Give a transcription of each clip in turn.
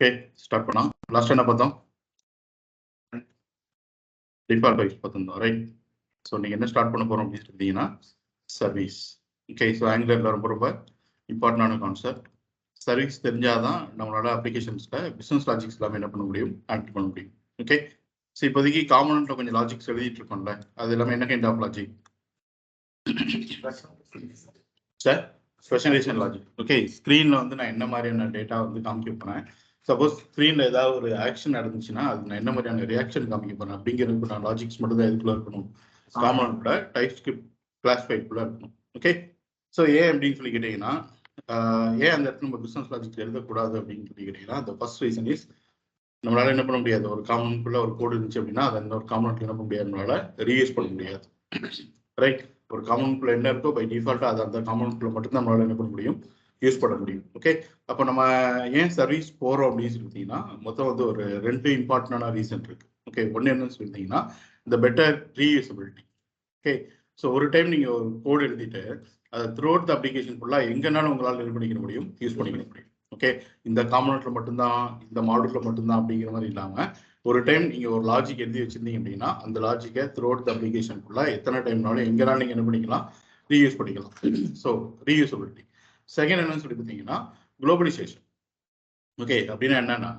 Okay, start பண்ணலாம். Last என்ன பார்த்தோம்? டிஃபால்ட் டைப்ஸ் பார்த்துருந்தோம், ரைட்? ஸோ நீங்கள் என்ன ஸ்டார்ட் பண்ண போகிறோம் அப்படின்னு சொல்லிட்டீங்கன்னா சர்வீஸ். ஓகே, ஸோ ஆங்குலரில் ரொம்ப ரொம்ப இம்பார்ட்டண்டான கான்செப்ட். சர்வீஸ் தெரிஞ்சாதான் நம்மளோட அப்ளிகேஷன்ஸில் பிஸ்னஸ் லாஜிக்ஸ் எல்லாமே என்ன பண்ண முடியும், ஹேண்டில் பண்ண முடியும். ஓகே, ஸோ இப்போதைக்கு காம்பனண்ட்டில் கொஞ்சம் லாஜிக்ஸ் எழுதிட்டு இருக்கோம்ல, அது எல்லாமே என்ன kind of logic sir? Specialisation logic. Okay, ஸ்க்ரீனில் வந்து நான் என்ன மாதிரியான டேட்டா வந்து காமிக்க போகிறேன், சப்போஸ் ஸ்க்ரீனில் ஏதாவது ஒரு ஆக்ஷன் நடந்துச்சுன்னா அது நான் என்ன மாதிரியான ரியாக்ஷன் காமிக்க போகிறேன் அப்படிங்கிறதுக்கு நான் லாஜிக்ஸ் மட்டும் தான் எதுக்குள்ள இருக்கணும், காம்பனண்ட்டோட டைப் ஸ்கிரிப்ட் கிளாஸிஃபைக்குள்ளே இருக்கணும். ஓகே, ஸோ ஏன் அப்படின்னு சொல்லி கேட்டிங்கன்னா, ஏன் அந்த இடத்துல நம்ம பிஸ்னஸ் லாஜிக் எழுதக்கூடாது அப்படின்னு சொல்லி கேட்டிங்கன்னா, அந்த ஃபர்ஸ்ட் ரீசன் இஸ் நம்மளால என்ன பண்ண முடியாது, ஒரு காம்பனண்ட்குள்ள ஒரு கோடு இருந்துச்சு அப்படின்னா அதை இன்னொரு காம்பனண்ட்ல என்ன பண்ண முடியாது, நம்மளால ரீயூஸ் பண்ண முடியாது. ரைட்? ஒரு காம்பனண்ட்குள்ள என்ன இருக்கோ பை டிஃபால்ட்டா அது அந்த காம்பனண்ட்குள்ள மட்டும் நம்மளால என்ன பண்ண முடியும், யூஸ் பண்ண முடியும். ஓகே, அப்போ நம்ம ஏன் சர்வீஸ் போகிறோம் அப்படின்னு சொல்லிட்டீங்கன்னா மொத்தம் வந்து ஒரு 2 இம்பார்ட்டன்டான ரீசன் இருக்கு. ஓகே, ஒன்று என்னன்னு சொல்லிட்டீங்கன்னா இந்த பெட்டர் ரீயூசபிலிட்டி. ஓகே, ஸோ ஒரு டைம் நீங்கள் ஒரு கோடு எழுதிட்டு அதை த்ரூ அவுட் த அப்ளிகேஷன் ஃபுல்லாக எங்கேனாலும் உங்களால் என்ன பண்ணிக்க முடியும், யூஸ் பண்ணிக்க முடியும். ஓகே, இந்த காம்பனண்ட்ல மட்டும்தான், இந்த மாடூல்ல மட்டும்தான் அப்படிங்கிற மாதிரி இல்லாமல் ஒரு டைம் நீங்கள் ஒரு லாஜிக் எழுதி வச்சிருந்தீங்க அப்படின்னா அந்த லாஜிக்கை த்ரூ அவுட் த அப்ளிகேஷன் ஃபுல்லாக எத்தனை டைம்னாலும் எங்கேனாலும் நீங்கள் என்ன பண்ணிக்கலாம், ரீயூஸ் பண்ணிக்கலாம். So reusability. செகண்ட் என்னன்னு சொல்லி பார்த்தீங்கன்னா குளோபலைசேஷன். ஓகே, அப்படின்னா என்னன்னா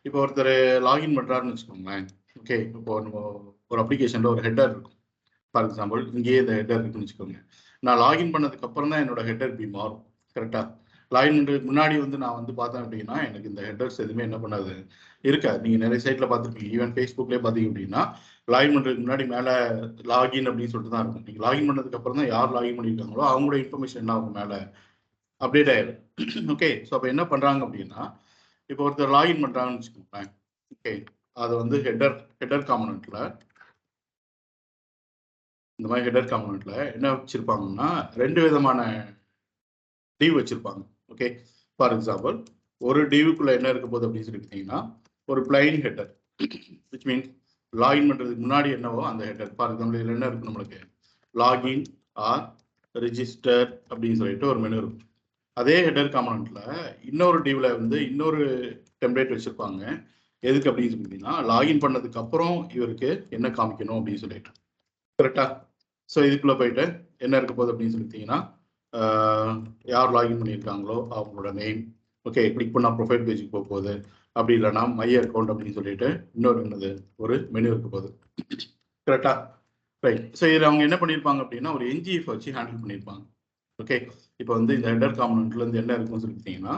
இப்போ ஒருத்தர் லாகின் பண்ணுறாருன்னு வச்சுக்கோங்களேன். ஓகே, இப்போ நம்ம ஒரு அப்ளிகேஷனில் ஒரு ஹெட்டர் இருக்கும். ஃபார் எக்ஸாம்பிள் இங்கேயே இந்த ஹெட்டர் இருக்குன்னு வச்சுக்கோங்க. நான் லாகின் பண்ணதுக்கு அப்புறம் தான் என்னோட ஹெட்டர் இப்படி மாறும். கரெக்டாக லாகின் பண்ணுறதுக்கு முன்னாடி வந்து நான் வந்து பார்த்தேன் அப்படின்னா எனக்கு இந்த ஹெட்டர்ஸ் எதுவுமே என்ன பண்ணாது, இருக்காது. நீங்கள் நிறைய சைட்டில் பார்த்துருப்பீங்க, ஈவன் ஃபேஸ்புக்லேயே பார்த்தீங்க அப்படின்னா லாகின் பண்ணுறதுக்கு முன்னாடி மேலே லாகின் அப்படின்னு சொல்லிட்டு தான் இருக்கும். நீங்கள் லாகின் பண்ணதுக்கு அப்புறம் தான் யார் லாகின் பண்ணியிருக்காங்களோ அவங்களோட இன்ஃபர்மேஷன் என்ன ஆகும், மேலே அப்டேட் ஆயிடும். ஓகே, ஸோ அப்போ என்ன பண்ணுறாங்க அப்படின்னா இப்போ ஒருத்தர் லாகின் பண்ணுறாங்கன்னு வச்சுக்கோங்களேன். ஓகே, அதை வந்து ஹெட்டர் காம்பனண்ட்ல இந்த மாதிரி ஹெட்டர் காம்பனண்ட்ல என்ன வச்சிருப்பாங்கன்னா 2 விதமான டிவ் வச்சிருப்பாங்க. ஓகே, ஃபார் எக்ஸாம்பிள் ஒரு டிவுக்குள்ள என்ன இருக்க போகுது அப்படின்னு சொல்லி பார்த்தீங்கன்னா ஒரு plain header, which means login பண்ணுறதுக்கு முன்னாடி என்னவோ அந்த ஹெட்டர். ஃபார் எக்ஸாம்பிள் இதில் என்ன இருக்கு, நம்மளுக்கு லாகின் ஆர் ரிஜிஸ்டர் அப்படின்னு சொல்லிட்டு ஒரு மெனு இருக்கும். அதே ஹெட்டர் காம்பனண்ட்ல இன்னொரு டிவ்ல வந்து இன்னொரு டெம்ப்ளேட் வச்சிருப்பாங்க. எதுக்கு அப்படின்னு சொல்லிட்டீங்கன்னா லாகின் பண்ணதுக்கு அப்புறம் இவருக்கு என்ன காமிக்கணும் அப்படின்னு சொல்லிட்டு. கரெக்டா? ஸோ இதுக்குள்ள போயிட்டு என்ன இருக்க போகுது அப்படின்னு சொல்லிட்டீங்கன்னா யார் லாகின் பண்ணியிருக்காங்களோ அவங்களோட நேம். ஓகே, கிளிக் பண்ணால் ப்ரொஃபைல் பேஜுக்கு போக போகுது. அப்படி இல்லைன்னா மை அக்கௌண்ட் அப்படின்னு சொல்லிட்டு இன்னொரு என்னது ஒரு மெனு இருக்க போகுது. கரெக்டா? ரைட். ஸோ இதில் அவங்க என்ன பண்ணியிருப்பாங்க அப்படின்னா ஒரு என்ஜிஎஃப் வச்சு ஹேண்டில் பண்ணியிருப்பாங்க. ஓகே, இப்போ வந்து இந்த ஹெட்டர் காம்பனண்ட்ல இருந்து என்ன இருக்குன்னு சொல்லிட்டீங்கன்னா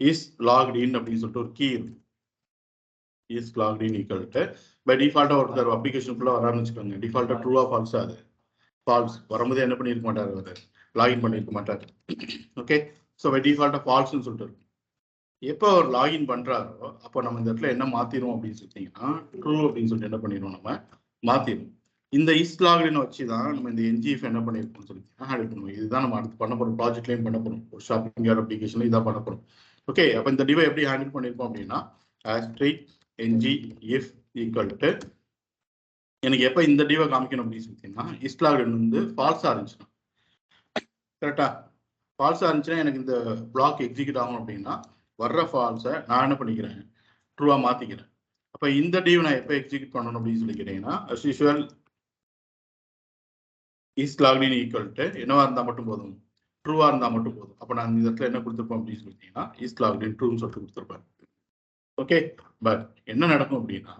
இஸ் லாக்ட் இன் அப்படின்னு சொல்லிட்டு ஒரு கீ இருக்கும். Is logged in equal to by டிஃபால்ட்டா ஒருத்தர் அப்ளிகேஷனுக்குள்ள வரான்னு வச்சுக்கோங்க. டிஃபால்ட்டா ட்ரூவா ஃபால்ஸா, அது ஃபால்ஸ் வரும்போது என்ன பண்ணியிருக்க மாட்டார், அவர் லாகின் பண்ணியிருக்க மாட்டார். ஓகே, ஸோ பை டிஃபால்ட்டா ஃபால்ஸ்ன்னு சொல்லிட்டு இருக்கும். எப்போ அவர் லாகின் பண்றாரோ அப்போ நம்ம இந்த இடத்துல என்ன மாத்திரும் அப்படின்னு சொல்லிட்டீங்கன்னா ட்ரூ அப்படின்னு சொல்லிட்டு என்ன பண்ணிடுவோம், நம்ம மாத்திடும். இந்த இஸ் லாகின் வச்சு தான் நம்ம இந்த என்ஜிஎஃப் என்ன பண்ணியிருக்கோம்னு சொல்லி ஹேண்டில் பண்ணுவோம். இதுதான் நம்ம அடுத்து பண்ண போறோம், ப்ராஜெக்ட்லையும் பண்ண போறோம், ஒரு ஷாப்பிங் அப்ளிகேஷன்ல இதான் பண்ண போறோம். ஓகே, அப்போ இந்த டிவை எப்படி ஹேண்டில் பண்ணியிருக்கோம் அப்படின்னா ஆஸ்ட்ரிக் என்ஜிஎஃப் ஈக்குவல் டு எனக்கு எப்போ இந்த டிவை காமிக்கணும் அப்படின்னு சொல்லிட்டீங்கன்னா இஸ் லாகின் வந்து ஃபால்ஸா இருந்துச்சுன்னா. கரெக்டா? ஃபால்ஸா இருந்துச்சுன்னா எனக்கு இந்த பிளாக் எக்ஸிக்யூட் ஆகும் அப்படின்னா வர்ற ஃபால்ஸை நான் என்ன பண்ணிக்கிறேன், ட்ரூவா மாத்திக்கிறேன். அப்போ இந்த டிவ் நான் எப்போ எக்ஸிக்யூட் பண்ணணும் அப்படின்னு சொல்லி கேட்டீங்கன்னா as usual is logged in equal to என்னவா இருந்தால் மட்டும் போதும், ட்ரூவா இருந்தால் மட்டும் போதும். அப்போ நான் இந்த இடத்துல என்ன கொடுத்துருப்போம் அப்படின்னு சொல்லிட்டீங்கன்னா இஸ் லாக்ட் இன் ட்ரூன்னு சொல்லிட்டு கொடுத்துருப்பேன். ஓகே, பட் என்ன நடக்கும் அப்படின்னா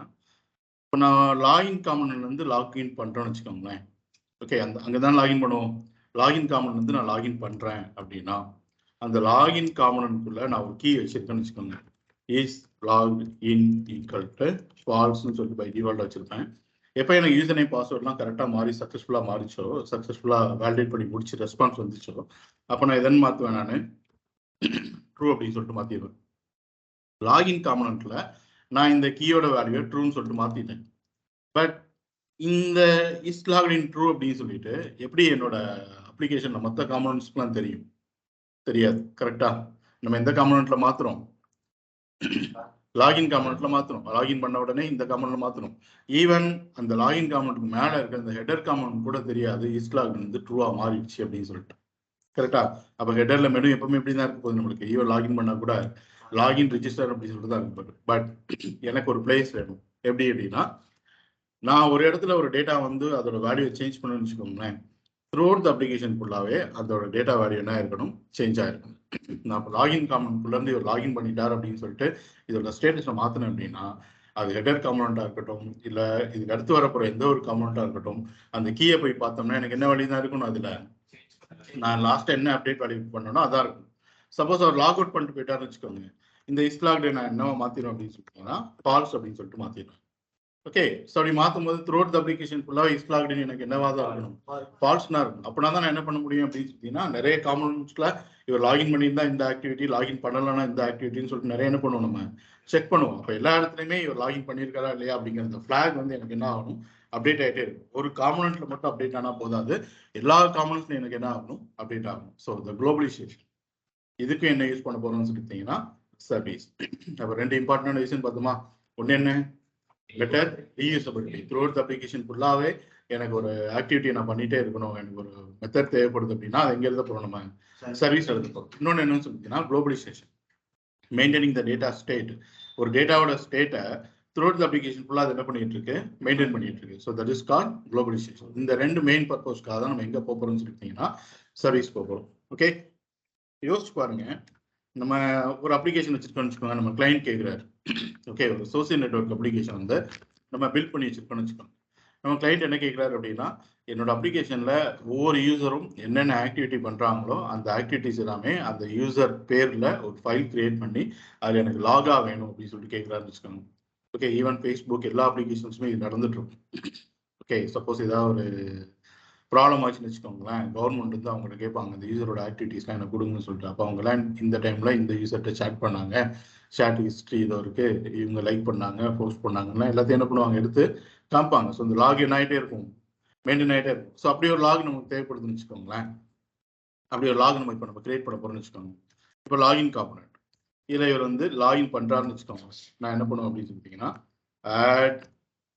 இப்போ நான் லாகின் காம்பனன்ட்ல இருந்து லாக்இன் பண்றேன்னு வச்சுக்கோங்களேன். ஓகே, அங்கதான் லாகின் பண்ணுவோம். லாகின் காம்பனன்ட் வந்து நான் லாகின் பண்றேன் அப்படின்னா அந்த லாகின் காம்பனன்ட்குள்ள நான் ஒரு கீ வச்சிருக்கேன்னு வச்சுக்கோங்க. Is logged in equal to ஃபால்ஸ்ன்னு சொல்லிட்டு பை டிஃபால்ட் வச்சிருப்பேன். எப்போ எனக்கு யூசர் நேம் பாஸ்வேர்ட்லாம் கரெக்டாக மாறி சக்ஸஸ்ஃபுல்லாக மாறிச்சோ, சக்ஸஸ்ஃபுல்லாக வேலிடேட் பண்ணி முடிச்சு ரெஸ்பான்ஸ் வந்துச்சோ அப்போ நான் எதன்னு மாற்றுவேன், நான் ட்ரூ அப்படின்னு சொல்லிட்டு மாற்றிடுவேன். லாகின் காம்பனன்ட்ல நான் இந்த கீயோட வேல்யூ ட்ரூன்னு சொல்லிட்டு மாற்றிட்டேன். பட் இந்த இஸ் லாக்ட் இன் ட்ரூ அப்படின்னு சொல்லிட்டு எப்படி என்னோட அப்ளிகேஷன்ல மற்ற காம்பனன்ட்ஸ்க்குலாம் தெரியும்? தெரியாது. கரெக்டா? நம்ம எந்த காம்பனன்ட்ல மாத்துறோம், லாகின் காம்பனன்ட்ல மாத்துறோம். லாகின் பண்ண உடனே இந்த காம்பனன்ட்ல மாத்துறோம். ஈவன் அந்த லாகின் காம்பனன்ட்க்கு மேல இருக்க இந்த ஹெடர் காம்பனன்ட் கூட தெரியாது இஸ் லாக்ட் வந்து ட்ரூவா மாறிடுச்சு அப்படின்னு சொல்லிட்டு. கரெக்டா? அப்ப ஹெடர்ல மெனு எப்பவுமே இப்படி தான் இருக்க போகுது நம்மளுக்கு. ஈவன் லாகின் பண்ணா கூட லாகின் ரிஜிஸ்டர் அப்படின்னு சொல்லிட்டு தான் இருக்கு. பட் எனக்கு ஒரு பிளேஸ் வேணும். எப்படி அப்படின்னா, நான் ஒரு இடத்துல ஒரு டேட்டா வந்து அதோட வேல்யூ சேஞ்ச் பண்ணணும்னு வச்சுக்கோங்களேன், த்ரூ அவுட் த அப்ளிகேஷன் ஃபுல்லாகவே அதோட டேட்டா வேல்யூ என்ன இருக்கணும், சேஞ்ச் ஆகிருக்கும். நான் இப்போ லாகின் காம்பனன்ட்குள்ளேருந்து இவர் லாகின் பண்ணிட்டார் அப்படின்னு சொல்லிட்டு இதோட ஸ்டேட்டஸை மாற்றினேன் அப்படின்னா, அது ஹெடர் காம்பனண்ட்டாக இருக்கட்டும், இல்லை இதுக்கு அடுத்து வரப்போகிற எந்த ஒரு காம்பனண்ட்டாக இருக்கட்டும், அந்த கீயை போய் பார்த்தோம்னா எனக்கு என்ன வேல்யூ தான் இருக்கணும், அதில் நான் லாஸ்ட்டாக என்ன அப்டேட் வேல்யூ பண்ணணும் அதான் இருக்கும். சப்போஸ் அவர் லாக் அவுட் பண்ணிட்டு போயிட்டாருன்னு வச்சுக்கோங்க, இந்த இஸ்லாக்டு நான் என்னவோ மாற்றிடும் அப்படின்னு சொல்லிட்டீங்கன்னா ஃபால்ஸ் அப்படின்னு சொல்லிட்டு மாற்றிடும். ஓகே, ஸோ அப்படி மாற்றும் போது த்ரூ அவுட் அப்ளிகேஷன் ஃபுல்லாக இஸ்லாக்டு எனக்கு என்னவா தான் இருக்கணும், ஃபால்ஸ்னா இருக்கும். அப்படின்னா தான் நான் என்ன பண்ண முடியும் அப்படின்னு சொல்லிட்டீங்கன்னா, நிறைய காம்பனன்ட்ஸ்ல இவர் லாகின் பண்ணியிருந்தா இந்த ஆக்டிவிட்டி, லாகின் பண்ணலன்னா இந்த ஆக்டிவிட்டின்னு சொல்லிட்டு நிறைய என்ன பண்ணுவோம், நம்ம செக் பண்ணுவோம். அப்போ எல்லா இடத்துலையுமே இவர் லாகின் பண்ணியிருக்காரா இல்லையா அப்படிங்கிற ஃபிளாக் வந்து எனக்கு என்ன ஆகணும், அப்டேட் ஆகிட்டே இருக்கும். ஒரு காம்பனன்ட்ல மட்டும் அப்டேட் ஆனால் போதாது, எல்லா காம்பனன்ட்ஸ்லையும் எனக்கு என்ன ஆகணும், அப்டேட் ஆகணும். ஸோ இந்த குளோபலைசேஷன் இதுக்கு என்ன யூஸ் பண்ண போறோம்னு சொல்லிட்டீங்கன்னா சர்வீஸ். அப்போ ரெண்டு இம்பார்ட்டன்ட் விஷயம் பார்த்தோமா. ஒன்று என்ன, better reusability. Through out application ஃபுல்லாகவே எனக்கு ஒரு ஆக்டிவிட்டியை நான் பண்ணிட்டே இருக்கணும், எனக்கு ஒரு மெத்தட் தேவைப்படுது அப்படின்னா அது எங்கே எழுத போகிறோம், நம்ம சர்வீஸ் எழுத போகிறோம். இன்னொன்று என்னன்னு சொல்லிட்டீங்கன்னா globalisation, maintaining the data state. ஒரு டேட்டாவோட ஸ்டேட்டை த்ரூ அவுட் அப்ளிகேஷன் ஃபுல்லாக அது என்ன பண்ணிட்டு இருக்கு, மெயின்டைன் பண்ணிட்டு இருக்கு. So that is call globalisation. இந்த ரெண்டு மெயின் பர்பஸ்க்காக தான் நம்ம எங்கே போகிறோம்னு சொல்லிட்டீங்கன்னா சர்வீஸ் போகிறோம். ஓகே, யோசிச்சு பாருங்க, நம்ம ஒரு அப்ளிகேஷன் வச்சிருக்கோம்னு வச்சுக்கோங்க, நம்ம கிளைண்ட் கேட்குறாரு. ஓகே, ஒரு சோசியல் நெட்வொர்க் அப்ளிகேஷன் வந்து நம்ம பில்ட் பண்ணி வச்சிருக்கோம்னு வச்சுக்கோங்க. நம்ம கிளைண்ட் என்ன கேட்குறாரு அப்படின்னா, என்னோட அப்ளிகேஷனில் ஒவ்வொரு யூசரும் என்னென்ன ஆக்டிவிட்டி பண்ணுறாங்களோ அந்த ஆக்டிவிட்டிஸ் எல்லாமே அந்த யூசர் பேரில் ஒரு ஃபைல் கிரியேட் பண்ணி அது எனக்கு லாகா வேணும் அப்படின்னு சொல்லிட்டு கேட்குறாருன்னு வச்சுக்கோங்க. ஓகே, ஈவன் ஃபேஸ்புக் எல்லா அப்ளிகேஷன்ஸுமே இது நடந்துட்டு இருக்கும். ஓகே, சப்போஸ் ஏதாவது ஒரு ப்ராப்ளம் ஆச்சுன்னு வச்சுக்கோங்களேன், கவர்மெண்ட் வந்து அவங்கள்ட்ட கேட்பாங்க இந்த யூசரோட ஆக்டிவிட்டிஸ்லாம் எனக்கு கொடுங்கன்னு சொல்லிட்டு. அப்போ அவங்களாம் இந்த டைமில் இந்த யூசர்கிட்ட சேட் பண்ணாங்க, சேட் ஹிஸ்ட்ரி இதோ இருக்குது, இவங்க லைக் பண்ணாங்க, போஸ்ட் பண்ணாங்கன்னா எல்லாத்தையும் என்ன பண்ணுவாங்க, எடுத்து காமிப்பாங்க. ஸோ இந்த லாக் என்ன ஆகிட்டே இருக்கும், மெயின்டைன் ஆகிட்டே இருக்கும். ஸோ அப்படி ஒரு லாக் நமக்கு தேவைப்படுதுன்னு வச்சுக்கோங்களேன். அப்படி ஒரு லாக் நம்ம இப்போ நம்ம கிரியேட் பண்ண போகிறோம்னு வச்சுக்கோங்க. இப்போ லாகின் காம்பனன்ட் இதில் இவர் வந்து லாகின் பண்ணுறாருன்னு வச்சுக்கோங்க. நான் என்ன பண்ணுவேன் அப்படின்னு சொல்லிட்டீங்கன்னா, ஆட்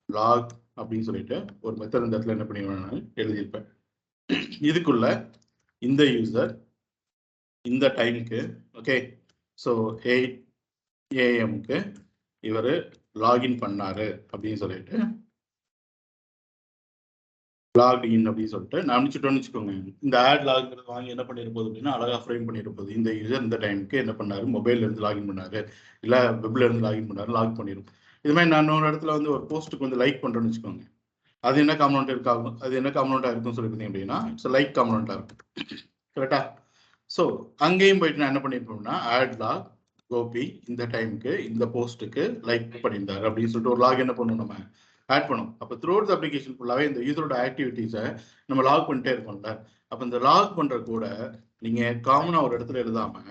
லாக் அப்படின்னு சொல்லிட்டு ஒரு மெத்தட் இந்த இடத்துல என்ன பண்ணுவேன், எழுதியிருப்பேன். இதுக்குள்ள இந்த யூசர் இந்த டைமுக்கு, ஓகே, ஸோ 8 AM இவர் லாகின் பண்ணாரு அப்படின்னு சொல்லிட்டு லாகின் அப்படின்னு சொல்லிட்டு நான் அனுப்பிச்சுட்டோன்னு வச்சுக்கோங்க. இந்த ஆட் லாக்ங்கிறது வாங்கி என்ன பண்ணிருப்போது அப்படின்னா அழகா ஃப்ரேம் பண்ணிருப்போது. இந்த யூசர் இந்த டைமுக்கு என்ன பண்ணாரு, மொபைல்ல இருந்து லாகின் பண்ணாரு, இல்லை வெப்ல இருந்து லாகின் பண்ணாரு, லாக் பண்ணிடும். இது மாதிரி நான் ஒரு இடத்துல வந்து ஒரு போஸ்ட்டுக்கு வந்து லைக் பண்றேன்னு வச்சுக்கோங்க. அது என்ன காம்பனன்ட் இருக்காகும், அது என்ன காம்பனண்டா இருக்கும்னு சொல்லியிருந்தீங்க அப்படின்னா இட்ஸ் லைக் காம்பனண்டா இருக்கும். கரெக்டா? ஸோ அங்கேயும் போயிட்டு நான் என்ன பண்ணியிருப்போம்னா ஆட் லாக் கோபி இந்த டைமுக்கு இந்த போஸ்ட்டுக்கு லைக் பண்ணியிருந்தாரு அப்படின்னு சொல்லிட்டு ஒரு லாக் என்ன பண்ணுவோம், நம்ம ஆட் பண்ணும். அப்போ த்ரூ அவுட் அப்ளிகேஷன் ஃபுல்லாகவே இந்த யூசரோட ஆக்டிவிட்டீஸை நம்ம லாக் பண்ணிட்டே இருக்கோம்ல. அப்போ இந்த லாக் பண்ணுற கூட நீங்கள் காமனாக ஒரு இடத்துல எழுதாம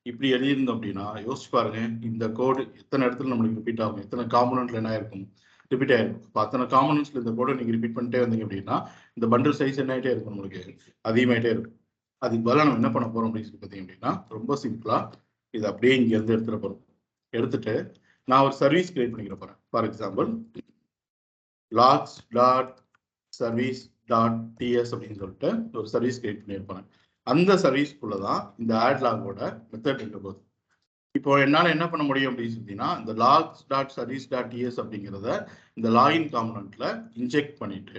இப்படி எழுதியிருந்தோம் அப்படின்னா யோசிச்சு பாருங்க, இந்த கோடு எத்தனை இடத்துல நம்மளுக்கு ரிப்பீட் ஆகும், எத்தனை காம்பனன்ட்ல என்ன இருக்கும், ரிப்பீட் ஆயிருக்கும். இப்போ அத்தனை காம்பனன்ட்ஸ்ல இந்த கோடை நீங்கள் ரிப்பீட் பண்ணிட்டே வந்தீங்க அப்படின்னா இந்த பண்டில் சைஸ் என்ன ஆகிட்டே இருக்கும், நம்மளுக்கு அதிகமாயிட்டே இருக்கும். அதுக்கு பதிலாக நம்ம என்ன பண்ண போறோம் அப்படின்னு சொல்லி பார்த்தீங்க அப்படின்னா ரொம்ப சிம்பிளா இது அப்படியே இங்க இருந்து எடுத்துட போறோம். எடுத்துட்டு நான் ஒரு சர்வீஸ் கிரியேட் பண்ணிக்கிற போறேன். For example logs dot service dot TS அப்படின்னு சொல்லிட்டு ஒரு சர்வீஸ் கிரியேட் பண்ணியிருப்பேன். அந்த சர்வீஸ்க்குள்ள தான் இந்த ஆட் லாகோட மெத்தட் இருக்க போகுது. இப்போ என்னால் என்ன பண்ண முடியும் அப்படின்னு சொல்லிட்டீங்கன்னா இந்த logs dot service dot TS அப்படிங்கிறத இந்த லாகின் காம்பனன்ட்ல இன்ஜெக்ட் பண்ணிட்டு,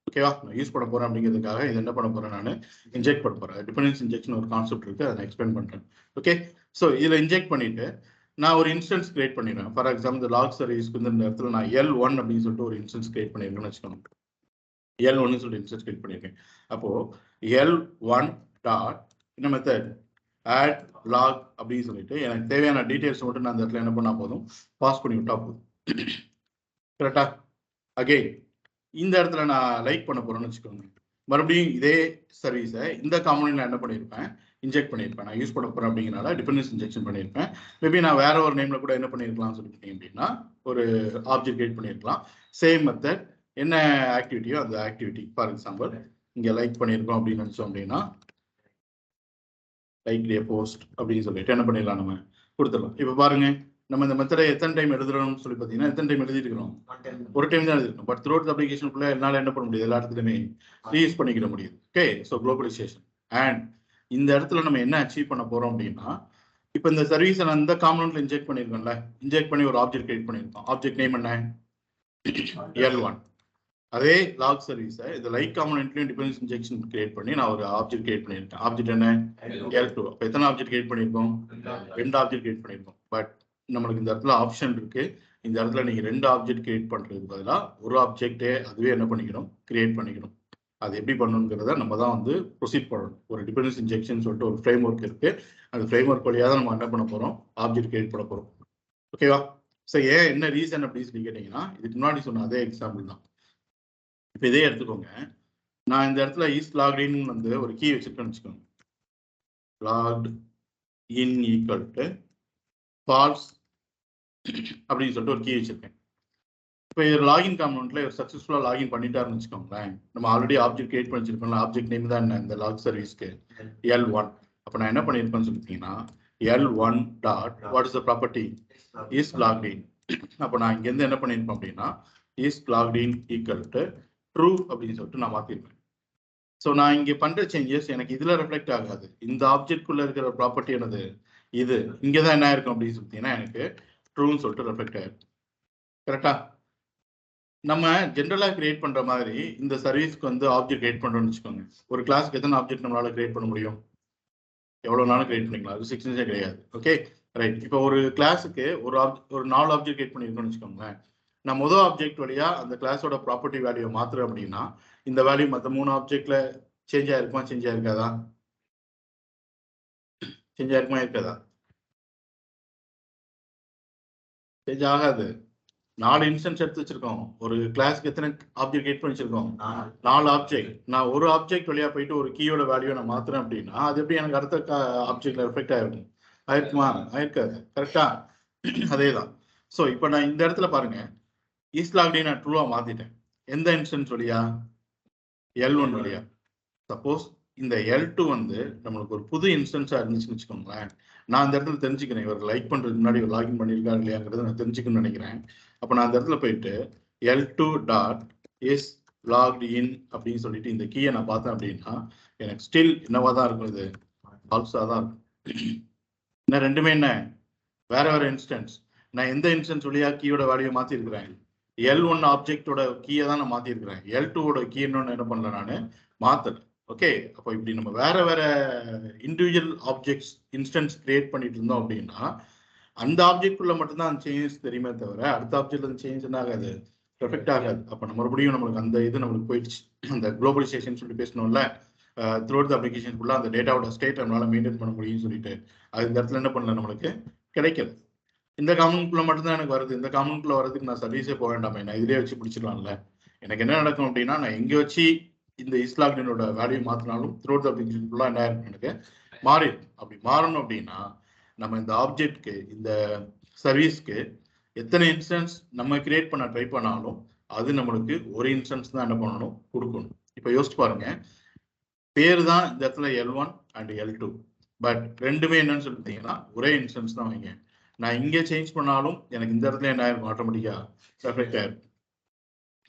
ஓகேவா, நான் யூஸ் பண்ண போறேன் அப்படிங்கிறதுக்காக இது என்ன பண்ண போறேன், நான் இன்ஜெக்ட் பண்ண போறேன். டிபெண்டன்ஸ் இன்ஜெக்ஷன் ஒரு கான்செப்ட் இருக்கு, அதை நான் எக்ஸ்பிளைன் பண்றேன். ஓகே, ஸோ இதில் இன்ஜெக்ட் பண்ணிட்டு நான் ஒரு இன்ஸ்டன்ஸ் கிரியேட் பண்ணிடுறேன். ஃபார் எக்ஸாம்பிள் இந்த லாக் சர்வீஸ்க்கு இந்த இடத்துல நான் L1 அப்படின்னு சொல்லிட்டு ஒரு இன்ஸ்டன்ஸ் கிரியேட் பண்ணிருக்கேன்னு வச்சுக்கோங்க. L1 சொல்லிட்டு இன்ஸ்டன்ஸ் கிரியேட் பண்ணியிருக்கேன். அப்போ L1 டாட் என்ன மெத்தட் ஆட் லாக் அப்படின்னு சொல்லிட்டு எனக்கு தேவையான டீடைல்ஸ் மட்டும் நான் அந்த இடத்துல என்ன பண்ணா போதும், பாஸ் பண்ணி விட்டா போதும். கரெக்டா? அகெயின் இந்த இடத்துல நான் லைக் பண்ண போறேன்னு வச்சுக்கோங்க. மறுபடியும் இதே சர்வீஸை இந்த காம்பனன்ட் நான் என்ன பண்ணியிருப்பேன், இன்ஜெக்ட் பண்ணியிருப்பேன். நான் யூஸ் பண்ண போறேன் அப்படிங்கிறனால டிபெண்டன்ஸ் இன்ஜெக்ஷன் பண்ணியிருப்பேன். மேபி நான் வேற ஒரு நேம்ல கூட என்ன பண்ணியிருக்கலாம்னு சொல்லிட்டீங்க அப்படின்னா ஒரு ஆப்ஜெக்ட் கிரியேட் பண்ணியிருக்கலாம். சேம் மெத்தட் என்ன ஆக்டிவிட்டியோ அந்த ஆக்டிவிட்டி. ஃபார் எக்ஸாம்பிள் இங்க லைக் பண்ணியிருக்கோம் அப்படின்னு நினைச்சோம் அப்படின்னா லைக் டே போஸ்ட் அப்படின்னு சொல்லிட்டு என்ன பண்ணிடலாம், நம்ம கொடுத்துடலாம். இப்போ பாருங்க நம்ம இந்த மெத்தடை எத்தனை டைம் எழுதுறோம்னு சொல்லி பார்த்தீங்கன்னா எத்தனை டைம் எழுதிருக்கிறோம், ஒரு டைம் தான் எழுதிருக்கோம். பட் த்ரூ அவுட் அப்ளிகேஷனுக்குள்ள என்னால் என்ன பண்ண முடியுது, எல்லா இடத்துலையுமே ரீயூஸ் பண்ணிக்கிற முடியுது. Okay, so globalisation. அண்ட் இந்த இடத்துல நம்ம என்ன அச்சீவ் பண்ண போறோம் அப்படின்னா இப்போ இந்த சர்வீஸை நான் இந்த காம்பனண்ட்ல இன்ஜெக்ட் பண்ணியிருக்கேன்ல, இன்ஜெக்ட் பண்ணி ஒரு ஆப்ஜெக்ட் கிரியேட் பண்ணியிருக்கோம். ஆப்ஜெக்ட் நேம் என்ன? L1. அதே லாக் சர்வீஸை இந்த லைக் காம்பனண்ட்லயும் டிபெண்டன்ஸ் இன்ஜெக்ஷன் கிரியேட் பண்ணி நான் ஒரு ஆப்ஜெக்ட் கிரியேட் பண்ணியிருக்கேன். ஆப்ஜெக்ட் என்ன? L2. அப்போ எத்தனை ஆப்ஜெக்ட் கிரியேட் பண்ணியிருக்கோம்? 2 ஆப்ஜெக்ட் கிரியேட் பண்ணியிருக்கோம். பட் நம்மளுக்கு இந்த இடத்துல ஆப்ஷன் இருக்கு. இந்த இடத்துல நீங்க 2 ஆப்ஜெக்ட் கிரியேட் பண்றதுக்கு பதிலாக ஒரு ஆப்ஜெக்டே அதுவே என்ன பண்ணிக்கணும்? கிரியேட் பண்ணிக்கணும். அது எப்படி பண்ணணுங்கிறத நம்ம தான் வந்து ப்ரொசீட் பண்ணணும். ஒரு டிபெண்டன்ஸ் இன்ஜெக்ஷன் சொல்லிட்டு ஒரு ஃப்ரேம் ஒர்க் இருக்கு. அந்த ஃப்ரேம் ஒர்க் வழியாக தான் நம்ம என்ன பண்ண போறோம்? ஆப்ஜெக்ட் கிரியேட் பண்ண போறோம். ஓகேவா? ஸோ ஏன் என்ன ரீசன் அப்படின்னு சொல்லி கேட்டீங்கன்னா, இதுக்கு முன்னாடி சொன்ன அதே எக்ஸாம்பிள் தான். இப்போ இதே எடுத்துக்கோங்க. நான் இந்த இடத்துல இஸ் லாக்ட் இன் வந்து ஒரு கீ வச்சிருக்கேன்னு வச்சுக்கோங்க. Logged in equal to false அப்படின்னு சொல்லிட்டு ஒரு கீ வச்சிருக்கேன். இப்போ இது லாகின் காம்பனண்ட்ல சக்ஸஸ்ஃபுல்லாக லாகின் பண்ணிட்டாருன்னு வச்சுக்கோங்களேன். நம்ம ஆல்ரெடி ஆப்ஜெக்ட் கிரியேட் பண்ணி வச்சிருக்கோம்ல, ஆப்ஜெக்ட் நேம் தான் என்ன? இந்த லாக் சர்வீஸ்க்கு L1. அப்போ நான் என்ன பண்ணியிருக்கேன்னு சொல்லிட்டீங்கன்னா, L1 dot what is the property? Is logged in. அப்போ நான் இங்கேருந்து என்ன பண்ணியிருப்பேன் அப்படின்னா, is logged in equal to true அப்படின்னு சொல்லிட்டு நான் மாற்றிருப்பேன். ஸோ நான் இங்கே பண்ணுற சேஞ்சஸ் எனக்கு இதில் ரெஃப்ளெக்ட் ஆகாது. இந்த ஆப்ஜெக்ட்குள்ளே இருக்கிற ப்ராப்பர்ட்டி என்னது? இது இங்கே தான் என்ன இருக்கும் அப்படின்னு சொல்லிட்டீங்கன்னா எனக்கு ட்ரூன்னு சொல்லிட்டு ரெஃப்ளெக்ட் ஆகிருக்கும். கரெக்டா? நம்ம ஜென்ரலா கிரியேட் பண்ற மாதிரி இந்த சர்வீஸ்க்கு வந்து ஆப்ஜெக்ட் கிரியேட் பண்றோம்னு வச்சுக்கோங்க. ஒரு கிளாஸ்க்கு எத்தனை ஆப்ஜெக்ட் நம்மளால கிரியேட் பண்ண முடியும்? எவ்வளவு நாளும் கிரியேட் பண்ணிக்கலாம். அது செக்ஷன்ஸே கிடையாது. Okay right. இப்போ ஒரு கிளாஸுக்கு ஒரு 4 ஆப்ஜெக்ட் கிரியேட் பண்ணிருக்கோம்னு வச்சுக்கோங்களேன். நான் முதல் ஆப்ஜெக்ட் வழியா அந்த கிளாஸோட ப்ராப்பர்ட்டி வேல்யூ மாத்துறேன் அப்படின்னா இந்த வேல்யூ மற்ற 3 ஆப்ஜெக்ட்ல சேஞ்ச் ஆயிருக்குமா? சேஞ்ச் ஆயிருக்காதா? சேஞ்ச் ஆயிருக்குமா? இருக்காதா? சேஞ்ச் ஆகாது. 4 இன்ஸ்டன்ஸ் எடுத்து வச்சிருக்கோம். ஒரு கிளாஸ்க்கு எத்தனை ஆப்ஜெக்ட் கிரியேட் பண்ணி வச்சிருக்கோம்? 4 ஆப்ஜெக்ட். நான் ஒரு ஆப்ஜெக்ட் வழியா போயிட்டு ஒரு கீயோட வேல்யூ நான் மாத்துறேன் அப்படின்னா அது எப்படி எனக்கு அடுத்த ஆப்ஜெக்ட்ல ரிஃப்ளெக்ட் ஆயிருக்கும்? ஆயிருக்குமா? ஆயிருக்காது. கரெக்டா? அதேதான். ஸோ இப்போ நான் இந்த இடத்துல பாருங்க, இஸ் லாக்ட் இன் நான் ட்ரூவா மாத்திட்டேன். எந்த இன்ஸ்டன்ஸ் வழியா? L1 வழியா. சப்போஸ் இந்த L2 வந்து நம்மளுக்கு ஒரு புது இன்ஸ்டன்ஸா இருந்துச்சுன்னு வச்சுக்கோங்களேன். நான் அந்த இடத்துல தெரிஞ்சுக்கிறேன், இவர் லைக் பண்றதுக்கு முன்னாடி இவர் லாகின் பண்ணியிருக்காரு இல்லையாங்கிறத நான் தெரிஞ்சுக்கணும்னு நினைக்கிறேன். அப்போ நான் அந்த இடத்துல போயிட்டு L2 டாட் இஸ் லாக்ட் இன் அப்படின்னு சொல்லிட்டு இந்த கீயை நான் பார்த்தேன் அப்படின்னா எனக்கு ஸ்டில் என்னவா தான் இருக்கும்? இது ஃபால்ஸா தான் இருக்கும். இன்னும் ரெண்டுமே என்ன? வேற வேற இன்ஸ்டன்ஸ். நான் எந்த இன்ஸ்டன்ஸ் வழியா கீயோட வேல்யூ மாத்திருக்கிறேன்? L1 ஆப்ஜெக்டோட கீயை தான் நான் மாத்திருக்கிறேன். L2ஓட கீ என்ன பண்ணல நான் மாத்தல. ஓகே, அப்போ இப்படி நம்ம வேற வேற இண்டிவிஜுவல் ஆப்ஜெக்ட்ஸ் இன்ஸ்டன்ஸ் கிரியேட் பண்ணிட்டு இருந்தோம் அப்படின்னா அந்த ஆப்ஜெக்ட்குள்ள மட்டும்தான் அந்த சேஞ்சஸ் தெரியுமே தவிர அடுத்த ஆப்ஜெக்ட்ல அந்த சேஞ்ச் என்ன ஆகாது? பெர்ஃபெக்ட் ஆகாது. அப்போ நம்ம மறுபடியும் நம்மளுக்கு அந்த இது நம்மளுக்கு போயிடுச்சு. அந்த குளோபலைசேஷன் சொல்லிட்டு பேசணும்ல, த்ரூ அவுட் த அப்ளிகேஷன் ஃபுல்லாக அந்த டேட்டாவோட ஸ்டேட் நம்மளால மெயின்டைன் பண்ண முடியும்னு சொல்லிட்டு அது இந்த இடத்துல என்ன பண்ணல, நம்மளுக்கு கிடைக்கல. இந்த காம்பனண்ட்குள்ள மட்டும்தான் எனக்கு வருது. இந்த காம்பனண்ட்குள்ள வரதுக்கு நான் சர்வீஸே போக வேண்டாமே, நான் இதுலேயே வச்சு பிடிச்சிடலாம்ல. எனக்கு என்ன நடக்கும் அப்படின்னா, நான் எங்கே வச்சு இந்த இஸ்லாக்டினோட வேல்யூ மாற்றினாலும் த்ரூ அவுட் த அப்ளிகேஷன் ஃபுல்லாக என்ன இருக்கும்? எனக்கு மாறி. அப்படி மாறணும் அப்படின்னா நம்ம இந்த ஆப்ஜெக்ட்க்கு இந்த சர்வீஸ்க்கு எத்தனை இன்ஸ்டன்ஸ் நம்ம கிரியேட் பண்ண ட்ரை பண்ணாலும் அது நம்மளுக்கு ஒரு இன்ஸ்டன்ஸ் தான் என்ன பண்ணணும்? கொடுக்கணும். இப்போ யோசிச்சு பாருங்க, பேர் தான் இந்த இடத்துல L1 அண்ட் L2, பட் ரெண்டுமே என்னன்னு சொல்லிட்டீங்கன்னா ஒரே இன்ஸ்டன்ஸ் தான் வைங்க. நான் இங்கே சேஞ்ச் பண்ணாலும் எனக்கு இந்த இடத்துல என்ன ஆயிருக்கும்? ஆட்டோமேட்டிக்கா ரெஃப்ளெக்ட் ஆயிருக்கும்.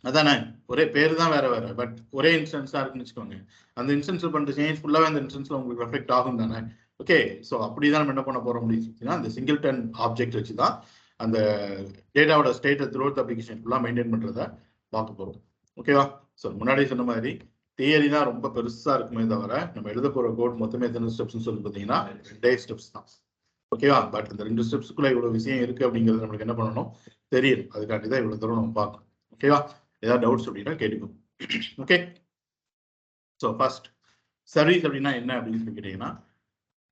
அதானே? ஒரே பேர் தான் வேற வேற, பட் ஒரே இன்ஸ்டன்ஸா இருக்குன்னு வச்சுக்கோங்க. அந்த இன்ஸ்டன்ஸ்ல பண்ற சேஞ்ச் ஃபுல்லாவே அந்த இன்ஸ்டன்ஸ்ல உங்களுக்கு ரெஃப்ளெக்ட் ஆகும் தானே? ஓகே, ஸோ அப்படிதான் நம்ம என்ன பண்ண போறோம் அப்படின்னு அந்த சிங்கிள்டன் ஆப்ஜெக்ட் வச்சு தான் அந்த டேட்டாவோட ஸ்டேட்டை த்ரூ அவுட் அப்ளிகேஷன் ஃபுல்லாக மெயின்டைன் பண்றதை பார்க்க போறோம். ஓகேவா? ஸோ முன்னாடி சொன்ன மாதிரி தியரி தான் ரொம்ப பெருசா இருக்குமே தவிர நம்ம எழுத போற கோட் மொத்தமே எத்தனை ஸ்டெப்ஸ் சொல்லி பார்த்தீங்கன்னா 2 ஸ்டெப்ஸ் தான். ஓகேவா? பட் இந்த 2 ஸ்டெப்ஸ்க்குள்ள இவ்வளவு விஷயம் இருக்கு அப்படிங்கிறது நம்மளுக்கு என்ன பண்ணணும்? தெரியும். அதுக்காண்டி தான் இவ்வளவு தூரம் நம்ம பார்க்கணும். ஓகேவா? ஏதாவது டவுட்ஸ் அப்படின்னா கேட்டுக்கோங்க. ஓகே, ஸோ ஃபர்ஸ்ட் சர்வீஸ் அப்படின்னா என்ன அப்படின்னு சொல்லி கேட்டீங்கன்னா,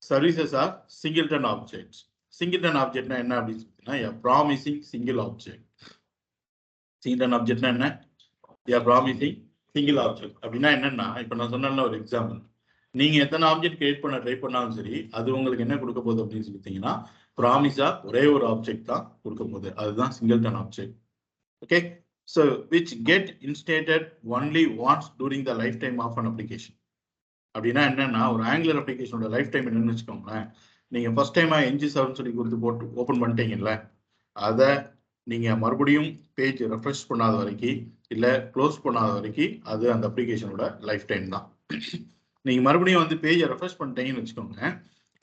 services are singleton objects. Singleton ஆப்ஜெக்ட்னா என்ன அப்படின்னு சொல்லிட்டீங்கன்னா ப்ராமிசிங் சிங்கிள் ஆப்ஜெக்ட். சிங்கிள்டன் ஆப்ஜெக்ட்னா என்ன? ப்ராமிசிங் சிங்கிள் ஆப்ஜெக்ட் அப்படின்னா என்னன்னா, இப்போ நான் சொன்ன ஒரு எக்ஸாம்பிள், நீங்க எத்தனை ஆப்ஜெக்ட் கிரியேட் பண்ண ட்ரை பண்ணாலும் சரி அது உங்களுக்கு என்ன கொடுக்க போகுது அப்படின்னு சொல்லிட்டீங்கன்னா ப்ராமிஸா ஒரே ஒரு ஆப்ஜெக்ட் தான் கொடுக்க போகுது. அதுதான் singleton object. Okay, so which get instated only once during the lifetime of an application. அப்படின்னா என்னன்னா, ஒரு ஆங்குலர் அப்ளிகேஷனோட லைஃப் டைம் என்னன்னு வச்சுக்கோங்களேன். நீங்க ஃபர்ஸ்ட் டைமா ng7 சொல்லி கொடுத்து போட்டு ஓப்பன் பண்ணிட்டீங்கல்ல, அதை நீங்க மறுபடியும் பேஜ் ரெஃப்ரெஷ் பண்ணாத வரைக்கும் இல்ல க்ளோஸ் பண்ணாத வரைக்கும் அது அந்த அப்ளிகேஷனோட லைஃப் டைம் தான். நீங்க மறுபடியும் வந்து பேஜை ரெஃப்ரெஷ் பண்ணிட்டீங்கன்னு வச்சுக்கோங்க,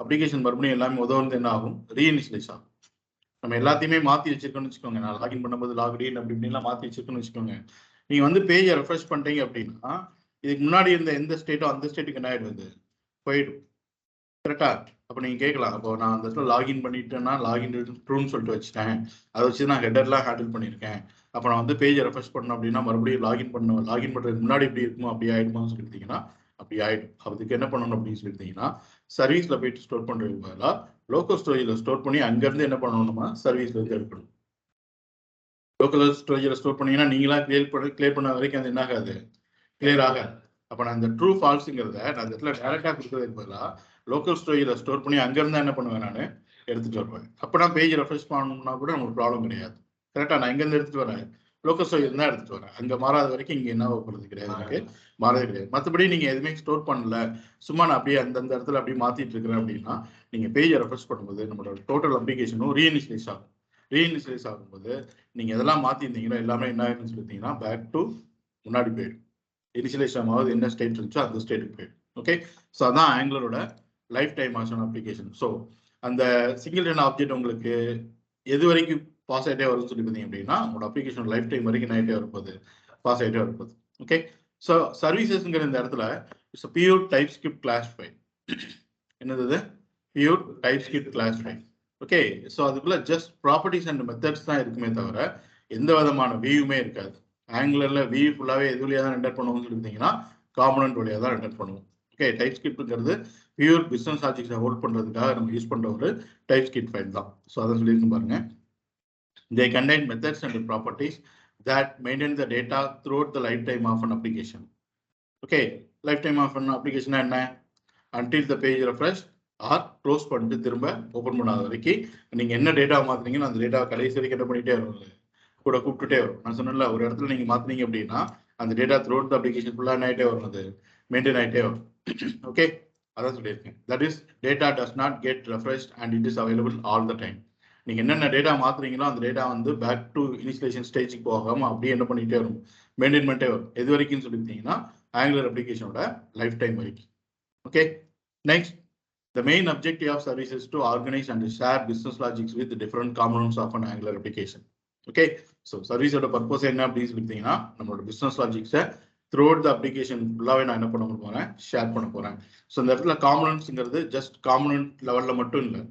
அப்ளிகேஷன் மறுபடியும் எல்லாமே உதவுறது என்ன ஆகும், ரீஇனிஷியலைஸ் ஆகும். நம்ம எல்லாத்தையுமே மாற்றி வச்சிருக்கோம்னு வச்சுக்கோங்க. நான் லாகின் பண்ணும்போது லாகின் அப்படி இப்படின்லாம் மாற்றி வச்சிருக்கோம்னு வச்சுக்கோங்க. நீங்கள் வந்து பேஜை ரெஃப்ரெஷ் பண்ணிட்டீங்க அப்படின்னா இதுக்கு முன்னாடி இருந்த எந்த ஸ்டேட்டோ அந்த ஸ்டேட்டுக்கு என்ன ஆயிடுது, போயிடும். கரெக்டா? அப்போ நீங்கள் கேட்கலாம், அப்போ நான் அந்த இடத்துல லாகின் பண்ணிட்டேன்னா லாகின் ட்ரூன்னு சொல்லிட்டு வச்சுட்டேன், அதை வச்சு நான் ஹெட்டர்லாம் ஹேண்டில் பண்ணியிருக்கேன். அப்போ நான் வந்து பேஜை ரெஃப்ரெஷ் பண்ணணும் அப்படின்னா மறுபடியும் லாகின் பண்ணுறதுக்கு முன்னாடி இப்படி இருக்குமோ அப்படி ஆயிடுமான்னு சொல்லியிருந்தீங்கன்னா அப்படி ஆயிடும். அதுக்கு என்ன பண்ணணும் அப்படின்னு சொல்லியிருந்தீங்கன்னா சர்வீஸில் போயிட்டு ஸ்டோர் பண்ணுறதுக்கு பதிலாக லோக்கல் ஸ்டோரேஜில் ஸ்டோர் பண்ணி அங்கேருந்து என்ன பண்ணணுமா, சர்வீஸ்ல இருந்து எடுக்கணும். லோக்கல் ஸ்டோரேஜில் ஸ்டோர் பண்ணீங்கன்னா நீங்களா கிளியர் பண்ண வரைக்கும் அது என்ன ஆகாது, கிளியர் ஆகாது. அப்போ நான் இந்த ட்ரூ ஃபால்ஸுங்கிறத நான் இந்த இடத்துல டேரெக்டாக கொடுக்குறதுக்கு பதிலாக லோக்கல் ஸ்டோரேஜில் ஸ்டோர் பண்ணி அங்கேருந்து என்ன பண்ணுவேன், நான் எடுத்துகிட்டு வருவேன். அப்போ நான் பேஜ் ரெஃப்ரெஷ் பண்ணணும்னா கூட நமக்கு ப்ராப்ளம் கிடையாது. கரெக்டாக நான் எங்கேருந்து எடுத்துகிட்டு வரேன், லோக்கல் ஸ்டோரேஜ் தான் எடுத்துகிட்டு வரேன். அங்கே மாறாத வரைக்கும் இங்கே என்ன போகிறது கிடையாது, எனக்கு மாறவே கிடையாது. மற்றபடி நீங்கள் எதுவுமே ஸ்டோர் பண்ணல, சும்மா நான் அப்படியே அந்தந்த இடத்துல அப்படியே மாற்றிட்டு இருக்கிறேன் அப்படின்னா நீங்கள் பேஜை ரெஃப்ரெஷ் பண்ணும்போது நம்மளோட டோட்டல் அப்ளிகேஷனும் ரீஇனிஷியலைஸ் ஆகும். ரீஇனிஷியலைஸ் ஆகும்போது நீங்கள் எதெல்லாம் மாற்றிருந்தீங்களோ எல்லாமே என்ன ஆகுதுன்னு சொல்லிட்டீங்கன்னா பேக் டு முன்னாடி போயிடும். இனிஷியலைஸ் ஆகுது என்ன ஸ்டேட் இருந்துச்சோ அந்த ஸ்டேட்டுக்கு போயிடும். ஓகே, ஸோ அதான் ஆங்குலரோட லைஃப் டைம் ஆஷன் அப்ளிகேஷன். ஸோ அந்த சிங்கிள்டன் ஆப்ஜெக்ட் உங்களுக்கு எது வரைக்கும் பாஸ் ஆகிட்டே வரும்னு சொல்லி பார்த்தீங்க அப்படின்னா உங்களோட அப்ளிகேஷன் லைஃப் டைம் வரைக்கும் ஆகிட்டே வரும்போது பாஸ் ஆகிட்டே வரும்போது. ஓகே, ஸோ சர்வீசஸ்ங்கிற இந்த இடத்துல it's pure TypeScript class file. என்னது, pure TypeScript class file. Okay, so அதுக்குள்ள ஜஸ்ட் ப்ராப்பர்ட்டிஸ் அண்ட் மெத்தட்ஸ் தான் இருக்குமே தவிர எந்த விதமான வியூமே இருக்காது. ஆங்குலர்ல வியூ ஃபுல்லாகவே எது வழியாக தான் ரெண்டர் பண்ணுவோம்னு சொல்லியிருந்தீங்கன்னா காம்பனன்ட் வழியாக தான் ரெண்டர் பண்ணுவோம். ஓகே, டைப் ஸ்கிரிப்ட்ங்கிறது பியூர் பிஸ்னஸ் லாஜிக்ஸை ஹோல்ட் பண்ணுறதுக்காக நம்ம யூஸ் பண்ணுற ஒரு டைப் ஸ்கிரிப்ட் ஃபைல் தான். ஸோ அதை சொல்லியிருக்கோம் பாருங்க. They contain methods and properties that maintain the data throughout the lifetime of an application. Okay, lifetime of an application என்ன, until the page refresh or close பண்ணிட்டு திரும்ப open பண்ணாத வரைக்கும் நீங்கள் என்ன டேட்டா மாற்றுறீங்கன்னு அந்த டேட்டா கடைசி வரைக்கும் என்ன பண்ணிகிட்டே வரும், கூட கூப்பிட்டுட்டே வரும். நான் சொன்னேன்ல, ஒரு இடத்துல நீங்கள் மாற்றினீங்க அப்படின்னா அந்த டேட்டா த்ரூஅவுட் த அப்ளிகேஷன் ஃபுல்லாக என்ன ஆகிட்டே வரும், அது மெயின்டைன் ஆகிட்டே வரும். ஓகே, அதான் சொல்லியிருக்கேன். That is data does not get refreshed and it is available all the time. நீங்கள் என்னென்ன டேட்டா மாற்றுறீங்களோ அந்த டேட்டா வந்து பேக் டு இனிஷியலைசேஷன் ஸ்டேஜுக்கு போகாமல் அப்படியே என்ன பண்ணிகிட்டே வரும், மெயின்டைன் பண்ணிட்டே வரும். எது வரைக்கும் சொல்லியிருந்தீங்கன்னா ஆங்குலர் அப்ளிகேஷனோட லைஃப் டைம் வரைக்கும். Okay, next, the main objective of service is to organize and share business logics with the different components of an Angular application. Okay, so service ஓட பர்பஸ் என்ன அப்படின்னு சொல்லிட்டீங்கன்னா நம்மளோட பிசினஸ் லாஜிக்ஸை த்ரூஅவுட் த அப்ளிகேஷன் ஃபுல்லாகவே நான் என்ன பண்ண போறேன், ஷேர் பண்ண போறேன். ஸோ இந்த இடத்துல காம்பனன்ட்ஸ்ங்கிறது ஜஸ்ட் காம்பனன்ட் லெவலில் மட்டும் இல்லை,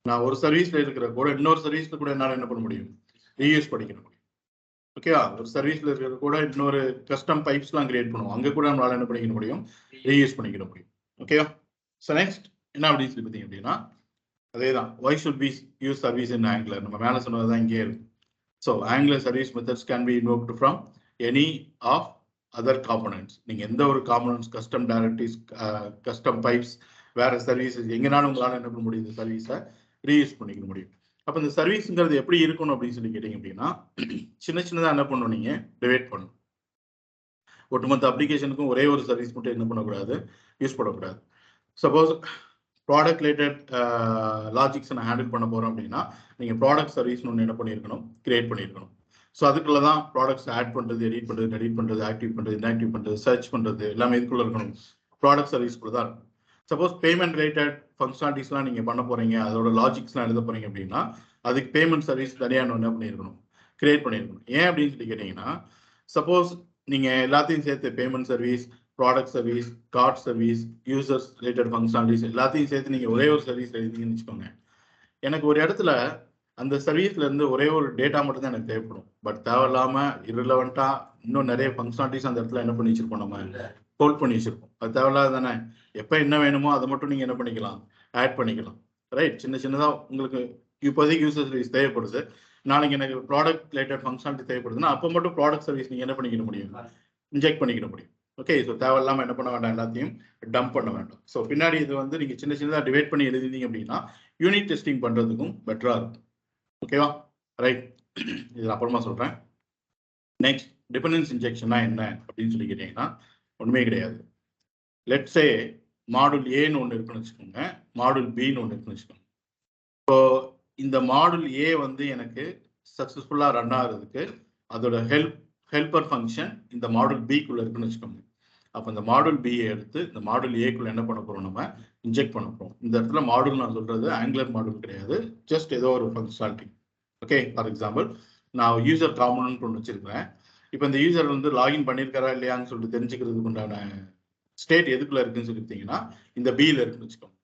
நான் ஒரு சர்வீஸ்ல இருக்கிற கூட இன்னொரு சர்வீஸ்ல கூட என்னால் என்ன பண்ண முடியும், ரீயூஸ் பண்ணிக்க முடியும். ஓகேவா, ஒரு சர்வீஸ்ல இருக்கிற கூட இன்னொரு கஸ்டம் பைப்ஸ்லாம் கிரியேட் பண்ணுவோம், அங்கே கூட நம்மளால என்ன பண்ணிக்க முடியும், ரீயூஸ் பண்ணிக்க முடியும். ஓகேவா, ஸோ நெக்ஸ்ட் என்ன அப்படின்னு சொல்லி பார்த்தீங்க அப்படின்னா அதே தான், why should we use service in Angular, நம்ம மேலே சொன்னது தான் இங்கே இருக்கு. So Angular service methods can be invoked from any of other components. நீங்கள் எந்த ஒரு components, custom directories, custom pipes, வேற சர்வீசஸ் எங்கேனாலும் உங்களால் என்ன பண்ண முடியும், இந்த சர்வீஸை ரீயூஸ் பண்ணிக்க முடியும். அப்போ இந்த சர்வீஸுங்கிறது எப்படி இருக்கணும் அப்படின்னு சொல்லி கேட்டீங்க அப்படின்னா சின்ன சின்னதாக என்ன பண்ணணும், நீங்கள் டிவைட் பண்ணணும். ஒட்டுமொத்த அப்ளிகேஷனுக்கும் ஒரே ஒரு சர்வீஸ் மட்டும் என்ன பண்ணக்கூடாது, யூஸ் பண்ணக்கூடாது. சப்போஸ் ப்ராடக்ட் ரிலேட்டட் லாஜிக்ஸ் நான் ஹேண்டில் பண்ண போகிறோம் அப்படின்னா நீங்கள் ப்ராடக்ட் சர்வீஸ்னு ஒன்று என்ன பண்ணியிருக்கணும், கிரியேட் பண்ணியிருக்கணும். ஸோ அதுக்குள்ள தான் ப்ராடக்ட்ஸ் ஆட் பண்ணுறது, எடிட் பண்ணுறது, டெலிட் பண்ணுறது, ஆக்டிவ் பண்ணுறது, இன்ஆக்டிவ் பண்ணுறது, சர்ச் பண்ணுறது எல்லாமே இதுக்குள்ளே இருக்கணும், ப்ராடக்ட் சர்வீஸ்க்குள்ள தான் இருக்கும். சப்போஸ் பேமெண்ட் ரிலேட்டட் ஃபங்க்ஷனாலிட்டிஸ்லாம் நீங்கள் பண்ண போகிறீங்க, அதோட லாஜிக்ஸ்லாம் எழுத போகிறீங்க அப்படின்னா அதுக்கு பேமெண்ட் சர்வீஸ் தனியாக என்ன பண்ணியிருக்கணும், கிரியேட் பண்ணியிருக்கணும். ஏன் அப்படின்னு சொல்லி கேட்டிங்கன்னா சப்போஸ் நீங்கள் எல்லாத்தையும் சேர்த்து payment service, product service, card service, users related functionalities எல்லாத்தையும் சேர்த்து நீங்கள் ஒரே ஒரு சர்வீஸ் எழுதிங்கன்னு வச்சுக்கோங்க, எனக்கு ஒரு இடத்துல அந்த சர்வீஸ்ல இருந்து ஒரே ஒரு டேட்டா மட்டும் தான் எனக்கு தேவைப்படும். பட் தேவையில்லாமல் இரலவெண்ட்டா இன்னும் நிறைய ஃபங்க்ஷனாலிட்டிஸ் அந்த இடத்துல என்ன பண்ணி வச்சிருப்போம், நம்ம ஹோல்ட் பண்ணி வச்சிருப்போம். அது தேவையில்லாத தானே. எப்போ என்ன வேணுமோ அதை மட்டும் நீங்கள் என்ன பண்ணிக்கலாம், ஆட் பண்ணிக்கலாம். ரைட், சின்ன சின்னதாக உங்களுக்கு இப்போதைக்கு யூசர் சர்வீஸ் தேவைப்படுது, நாளைக்கு எனக்கு ப்ராடக்ட் ரிலேட்டட் ஃபங்க்ஷனாலிட்டி தேவைப்படுதுன்னா அப்போ மட்டும் ப்ராடக்ட் சர்வீஸ் நீங்கள் என்ன பண்ணிக்க முடியும், இன்ஜெக்ட் பண்ணிக்க முடியும். ஓகே, ஸோ தேவையில்லாமல் என்ன பண்ண வேண்டாம், எல்லாத்தையும் டம்ப் பண்ண வேண்டாம். ஸோ பின்னாடி இது வந்து நீங்கள் சின்ன சின்னதாக டிவைட் பண்ணி எழுதிங்க அப்படின்னா யூனிட் டெஸ்டிங் பண்ணுறதுக்கும் பெட்டராக இருக்கும். ஓகேவா, ரைட், இது அப்புறமா சொல்கிறேன். நெக்ஸ்ட், டிபெண்டன்ஸ் இன்ஜெக்ஷனா என்ன அப்படின்னு சொல்லி கேட்டீங்கன்னா ஒன்றுமே கிடையாது. லெட்ஸே மாடுல் ஏன்னு ஒன்று இருக்குன்னு வச்சுக்கோங்க, மாடுல் பின்னு ஒன்று இருக்குன்னு வச்சுக்கோங்க. ஸோ இந்த மாடுல் ஏ வந்து எனக்கு சக்ஸஸ்ஃபுல்லாக ரன் ஆகிறதுக்கு அதோட ஹெல்ப்பர் ஃபங்க்ஷன் இந்த மாடுல் பிக்குள்ள இருக்குன்னு வச்சுக்கோங்க. அப்போ இந்த மாடல் பியை எடுத்து இந்த மாடல் ஏக்குள்ள என்ன பண்ண போறோம், நம்ம இன்ஜெக்ட் பண்ண போறோம். இந்த இடத்துல மாடல் நான் சொல்றது ஆங்குலர் மாடல் கிடையாது, ஜஸ்ட் ஏதோ ஒரு ஃபங்க்ஷனாலிட்டி. ஓகே, ஃபார் எக்ஸாம்பிள் நான் யூசர் காமன் ஒன்று வச்சிருக்கிறேன். இப்போ இந்த யூசர் வந்து லாகின் பண்ணியிருக்காரா இல்லையான்னு சொல்லிட்டு தெரிஞ்சுக்கிறதுக்கு உண்டான ஸ்டேட் எதுக்குள்ள இருக்குன்னு சொல்லிட்டீங்கன்னா இந்த பியில் இருக்குன்னு வச்சுக்கோங்க.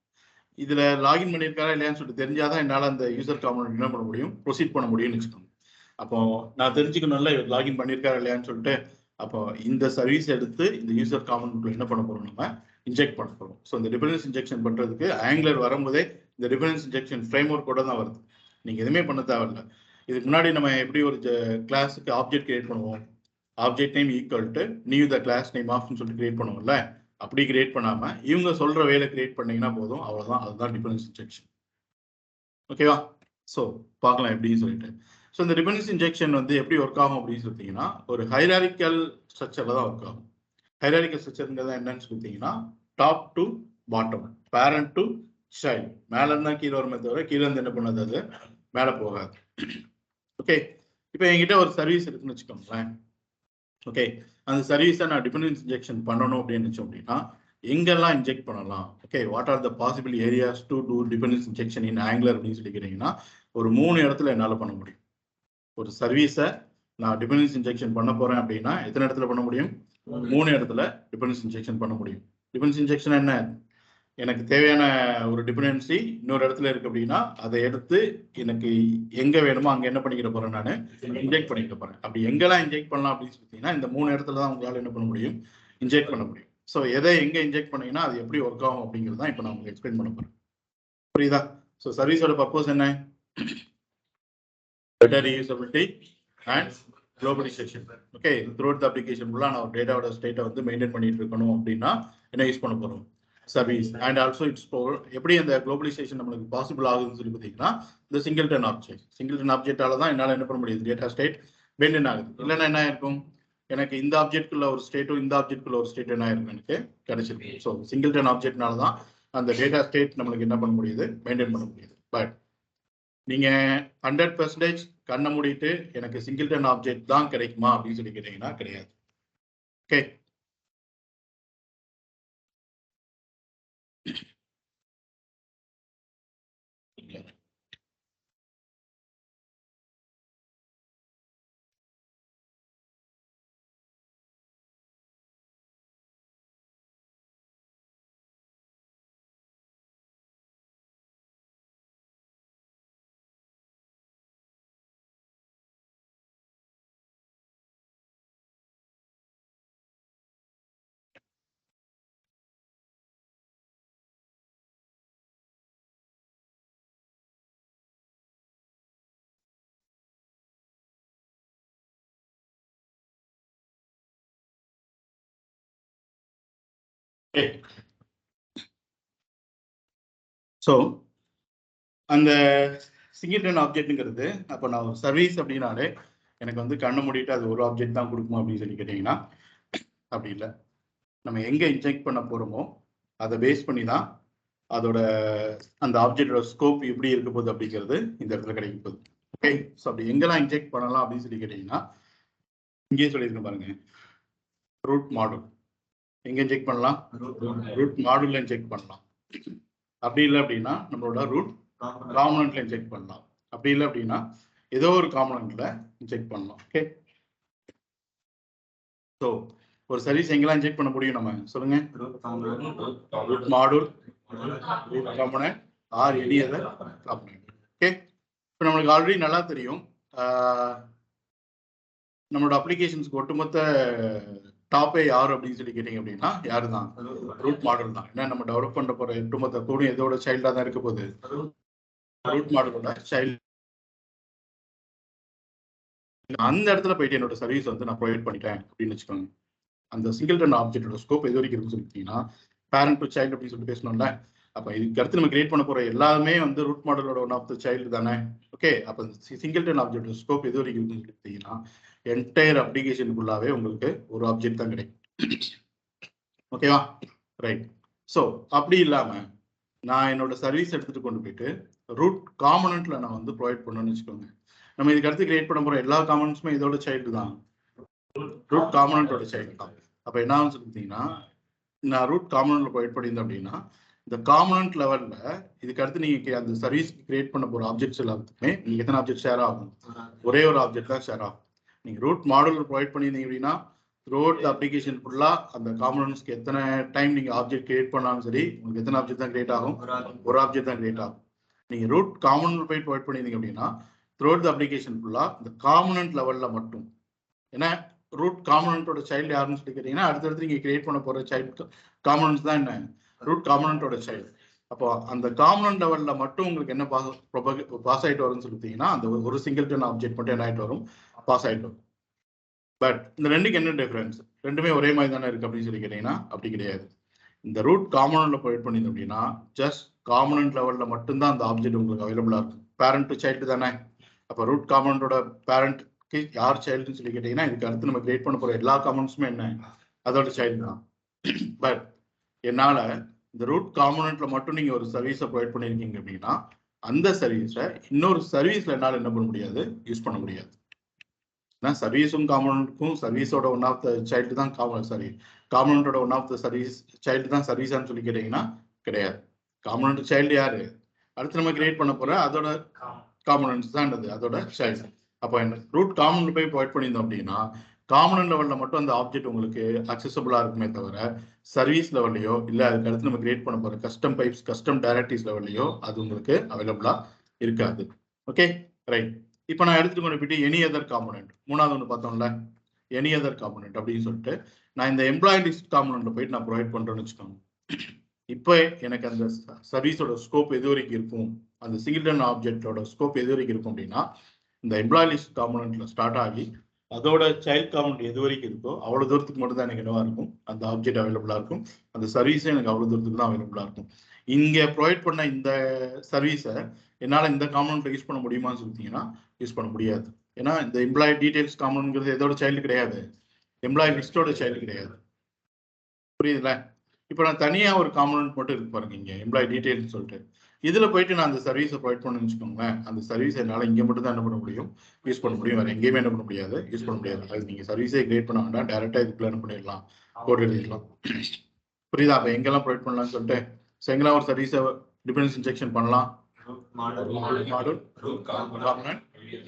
இதுல லாகின் பண்ணியிருக்காரா இல்லையான்னு சொல்லிட்டு தெரிஞ்சாதான் என்னால் அந்த யூசர் காமன் என்ன பண்ண முடியும், ப்ரொசீட் பண்ண முடியும்னு வச்சுக்கோங்க. அப்போ நான் தெரிஞ்சுக்கணும்ல இவர் லாகின் பண்ணியிருக்காரா இல்லையான்னு சொல்லிட்டு, அப்போ இந்த சர்வீஸ் எடுத்து இந்த யூசர் காமன் என்ன பண்ண போறோம், நம்ம இன்ஜெக்ட் பண்ண போறோம். ஸோ இந்த டிபெண்டன்ஸ் இன்ஜெக்ஷன் பண்றதுக்கு ஆங்குலர் வரும்போதே இந்த டிபெண்டன்ஸ் இன்ஜெக்ஷன் ஃப்ரேம் ஒர்க் கூட தான் வருது. நீங்க எதுவுமே பண்ண தேவையில்லை. இதுக்கு முன்னாடி நம்ம எப்படி ஒரு கிளாஸுக்கு ஆப்ஜெக்ட் கிரியேட் பண்ணுவோம், object name equal to new the class name ஆஃப்னு சொல்லிட்டு கிரியேட் பண்ணுவோம்ல, அப்படி கிரியேட் பண்ணாம இவங்க சொல்ற வேலை கிரியேட் பண்ணீங்கன்னா போதும், அவ்வளவுதான். அதுதான் டிபெண்டன்ஸ் இன்ஜெக்ஷன். ஓகேவா? ஸோ பார்க்கலாம் எப்படின்னு சொல்லிட்டு. ஸோ இந்த டிபெண்டன்ஸ் இன்ஜெக்ஷன் வந்து எப்படி ஒர்க் ஆகும் அப்படின்னு சொல்லிட்டீங்கன்னா, ஒரு ஹைராரிக்கல் ஸ்ட்ரக்சர்ல தான் ஒர்க் ஆகும். ஹைராரிக்கல் ஸ்ட்ரக்சர்ங்கிறது என்னன்னு சொல்லிட்டீங்கன்னா, top to bottom, parent to child, மேல இருந்தா கீழே வருமே தவிர கீழே இருந்து என்ன பண்ணாது, அது மேலே போகாது. ஓகே, இப்போ என்கிட்ட ஒரு சர்வீஸ் இருக்குன்னு வச்சுக்கோங்களேன். ஓகே, அந்த சர்வீஸை நான் டிபெண்டன்ஸ் இன்ஜெக்ஷன் பண்ணணும் அப்படின்னு நினைச்சோம் அப்படின்னா எங்கெல்லாம் இன்ஜெக்ட் பண்ணலாம். Okay, what are the possible areas to do dependence injection in Angular அப்படின்னு சொல்லி கேட்டீங்கன்னா, ஒரு 3 இடத்துல என்னால் பண்ண முடியும். ஒரு சர்வீஸை நான் டிபெண்டன்ஸ் இன்ஜெக்ஷன் பண்ண போறேன் அப்படின்னா எத்தனை இடத்துல பண்ண முடியும், 3 இடத்துல டிபெண்டன்ஸ் இன்ஜெக்ஷன் பண்ண முடியும். டிபெண்டன்ஸ் இன்ஜெக்ஷன் என்ன, எனக்கு தேவையான ஒரு டிபெண்டன்சி இன்னொரு இடத்துல இருக்கு அப்படின்னா அதை எடுத்து எனக்கு எங்க வேணுமோ அங்க என்ன பண்ணிக்கிற போறேன், நான் இன்ஜெக்ட் பண்ணிக்க போறேன். அப்படி எங்கெல்லாம் இன்ஜெக்ட் பண்ணலாம் அப்படின்னு சொல்லிட்டீங்கன்னா இந்த 3 இடத்துல தான் உங்களால என்ன பண்ண முடியும், இன்ஜெக்ட் பண்ண முடியும். ஸோ எதை எங்க இன்ஜெக்ட் பண்ணீங்கன்னா அது எப்படி ஒர்க் ஆகும் அப்படிங்கிறது தான் இப்போ நான் உங்களுக்கு எக்ஸ்பிளைன் பண்ண போறேன். புரியுதா? ஸோ சர்வீஸோட பர்பஸ் என்ன, better reusability and globalization. Okay, throughout the application ஃபுல்லா நான் டேட்டாவோட ஸ்டேட்டை வந்து மெயின்டைன் பண்ணிட்டு இருக்கணும் அப்படின்னா என்ன யூஸ் பண்ண போறோம், சர்வீஸ். அண்ட் ஆல்சோ இட்ஸ் எப்படி அந்த குளோபலைசேஷன் நம்மளுக்கு பாசிபிள் ஆகுதுன்னு சொல்லி பார்த்தீங்கன்னா இந்த சிங்கிள்டன் ஆப்ஜெக்ட். சிங்கிள்டன் ஆப்ஜெக்டால தான் என்னால் என்ன பண்ண முடியுது, டேட்டா ஸ்டேட் மெயின்டைன் ஆகுது. இல்லைன்னா என்ன இருக்கும், எனக்கு இந்த ஆப்ஜெக்ட்குள்ள ஒரு ஸ்டேட்டும் இந்த ஆப்ஜெக்ட்குள்ள ஒரு ஸ்டேட் என்ன ஆயிருக்கும், எனக்கு கிடைச்சிருக்கு. ஸோ சிங்கிள்டன் ஆப்ஜெக்ட்னால தான் அந்த டேட்டா ஸ்டேட் நம்மளுக்கு என்ன பண்ண முடியுது, மெயின்டைன் பண்ண முடியுது. பட் நீங்க 100% கண்ணை மூடிட்டு எனக்கு சிங்கிள்டன் ஆப்ஜெக்ட் தான் கிடைக்குமா அப்படின்னு சொல்லி கேட்டீங்கன்னா கிடையாது. ஓகே, ஸோ அந்த சிங்கிள்டன் ஆப்ஜெக்ட்ங்கிறது அப்போ நான் ஒரு சர்வீஸ் அப்படின்னாலே எனக்கு வந்து கண்ணை மூடிட்டு அது ஒரு ஆப்ஜெக்ட் தான் கொடுக்குமா அப்படின்னு சொல்லி கேட்டீங்கன்னா அப்படி இல்லை. நம்ம எங்க இன்ஜெக்ட் பண்ண போறோமோ அதை பேஸ் பண்ணி தான் அதோட அந்த ஆப்ஜெக்டோட ஸ்கோப் எப்படி இருக்க போகுது அப்படிங்கிறது இந்த இடத்துல கிடைக்க போகுது. ஓகே, ஸோ அப்படி எங்கெல்லாம் இன்ஜெக்ட் பண்ணலாம் அப்படின்னு சொல்லி கேட்டீங்கன்னா இங்கேயே சொல்லியிருக்கேன் பாருங்க, ரூட் மாடல் எங்க இன்ஜெக்ட் பண்ணலாம், ரூட் மாடல்ல இன்ஜெக்ட் பண்ணலாம். அப்படி இல்லை அப்படின்னா நம்மளோட ரூட் காம்பனன்ட்ல இன்ஜெக்ட் பண்ணலாம். அப்படி இல்லை அப்படின்னா ஏதோ ஒரு காம்பனன்ட்ல இன்ஜெக்ட் பண்ணலாம். ஓகே, ஸோ ஒரு சர்வீஸ் எங்கெல்லாம் இன்ஜெக்ட் பண்ண முடியும் நம்ம சொல்லுங்க, root model, root component or any other component. Okay, இப்போ நம்மளுக்கு ஆல்ரெடி நல்லா தெரியும் நம்மளோட அப்ளிகேஷன்ஸ்க்கு ஒட்டுமொத்த டாப்பே யார் அப்படின்னு சொல்லி கேட்டீங்க அப்படின்னா யாரு தான், ரூட் மாடல் தான். ஏன்னா நம்ம டெவலப் பண்ண போற ஒட்டுமொத்த கோடும் எதோட சைல்டா தான் இருக்க போகுது, ரூட் மாடலோட சைல்டு. அந்த இடத்துல போயிட்டு என்னோட சர்வீஸ் வந்து நான் ப்ரொவைட் பண்ணிட்டேன் அப்படின்னு வச்சுக்கோங்க. அந்த சிங்கிள்டன் ஆப்ஜெக்டோட ஸ்கோப் எது வரைக்கும் இருக்குன்னு சொல்லிட்டீங்கன்னா பேரண்ட் டு சைல்டு அப்படின்னு சொல்லிட்டு பேசணும்ல. அப்ப இதுக்கு அடுத்து நம்ம கிரியேட் பண்ண போற எல்லாமே வந்து ரூட் மாடலோட ஒன் ஆஃப் த சைல்டு தானே. ஓகே, அப்ப சிங்கிள்டன் ஆப்ஜெக்டோட ஸ்கோப் எது வரைக்கும் இருக்குன்னு சொல்லிட்டீங்கன்னா என்டையர் அப்ளிகேஷனுக்குள்ளாவே உங்களுக்கு ஒரு ஆப்ஜெக்ட் தான் கிடைக்கும். ஓகேவா, ரைட். ஸோ அப்படி இல்லாம நான் என்னோட சர்வீஸ் எடுத்துட்டு கொண்டு போயிட்டு ரூட் காம்பனன்ட்ல நான் வந்து ப்ரொவைட் பண்ணணும்னு வச்சுக்கோங்க. நம்ம இதுக்கு அடுத்து கிரியேட் பண்ண போற எல்லா காம்பனன்ட்ஸுமே இதோட சைல்டு தான், ரூட் காம்பனன்ட்டோட சைல்டு தான். அப்போ என்ன ஆகும்னு சொல்லிட்டீங்கன்னா, நான் ரூட் காம்பனன்ட்ல ப்ரொவைட் பண்ணியிருந்தேன் அப்படின்னா, இந்த காம்பனன்ட் லெவல்ல இதுக்கு அடுத்து நீங்க அந்த சர்வீஸ் கிரியேட் பண்ண போற ஆப்ஜெக்ட்ஸ் எல்லாத்துக்குமே நீங்க எத்தனை ஆப்ஜெக்ட் ஷேர் ஆகும்? ஒரே ஒரு ஆப்ஜெக்ட் தான் ஷேர் ஆகும். நீங்க ரூட் மாடல் ப்ரொவைட் பண்ணியிருந்தீங்க அப்படின்னா த்ரூஅவுட் அப்ளிகேஷன் ஃபுல்லா அந்த காம்பனன்ட்ஸ்க்கு எத்தனை டைம் நீங்க ஆப்ஜெக்ட் கிரியேட் பண்ணாலும் சரி, உங்களுக்கு எத்தனை ஆப்ஜெக்ட் தான் கிரியேட் ஆகும்? ஒரு ஆப்ஜெக்ட் தான் கிரியேட் ஆகும். நீங்க ரூட் காம்பனன்ட் போய் ப்ரொவைட் பண்ணியிருந்தீங்க அப்படின்னா த்ரூஅவுட் அப்ளிகேஷன் ஃபுல்லா இந்த காம்பனன்ட் லெவல்ல மட்டும், ஏன்னா ரூட் காம்பனன்ட்டோட சைல்டு யாருன்னு சொல்லி கேட்டீங்கன்னா அடுத்தடுத்து நீங்க கிரியேட் பண்ண போற சைல்டு காம்பனன்ட்ஸ் தான் என்ன? ரூட் காம்பனன்ட்டோட சைல்டு. அப்போ அந்த காம்பனன்ட் லெவல்ல மட்டும் உங்களுக்கு என்ன பாஸ் ஆயிட்டு வரும்னு சொல்லிட்டீங்கன்னா அந்த ஒரு சிங்கிள்டன் ஆப்ஜெக்ட் மட்டும் என்ன ஆயிட்டு வரும்? பாஸ் ஆயிட்டு வரும். பட் இந்த ரெண்டுக்கு என்ன டிஃபரன்ஸ்? ரெண்டுமே ஒரே மாதிரி தானே இருக்கு அப்படின்னு சொல்லி கேட்டீங்கன்னா அப்படி கிடையாது. இந்த ரூட் காம்பனன்ட்ல ப்ரொவைட் பண்ணியிருந்தோம் அப்படின்னா ஜஸ்ட் காம்பனன்ட் லெவல்ல மட்டும்தான் அந்த ஆப்ஜெக்ட் உங்களுக்கு அவைலபிளா இருக்கும். பேரண்ட் டு சைல்டு தானே. அப்போ ரூட் காம்பனன்ட்டோட பேரண்ட்க்கு யார் சைல்டுன்னு சொல்லி கேட்டீங்கன்னா இதுக்கு அடுத்து நம்ம கிரியேட் பண்ண போற எல்லா காம்பனன்ட்ஸுமே என்ன? அதோட சைல்டு தான். பட் என்னால இந்த ரூட் காம்பனன்ட்ல மட்டும் நீங்க ஒரு சர்வீஸை ப்ரொவைட் பண்ணியிருக்கீங்க அப்படின்னா அந்த சர்வீஸை இன்னொரு சர்வீஸ்ல என்னால் என்ன பண்ண முடியாது? யூஸ் பண்ண முடியாது. ஏன்னா சர்வீஸும் காம்பனன்ட்க்கும் சர்வீஸோட ஒன் ஆஃப் த சைல்டு தான் காம்பனன்ட்டோட one of the service child தான் சர்வீஸான்னு சொல்லி கேட்டீங்கன்னா கிடையாது. காம்பனன்ட் சைல்டு யாரு? அடுத்து நம்ம கிரியேட் பண்ண போற அதோட காம்பனன்ட்ஸ் தான் அதோட சைல்டு. அப்போ என்ன ரூட் காம்பனன்ட் போய் ப்ரொவைட் பண்ணியிருந்தோம் அப்படின்னா காம்பனன்ட் லெவல்ல மட்டும் அந்த ஆப்ஜெக்ட் உங்களுக்கு அக்சசபிளா இருக்குமே தவிர சர்வீஸ் லெவல்லையோ இல்லை அதுக்கு அடுத்து நம்ம கிரியேட் பண்ண போற கஸ்டம் பைப்ஸ் கஸ்டம் டைரக்டிவ்ஸ் லெவல்லையோ அது உங்களுக்கு அவைலபிளா இருக்காது. Okay right. இப்போ நான் எடுத்துட்டு கொண்டு போயிட்டு எனி அதர் காம்பனன்ட், மூணாவது ஒன்று பார்த்தோம்ல எனி அதர் காம்பனன்ட் அப்படின்னு சொல்லிட்டு நான் இந்த எம்ப்ளாயி லிஸ்ட் காம்பனன்ட்ல போயிட்டு நான் ப்ரொவைட் பண்றேன்னு வச்சுக்கோங்க. இப்போ எனக்கு அந்த சர்வீஸோட ஸ்கோப் எது வரைக்கும் இருக்கும்? அந்த சிங்கிள்டன் ஆப்ஜெக்டோட ஸ்கோப் எது வரைக்கும் இருக்கும் அப்படின்னா இந்த எம்ப்ளாயி லிஸ்ட் காம்பனன்ட்ல ஸ்டார்ட் ஆகி அதோட சைல்ட் காம்பனன்ட் எது வரைக்கும் இருக்கோ அவ்வளவு தூரத்துக்கு மட்டும் தான் எனக்கு என்னவா இருக்கும்? அந்த ஆப்ஜெக்ட் அவைலபிளா இருக்கும். அந்த சர்வீஸே எனக்கு அவ்வளவு தூரத்துக்கு தான் அவைலபிளா இருக்கும். இங்க ப்ரொவைட் பண்ண இந்த சர்வீஸை என்னால் இந்த காம்பனன்ட் யூஸ் பண்ண முடியுமான்னு சொல்லிட்டீங்கன்னா யூஸ் பண்ண முடியாது. ஏன்னா இந்த எம்ப்ளாயி டீடைல்ஸ் காம்பனன்ட்ங்கிறது எதோட சைல்டு கிடையாது? எம்ப்ளாயி லிஸ்டோட சைல்டு கிடையாது. புரியுதுல? இப்போ நான் தனியா ஒரு காம்பனன்ட் மட்டும் இருக்கு பாருங்க இங்க எம்ப்ளாயி டீடைல்ஸ் சொல்லிட்டு இதுல போயிட்டு நான் அந்த சர்வீஸை ப்ரொவைட் பண்ணணும்னு வச்சுக்கோங்களேன். அந்த சர்வீஸ் என்னால் இங்க மட்டும் தான் என்ன பண்ண முடியும்? யூஸ் பண்ண முடியும். வேற எங்கேயுமே என்ன பண்ண முடியாது? யூஸ் பண்ண முடியாது. அது நீங்க சர்வீஸே கிரியேட் பண்ண வேண்டாம், டைரக்டா இதுக்குள்ள என்ன பண்ணிடலாம்? கோட் எழுதிடலாம். புரியுதா? அப்ப எங்கெல்லாம் ப்ரொவைட் பண்ணலாம்னு சொல்லிட்டு எங்கெல்லாம் ஒரு சர்வீஸை டிபெண்டன்சி இன்ஜெக்ஷன் பண்ணலாம்?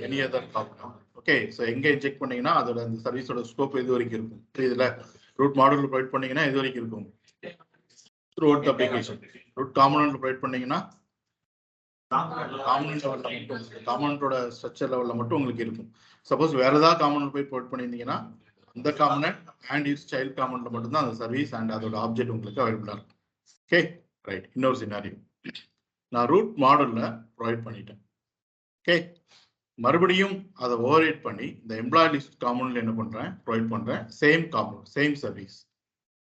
Any other component. Okay, so எங்க இன்ஜெக்ட் பண்ணீங்கன்னா அதோட அந்த சர்வீஸோட ஸ்கோப் எது வரைக்கும் இருக்கும்? புரியுதுல? ரூட் மாடல் ப்ரொவைட் பண்ணீங்கன்னா எது வரைக்கும் இருக்கும்? Throughout application. Root component provide பண்ணீங்கன்னா காம்பனன்ட் லெவல்ல மட்டும் காம்பனன்ட்டோட ஸ்ட்ரக்சர் லெவல்ல மட்டும் உங்களுக்கு இருக்கும். சப்போஸ் வேற ஏதாவது காம்பனன்ட் போய் ப்ரொவைட் பண்ணியிருந்தீங்கன்னா அந்த காம்பனன்ட் அண்ட் இட்ஸ் சைல்ட் காம்பனன்ட்ல மட்டும் தான் அந்த சர்வீஸ் அண்ட் அதோட ஆப்ஜெக்ட் உங்களுக்கு அவைலபிளா இருக்கும். Okay right. இன்னொரு சினாரியோ நான் ரூட் மாடல்ல ப்ரொவைட் பண்ணிட்டேன். ஓகே, மறுபடியும் அதை ஓவர்ரைட் பண்ணி இந்த எம்ப்ளாயி லிஸ்ட் காம்பனன்ட்ல என்ன பண்றேன்? ப்ரொவைட் பண்றேன் same component same service.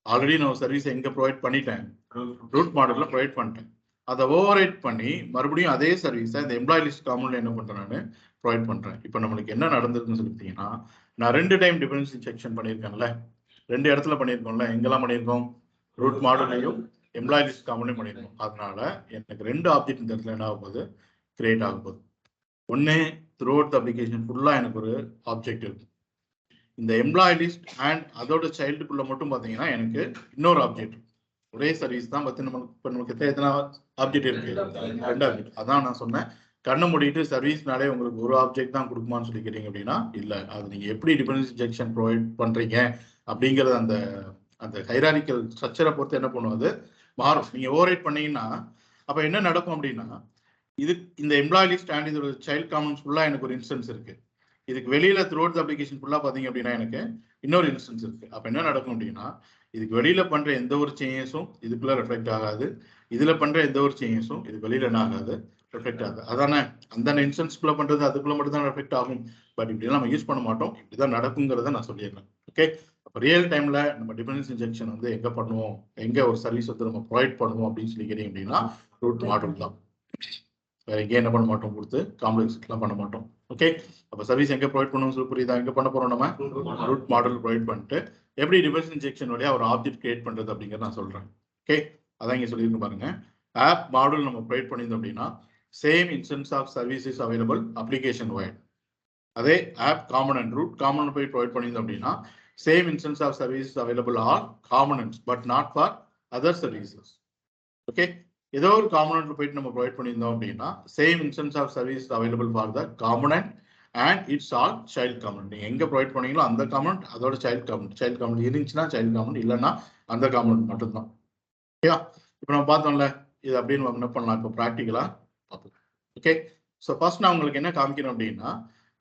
Already நான் சர்வீஸ் எங்க ப்ரொவைட் பண்ணிட்டேன்? ரூட் மாடல்ல ப்ரொவைட் பண்ணிட்டேன். அதை ஓவர்ரைட் பண்ணி மறுபடியும் அதே சர்வீஸை இந்த எம்ப்ளாயி லிஸ்ட் காம்பனன்ட்ல என்ன பண்றேன்? நான் ப்ரொவைட் பண்றேன். இப்போ நம்மளுக்கு என்ன நடந்திருக்குன்னு சொல்லிட்டீங்கன்னா நான் 2 டைம் டிபெண்டன்சி இன்ஜெக்ஷன் பண்ணியிருக்கேன்ல, 2 இடத்துல பண்ணியிருக்கோம்ல. எங்கெல்லாம் பண்ணியிருக்கோம்? ரூட் மாடல்லையும் எம்ப்ளாயி லிஸ்ட் காம்பனன்ட் பண்ணியிருக்கோம். அதனால எனக்கு 2 ஆப்ஜெக்ட் இந்த இடத்துல என்ன ஆக போகுது? கிரியேட் ஆக போகுது. ஒன்று த்ரூஅவுட் த அப்ளிகேஷன் ஃபுல்லாக எனக்கு ஒரு ஆப்ஜெக்ட் இருக்கும். இந்த எம்ப்ளாயி லிஸ்ட் அண்ட் அதோட சைல்டுக்குள்ள மட்டும் பார்த்தீங்கன்னா எனக்கு இன்னொரு ஆப்ஜெக்ட். ஒரே சர்வீஸ் தான் பத்தி நமக்கு எத்தனை ஆப்ஜெக்ட் இருக்கு? 2 ஆப்ஜெக்ட். அதான் நான் சொன்னேன், கண்ணை மூடிட்டு சர்வீஸ்னாலே உங்களுக்கு ஒரு ஆப்ஜெக்ட் தான் கொடுக்குமான்னு சொல்லி கேட்டீங்க அப்படின்னா இல்லை. அது நீங்க எப்படி டிபெண்டன்சி இன்ஜெக்ஷன் ப்ரொவைட் பண்றீங்க அப்படிங்கிறது அந்த அந்த ஹைரார்கிக்கல் ஸ்ட்ரக்சரை பொறுத்து என்ன பண்ணுவது மாறும். நீங்க ஓவர்ரைட் பண்ணீங்கன்னா அப்ப என்ன நடக்கும் அப்படின்னா இது இந்த எம்ப்ளாயி லிஸ்ட் அண்ட் இதோட சைல்ட் காம்பனன்ட்ஸ் ஃபுல்லா எனக்கு ஒரு இன்ஸ்டன்ஸ் இருக்கு. இதுக்கு வெளியில த்ரூஅவுட் த அப்ளிகேஷன் ஃபுல்லா பாத்தீங்க அப்படின்னா எனக்கு இன்னொரு இன்ஸ்டன்ஸ் இருக்கு. அப்ப என்ன நடக்கும் அப்படின்னா இதுக்கு வெளியில பண்ற எந்த ஒரு சேஞ்சஸும் இதுக்குள்ள ரெஃப்ளெக்ட் ஆகாது. இதுல பண்ற எந்த ஒரு சேஞ்சஸும் இதுக்கு வெளியில என்ன ஆகாது? ரெஃப்ளெக்ட் ஆகாது. அதானே அந்த இன்ஸ்டன்ஸ்குள்ள பண்றது அதுக்குள்ள மட்டும் தான் ரெஃப்ளெக்ட் ஆகும். பட் இப்படிலாம் நம்ம யூஸ் பண்ண மாட்டோம். இப்படிதான் நடக்குங்கிறத நான் சொல்லிடுறேன். ஓகே, அப்போ ரியல் டைம்ல நம்ம டிபெண்டன்சி இன்ஜெக்ஷன் வந்து எங்க பண்ணுவோம், எங்க ஒரு சர்வீஸ் வந்து நம்ம ப்ரொவைட் பண்ணுவோம் அப்படின்னு சொல்லி கேட்டீங்க அப்படின்னா ரூட் மாடல் தான். வேற எங்கேயும் என்ன பண்ண மாட்டோம்? கொடுத்து காம்ப்ளெக்ஸ்லாம் பண்ண மாட்டோம். ஓகே, அப்போ சர்வீஸ் எங்க ப்ரொவைட் பண்ணணும் சொல்லி புரியுதா? எங்க பண்ண போறோம்? நம்ம ரூட் மாடல் ப்ரொவைட் பண்ணிட்டு எப்படி டிபெண்டன்சி இன்ஜெக்ஷன் வழியா ஒரு ஆப்ஜெக்ட் கிரியேட் பண்றது அப்படிங்கிறத நான் சொல்றேன். ஓகே, அதான் இங்க சொல்லியிருக்கு பாருங்க. ஆப் மாடல் நம்ம ப்ரொவைட் பண்ணியிருந்தோம் அப்படின்னா same instance of services available application wide. அதே ஆப் காம்பனன்ட் ரூட் காம்பனன்ட் போய் ப்ரொவைட் பண்ணியிருந்தோம் அப்படின்னா Same instance of services available are components, but not for other services. Okay. ஏதோ ஒரு காம்பனன்ட்ல போயிட்டு நம்ம ப்ரொவைட் பண்ணியிருந்தோம் அப்படின்னா same instance of service available for the component and its all child component. நீங்க எங்க ப்ரொவைட் பண்ணீங்களோ அந்த காம்பனன்ட் அதோட சைல்ட் காம்பனன்ட் இருந்துச்சுன்னா சைல்ட் காம்பனன்ட், இல்லைன்னா அந்த காம்பனன்ட் மட்டும்தான். ஓகேவா? இப்போ நம்ம பார்த்தோம்ல, இது அப்படின்னு நம்ம என்ன பண்ணலாம், இப்போ ப்ராக்டிக்கலா பார்ப்போம். ஓகே. ஸோ ஃபர்ஸ்ட் நான் உங்களுக்கு என்ன காமிக்கணும் அப்படின்னா,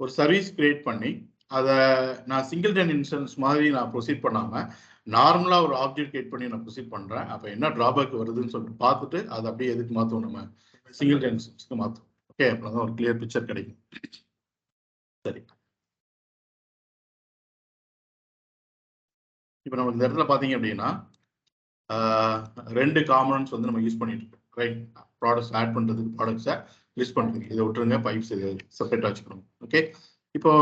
ஒரு சர்வீஸ் கிரியேட் பண்ணி அதை நான் சிங்கிள்டன் இன்ஸ்டன்ஸ் மாதிரி நான் ப்ரொசீட் பண்ணாம நார்மலா ஒரு ஆப்ஜெக்ட் கிரியேட் பண்ணி நான் ப்ரொசீட் பண்றேன். அப்ப என்ன டிராபேக் வருதுன்னு சொல்லிட்டு பார்த்துட்டு அதை அப்படியே எதுக்கு மாத்துவோம், நம்ம சிங்கிள்டன் இன்ஸ்டன்ஸ்க்கு மாத்துவோம். ஓகே. அப்படின்னா ஒரு கிளியர் பிக்சர் கிடைக்கும். சரி, இப்போ நம்ம இந்த இடத்துல பாத்தீங்க அப்படின்னா ரெண்டு காம்பனன்ட்ஸ் வந்து நம்ம யூஸ் பண்ணிட்டு இருக்கோம். ரைட், ப்ராடக்ட்ஸ் ஆட் பண்றதுக்கு, ப்ராடக்ட்ஸை லிஸ்ட் பண்றதுக்கு. இதை விட்டுருங்க, பைப்ஸ் இது செப்பரேட்டா வச்சுக்கணும். ஓகே. இப்போ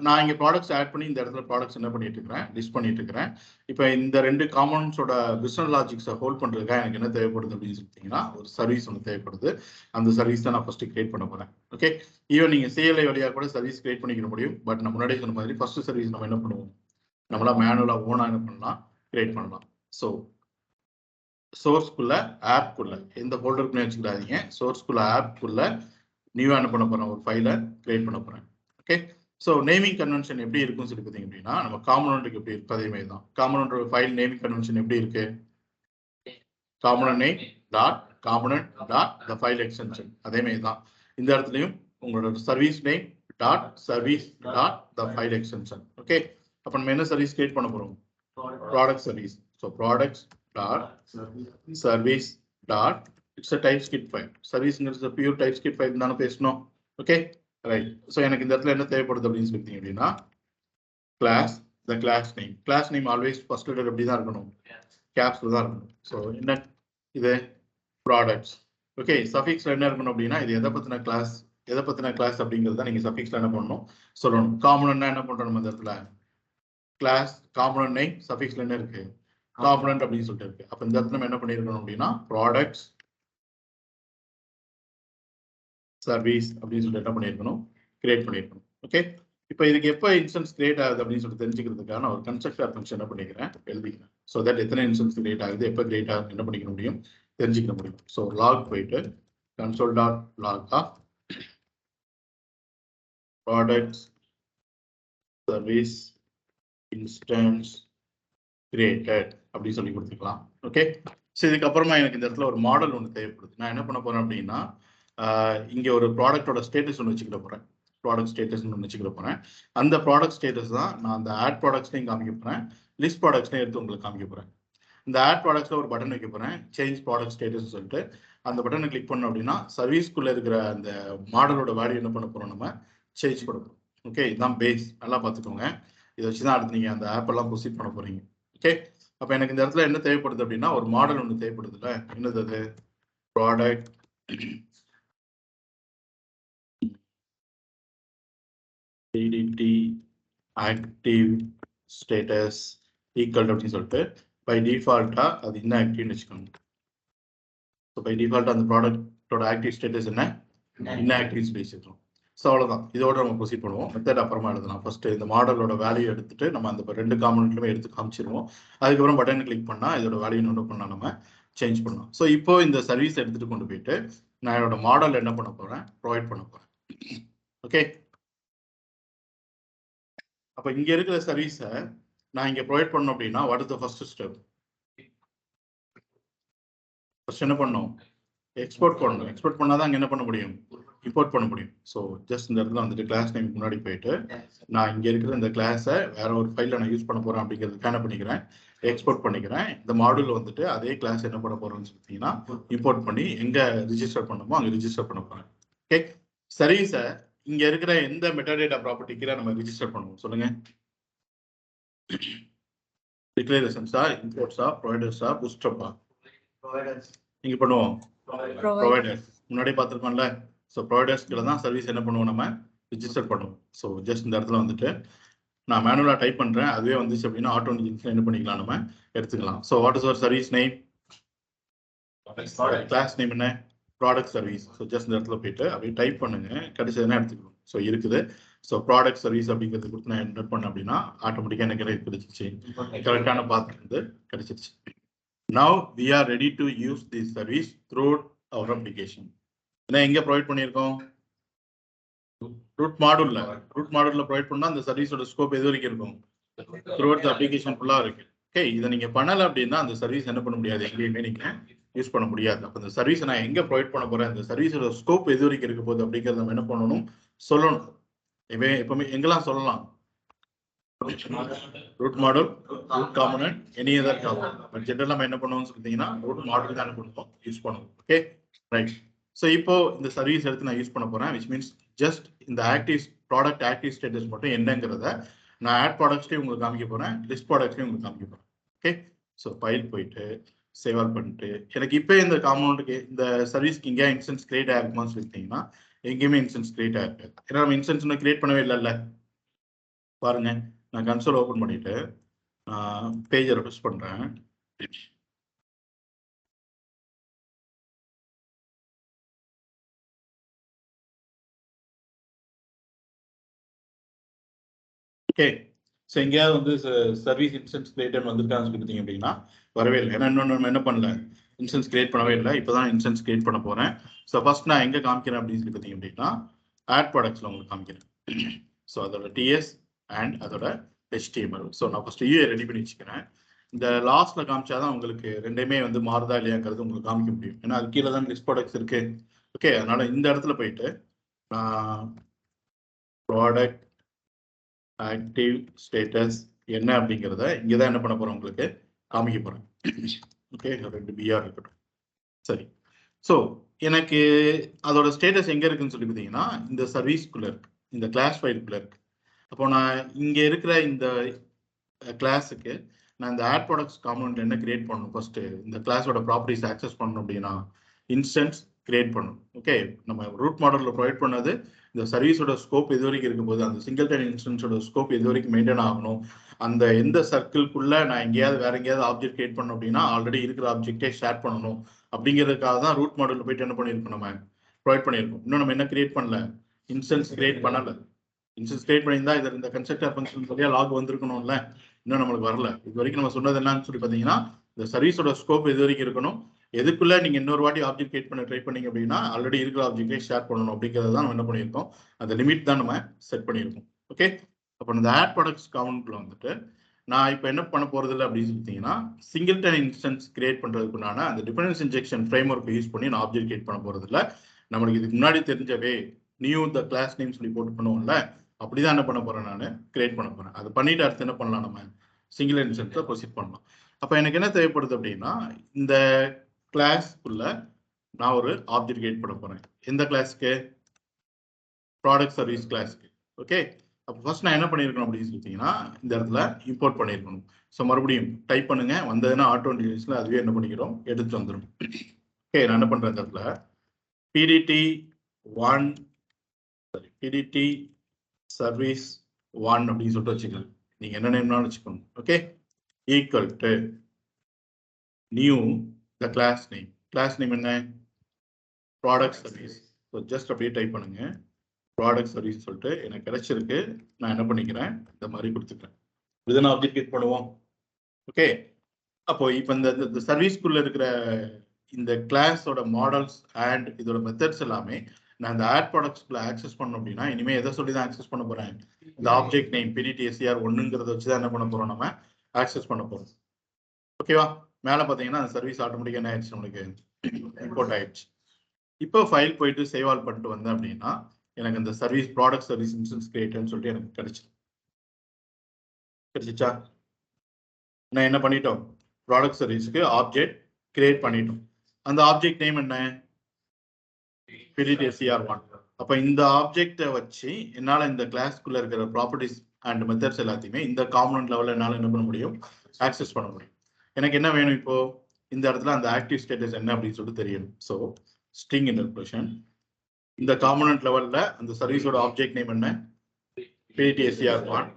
நான் இங்க ப்ராடக்ட்ஸ் ஆட் பண்ணி இந்த இடத்துல ப்ராடக்ட்ஸ் என்ன பண்ணிட்டு இருக்கிறேன், லிஸ்ட் பண்ணிட்டு இருக்கிறேன். இப்போ இந்த ரெண்டு காம்பனன்ட்ஸோட பிசினஸ் லாஜிக்ஸை ஹோல்ட் பண்றதுக்காக எனக்கு என்ன தேவைப்படுது அப்படின்னு சொல்லிட்டீங்கன்னா, ஒரு சர்வீஸ் ஒன்று தேவைப்படுது. அந்த சர்வீஸ் தான் நான் ஃபர்ஸ்ட் கிரியேட் பண்ண போறேன். ஓகே. ஈவன் நீங்க CLI வழியாக கூட சர்வீஸ் கிரியேட் பண்ணிக்க முடியும். பட் நான் முன்னாடியே சொன்ன மாதிரி ஃபர்ஸ்ட் சர்வீஸ் நம்ம என்ன பண்ணுவோம், நம்மளா மேனுவலா ஓனா என்ன பண்ணலாம், கிரியேட் பண்ணலாம். ஸோ சோர்ஸ்க்குள்ள ஆப்க்குள்ள எந்த ஃபோல்டருக்குமே வச்சுக்கிறாதீங்க. சோர்ஸ்க்குள்ள ஆப்க்குள்ள நியூவா என்ன பண்ண போறேன், ஒரு ஃபைலை கிரியேட் பண்ண போறேன். ஓகே. ஸோ நேமிங் கன்வென்ஷன் எப்படி இருக்குன்னு சொல்லி பார்த்தீங்க அப்படின்னா, நம்ம காம்பனன்ட்டுக்கு எப்படி இருக்கு அதே மாதிரி தான். காம்பனன்ட் ஃபைல் நேமிங் கன்வென்ஷன் எப்படி இருக்கு, component name dot component dot the file extension. அதே மாதிரி தான் இந்த இடத்துலையும் உங்களோட service name dot service dot the file extension. Okay. அப்போ நம்ம என்ன சர்வீஸ் கிரியேட் பண்ண போறோம், product service. So products dot service dot it's a TypeScript file. சர்வீஸ்ங்கிறது பியூர் டைப் ஸ்கிரிப்ட் ஃபைல் தானே பேசணும். ஓகே. ரைட். ஸோ எனக்கு இந்த இடத்துல என்ன தேவைப்படுது அப்படின்னு சொல்லிட்டீங்க அப்படின்னா, class, the class name. Class name always first letter எப்படி தான் இருக்கணும், கேப்ஸ்ல தான் இருக்கணும். ஸோ என்ன இது, ப்ராடக்ட்ஸ். ஓகே. சஃபிக்ஸ்ல என்ன இருக்கணும் அப்படின்னா, இது எதை பத்தின கிளாஸ் அப்படிங்கிறது தான் நீங்க சஃபிக்ஸ்ல என்ன பண்ணணும் சொல்லணும். காம்பனன்ட்னா என்ன பண்றோம் நம்ம இந்த இடத்துல, கிளாஸ் காம்பனன்ட் நேம், சஃபிக்ஸ்ல என்ன இருக்கு, காம்பனன்ட் அப்படின்னு சொல்லிட்டு இருக்கு. அப்ப இந்த இடத்துல நம்ம என்ன பண்ணிருக்கணும் அப்படின்னா, ப்ராடக்ட்ஸ் சர்வீஸ் அப்படின்னு சொல்லிட்டு என்ன பண்ணிருக்கணும், கிரியேட் பண்ணிருக்கணும். ஓகே. இப்போ இதுக்கு எப்போ இன்ஸ்டன்ஸ் கிரியேட் ஆகுது அப்படின்னு சொல்லிட்டு தெரிஞ்சுக்கிறதுக்கான ஒரு கன்ஸ்ட்ரக்டர் ஃபங்க்ஷன் என்ன பண்ணிக்கிறேன், எழுதிக்கிறேன். ஸோ தட் எத்தனை இன்ஸ்டன்ஸ் கிரியேட் ஆகுது, எப்போ கிரியேட் ஆகுது என்ன பண்ணிக்க முடியும், தெரிஞ்சுக்க முடியும். ஸோ லாக் போயிட்டு console dot log of products service instance created அப்படின்னு சொல்லி கொடுத்துக்கலாம். ஓகே. ஸோ இதுக்கப்புறமா எனக்கு இந்த இடத்துல ஒரு மாடல் ஒன்று தேவைப்படுது. நான் என்ன பண்ண போறேன் அப்படின்னா, இங்க ஒரு ப்ராடக்டோட ஸ்டேட்டஸ் ஒன்று வச்சுக்கிட போறேன். ப்ராடக்ட் ஸ்டேட்டஸ் ஒன்று வச்சுக்கிட போறேன். அந்த ப்ராடக்ட் ஸ்டேட்டஸ் தான் நான் அந்த ஆட் ப்ராடக்ட்ஸ்லையும் காமிக்க போறேன், லிஸ்ட் ப்ராடக்ட்ஸ்லையும் எடுத்து உங்களுக்கு காமிக்க போறேன். இந்த ஆட் ப்ராடக்ட்ஸ்ல ஒரு பட்டன் வைக்க போறேன், சேஞ்ச் ப்ராடக்ட் ஸ்டேட்டஸ் சொல்லிட்டு. அந்த பட்டனை கிளிக் பண்ணோம் அப்படின்னா சர்வீஸ்க்குள்ள இருக்கிற அந்த மாடலோட வேல்யூ என்ன பண்ண போறோம், நம்ம சேஞ்ச் பண்ண போறோம். ஓகே. இதுதான் பேஸ், நல்லா பார்த்துக்கோங்க. இதை வச்சுதான் அடுத்து நீங்க அந்த ஆப் எல்லாம் ப்ரொசீட் பண்ண போறீங்க. ஓகே. அப்ப எனக்கு இந்த இடத்துல என்ன தேவைப்படுது அப்படின்னா, ஒரு மாடல் ஒன்று தேவைப்படுதுல்ல, என்னது அது, product TDT active status equal அப்படின்னு சொல்லிட்டு பை டிஃபால்ட்டா அது inactive வச்சுக்கோங்க. ஸோ பை டிஃபால்ட்டா அந்த ப்ராடக்டோட ஆக்டிவ் ஸ்டேட்டஸ் என்ன, inactive வச்சுக்கணும். ஸோ அவ்வளோதான். இதோட நம்ம ப்ரொசீட் பண்ணுவோம். மெத்தட் அப்புறமா எழுதலாம். ஃபர்ஸ்ட் இந்த மாடலோட வேல்யூ எடுத்துட்டு நம்ம அந்த ரெண்டு காம்பனன்ட்லுமே எடுத்து காமிச்சிருவோம். அதுக்கப்புறம் பட்டன் கிளிக் பண்ணா இதோட வேல்யூ நோட் பண்ணா நம்ம சேஞ்ச் பண்ணலாம். ஸோ இப்போ இந்த சர்வீஸ் எடுத்துட்டு கொண்டு போயிட்டு நான் என்னோட மாடல் என்ன பண்ண போறேன், ப்ரொவைட் பண்ண போறேன். ஓகே. அப்ப இங்க இருக்கிற சர்வீஸை நான் இங்க ப்ரொவைட் பண்ணோம் அப்படின்னா, what is the first step, first என்ன பண்ணணும், எக்ஸ்போர்ட் பண்ணணும். எக்ஸ்போர்ட் பண்ணாதான் அங்க என்ன பண்ண முடியும், இம்போர்ட் பண்ண முடியும். ஸோ ஜஸ்ட் இந்த இடத்துல வந்துட்டு கிளாஸ் நேம் முன்னாடி போயிட்டு நான் இங்க இருக்கிற இந்த கிளாஸை வேற ஒரு ஃபைல்ல நான் யூஸ் பண்ண போறேன் அப்படிங்கிறது என்ன பண்ணிக்கிறேன், எக்ஸ்போர்ட் பண்ணிக்கிறேன். இந்த மாடியூல் வந்துட்டு அதே கிளாஸ் என்ன பண்ண போறோம்னு சொல்லிட்டீங்கன்னா, இம்போர்ட் பண்ணி எங்க ரிஜிஸ்டர் பண்ணணுமோ அங்க ரிஜிஸ்டர் பண்ண போறேன். ஓகே. சர்வீஸை இங்க இருக்கிற எந்த மெட்டாடேட்டா ப்ராப்பர்ட்டிக்கு நம்ம ரிஜிஸ்டர் பண்ணுவோம் சொல்லுங்க, டிக்ளரேஷன்ஸா, இம்போர்ட்ஸா, ப்ரொவைடர்ஸா, பூட்ஸ்ட்ராப்பா, இங்க பண்ணுவோம் ப்ரொவைடர்ஸ். முன்னாடி பார்த்துருக்கோம்ல. ஸோ ப்ரொவைடர்ஸ்ல தான் சர்வீஸ் என்ன பண்ணுவோம், நம்ம ரிஜிஸ்டர் பண்ணுவோம். ஸோ ஜஸ்ட் இந்த இடத்துல வந்துட்டு நான் மேனுவலா டைப் பண்றேன், அதுவே வந்துச்சு அப்படின்னா ஆட்டோ இன்ஜின்ஸ்ல என்ன பண்ணிக்கலாம், நம்ம எடுத்துக்கலாம். So what is our service name, class name என்ன, ப்ராடக்ட் சர்வீஸ். ஸோ ஜஸ்ட் இந்த இடத்துல போயிட்டு அப்படியே டைப் பண்ணுங்க, கிடைச்சதுன்னா எடுத்துக்கணும். ஸோ இருக்குது. ஸோ ப்ராடக்ட் சர்வீஸ் அப்படிங்கிறது கொடுத்து நான் என்டர் பண்ணேன் அப்படின்னா ஆட்டோமேட்டிக்காக எனக்கு கிடைச்சிருச்சு, கரெக்டான பாத் வந்து கிடைச்சிருச்சு. Now we are ready to use this service throughout our application. ஏன்னா எங்க ப்ரொவைட் பண்ணியிருக்கோம், ரூட் மாடூல்ல ப்ரொவைட் பண்ணா அந்த சர்வீஸோட ஸ்கோப் எது வரைக்கும் இருக்கும், throughout the application ஃபுல்லா இருக்கு. ஓகே, இதை நீங்க பண்ணல அப்படின்னா அந்த சர்வீஸ் என்ன பண்ண முடியாது, எங்கேயுமே நீங்க யூஸ் பண்ண முடியாது. அப்ப இந்த சர்வீஸ் நான் எங்க ப்ரொவைட் பண்ண போறேன், இந்த சர்வீஸோட ஸ்கோப் எது வரைக்கும் இருக்க போகுது அப்படிங்கறத நம்ம என்ன பண்ணணும், சொல்லணும். எப்பவுமே எங்கெல்லாம் சொல்லலாம், root model, root component, any other component. But ஜெனரலா நம்ம என்ன பண்ணுவோம்னு சொல்லிட்டீங்கன்னா ரூட் மாடல் தான் கொடுப்போம், யூஸ் பண்ணுவோம். Okay right. ஸோ இப்போ இந்த சர்வீஸ் எடுத்து நான் யூஸ் பண்ண போறேன், விச் மீன்ஸ் ஜஸ்ட் இந்த ஆக்டிவ் ப்ராடக்ட் ஆக்டிவ் ஸ்டேட்டஸ் மட்டும் என்னங்கிறத நான் ஆட் ப்ராடக்ட்ஸ்லேயும் உங்களுக்கு காமிக்க போறேன், லிஸ்ட் ப்ராடக்ட்ஸ்லையும் உங்களுக்கு காமிக்க போறேன். ஓகே, ஸோ ஃபைல் போயிட்டு சேவ் ஆல் பண்ணிட்டு எனக்கு இப்போ இந்த காம்பனண்ட்டுக்கு இந்த சர்வீஸ்க்கு எங்கேயா இன்ஸ்டன்ஸ் கிரியேட் ஆயிருக்குமான்னு சொல்லிட்டீங்கன்னா எங்கேயுமே இன்ஸ்டன்ஸ் கிரியேட் ஆயிருக்காது. ஏன்னா நம்ம இன்ஸ்டன்ஸ் இன்னும் கிரியேட் பண்ணவே இல்லைல்ல. பாருங்க, நான் கன்சோல் ஓபன் பண்ணிட்டு பேஜை ரெஃப்ரெஷ் பண்றேன். ஓகே, ஸோ எங்கேயாவது வந்து சர்வீஸ் இன்ஸ்டன்ஸ் கிரியேட்டர் வந்திருக்கான்னு சொல்லி பார்த்தீங்க அப்படின்னா வரவே இல்லை. ஏன்னா இன்னொன்று நம்ம என்ன பண்ணல, இன்ஸ்டன்ஸ் கிரியேட் பண்ணவே இல்லை. இப்போதான் இன்ஸ்டன்ஸ் கிரியேட் பண்ண போறேன். ஸோ ஃபர்ஸ்ட் நான் எங்கே காமிக்கிறேன் அப்படின்னு சொல்லி பார்த்தீங்க அப்படின்னா ஆட் ப்ராடக்ட்ஸ்ல உங்களுக்கு காமிக்கிறேன். ஸோ அதோட டிஎஸ் அண்ட் அதோட HTML. ஸோ நான் ஃபர்ஸ்ட் யூஏ ரெடி பண்ணி வச்சுக்கிறேன். இந்த லாஸ்ட்ல காமிச்சாதான் உங்களுக்கு ரெண்டுமே வந்து மாறுதா இல்லையாங்கிறது உங்களுக்கு காமிக்க முடியும். ஏன்னா அது கீழே தான் லிஸ்ட் ப்ராடக்ட்ஸ் இருக்கு. ஓகே, அதனால இந்த இடத்துல போயிட்டு ப்ராடக்ட் ஆக்டிவ் ஸ்டேட்டஸ் என்ன அப்படிங்கிறத இங்கதான் என்ன பண்ண போறோம், உங்களுக்கு காமிக்க போறேன். ஓகே, 2 BR இருக்கட்டும். சரி, ஸோ எனக்கு அதோட ஸ்டேட்டஸ் எங்க இருக்குன்னு சொல்லி பார்த்தீங்கன்னா இந்த சர்வீஸ்க்குள்ள இருக்கு, இந்த கிளாஸ் ஃபைலுக்குள்ள இருக்கு. அப்போ நான் இங்க இருக்கிற இந்த கிளாஸுக்கு நான் இந்த ஆட் ப்ராடக்ட்ஸ் காம்பனன்ட் என்ன கிரியேட் பண்ணணும், ஃபர்ஸ்ட் இந்த கிளாஸோட ப்ராப்பர்ட்டிஸ் ஆக்சஸ் பண்ணணும் அப்படின்னா இன்ஸ்டன்ஸ் கிரியேட் பண்ணணும். ஓகே, நம்ம ரூட் மாடலில் ப்ரொவைட் பண்ணது இந்த சர்வீஸோட ஸ்கோப் எது வரைக்கும் இருக்கும் போது அந்த சிங்கிள் டைன் இன்ஸ்டன்ஸோட ஸ்கோப் எது வரைக்கும் மெயின்டைன் ஆகணும், அந்த எந்த சர்க்கிள்குள்ள நான் எங்கேயாவது வேற எங்கேயாவது ஆப்ஜெக்ட் கிரியேட் பண்ணணும் அப்படின்னா ஆல்ரெடி இருக்கிற ஆப்ஜெக்டே ஷேர் பண்ணணும் அப்படிங்கிறதுக்காக தான் ரூட் மாடலில் போயிட்டு என்ன பண்ணியிருக்கோம், நம்ம ப்ரொவைட் பண்ணியிருக்கோம். இன்னும் நம்ம என்ன கிரியேட் பண்ணல, இன்ஸ்டன்ஸ் கிரியேட் பண்ணல. இன்ஸ்டன்ஸ் கிரியேட் பண்ணியிருந்தா இந்த கன்ஸ்ட்ரக்டர் ஃபங்க்ஷன் சரியா லாக் வந்திருக்கணும்ல, இன்னும் நம்மளுக்கு வரல. இது வரைக்கும் நம்ம சொன்னது என்னன்னு சொல்லி பார்த்தீங்கன்னா இந்த சர்வீஸோட ஸ்கோப் எது வரைக்கும் இருக்கணும், எதுக்குள்ள நீங்க இன்னொரு வாட்டி ஆப்ஜெக்ட் கிரியேட் பண்ண ட்ரை பண்ணீங்க அப்படின்னா ஆல்ரெடி இருக்கிற ஆப்ஜெக்டே ஷேர் பண்ணணும் அப்படிங்கிறத தான் நம்ம என்ன பண்ணியிருக்கோம், அந்த லிமிட் தான் நம்ம செட் பண்ணியிருக்கோம். ஓகே, அப்போ இந்த ஆட் ப்ராடக்ட்ஸ் கவுண்ட்ல வந்துட்டு நான் இப்போ என்ன பண்ண போறது இல்லை அப்படின்னு சொல்லிட்டீங்கன்னா சிங்கிள் டைன் இன்ஸ்டன்ஸ் கிரியேட் பண்றதுக்குண்டான அந்த dependence injection frame work use பண்ணி நான் ஆப்ஜெக்ட் கிரியேட் பண்ண போறது இல்லை. நம்மளுக்கு இதுக்கு முன்னாடி தெரிஞ்சவே நியூ த கிளாஸ் நேம் சொல்லி போட்டு பண்ணுவோம்ல, அப்படிதான் என்ன பண்ண போறேன், நான் கிரியேட் பண்ண போறேன். அது பண்ணிட்டு அடுத்து என்ன பண்ணலாம், நம்ம சிங்கிள் இன்ஸ்டன்ஸை ப்ரொசீட் பண்ணலாம். அப்போ எனக்கு என்ன தேவைப்படுது அப்படின்னா இந்த கிளாஸ்க்குள்ள நான் ஒரு ஆப்ஜெக்ட் கிரியேட் பண்ண போறேன். எந்த கிளாஸ்க்கு, ப்ராடக்ட் சர்வீஸ் கிளாஸ்க்கு. ஓகே, அப்போ ஃபர்ஸ்ட் நான் என்ன பண்ணியிருக்கணும் அப்படின்னு சொல்லிட்டீங்கன்னா இந்த இடத்துல இம்போர்ட் பண்ணியிருக்கணும். ஸோ மறுபடியும் டைப் பண்ணுங்க, வந்ததுன்னா ஆட்டோ இன்டெலிஜென்ஸ்ல அதுவே என்ன பண்ணிக்கிறோம், எடுத்து வந்துடும். ஓகே, நான் என்ன பண்றேன், இந்த இடத்துல PDT சர்வீஸ் 1 அப்படின்னு சொல்லிட்டு வச்சுக்கலாம். நீங்க என்ன நேம்னாலும் வச்சுக்கோங்க. Okay, equal to new the class name. Class name என்ன, ப்ராடக்ட் சர்வீஸ். ஸோ ஜஸ்ட் அப்படியே டைப் பண்ணுங்க, ப்ராடக்ட் சர்வீஸ் சொல்லிட்டு எனக்கு கிடைச்சிருக்கு. நான் என்ன பண்ணிக்கிறேன், இந்த மாதிரி கொடுத்துக்கிறேன். இதுதான் ஆப்ஜெக்ட் கிரியேட் பண்ணுவோம். ஓகே, அப்போ இப்போ இந்த சர்வீஸ்க்குள்ள இருக்கிற இந்த கிளாஸோட மாடல்ஸ் அண்ட் இதோட மெத்தட்ஸ் எல்லாமே நான் இந்த ஆட் ப்ராடக்ட்ஸ்க்குள்ள ஆக்சஸ் பண்ணணும் அப்படின்னா இனிமே எதை சொல்லி தான் ஆக்சஸ் பண்ண போறேன், இந்த ஆப்ஜெக்ட் நேம் PDTSCR1ங்கிறத வச்சு தான் என்ன பண்ண போறோம், நம்ம ஆக்சஸ் பண்ண போறோம். ஓகேவா, மேலே பார்த்தீங்கன்னா அந்த சர்வீஸ் ஆட்டோமேட்டிக்காக என்ன ஆயிடுச்சு, நம்மளுக்கு இம்போர்ட் ஆயிடுச்சு. இப்போ ஃபைல் போயிட்டு சேவ் ஆல் பண்ணிட்டு வந்தேன் அப்படின்னா எனக்கு இந்த சர்வீஸ் ப்ராடக்ட் சர்வீஸ் இன்ஸ்டன்ஸ் கிரியேட்டர்னு சொல்லிட்டு எனக்கு கிடைச்சிச்சா. நான் என்ன பண்ணிட்டோம், ப்ராடக்ட் சர்வீஸ்க்கு ஆப்ஜெக்ட் கிரியேட் பண்ணிட்டோம். அந்த ஆப்ஜெக்ட் நேம் என்ன, PDTSCR1. அப்ப இந்த ஆப்ஜெக்டை வச்சு என்னால இந்த கிளாஸ்க்குள்ள இருக்கிற ப்ராப்பர்ட்டிஸ் அண்ட் மெத்தட்ஸ் எல்லாத்தையுமே இந்த காம்பனன்ட் லெவல்ல என்னால என்ன பண்ண முடியும், ஆக்சஸ் பண்ண முடியும். எனக்கு என்ன வேணும், இப்போ இந்த இடத்துல அந்த ஆக்டிவ் ஸ்டேட்டஸ் என்ன அப்படின்னு சொல்லிட்டு தெரியணும். ஸோ ஸ்ட்ரிங் இன்டர்பிரேஷன், இந்த காம்பனன்ட் லெவல்ல அந்த சர்வீஸோட ஆப்ஜெக்ட் நேம் என்ன, PDTSCR1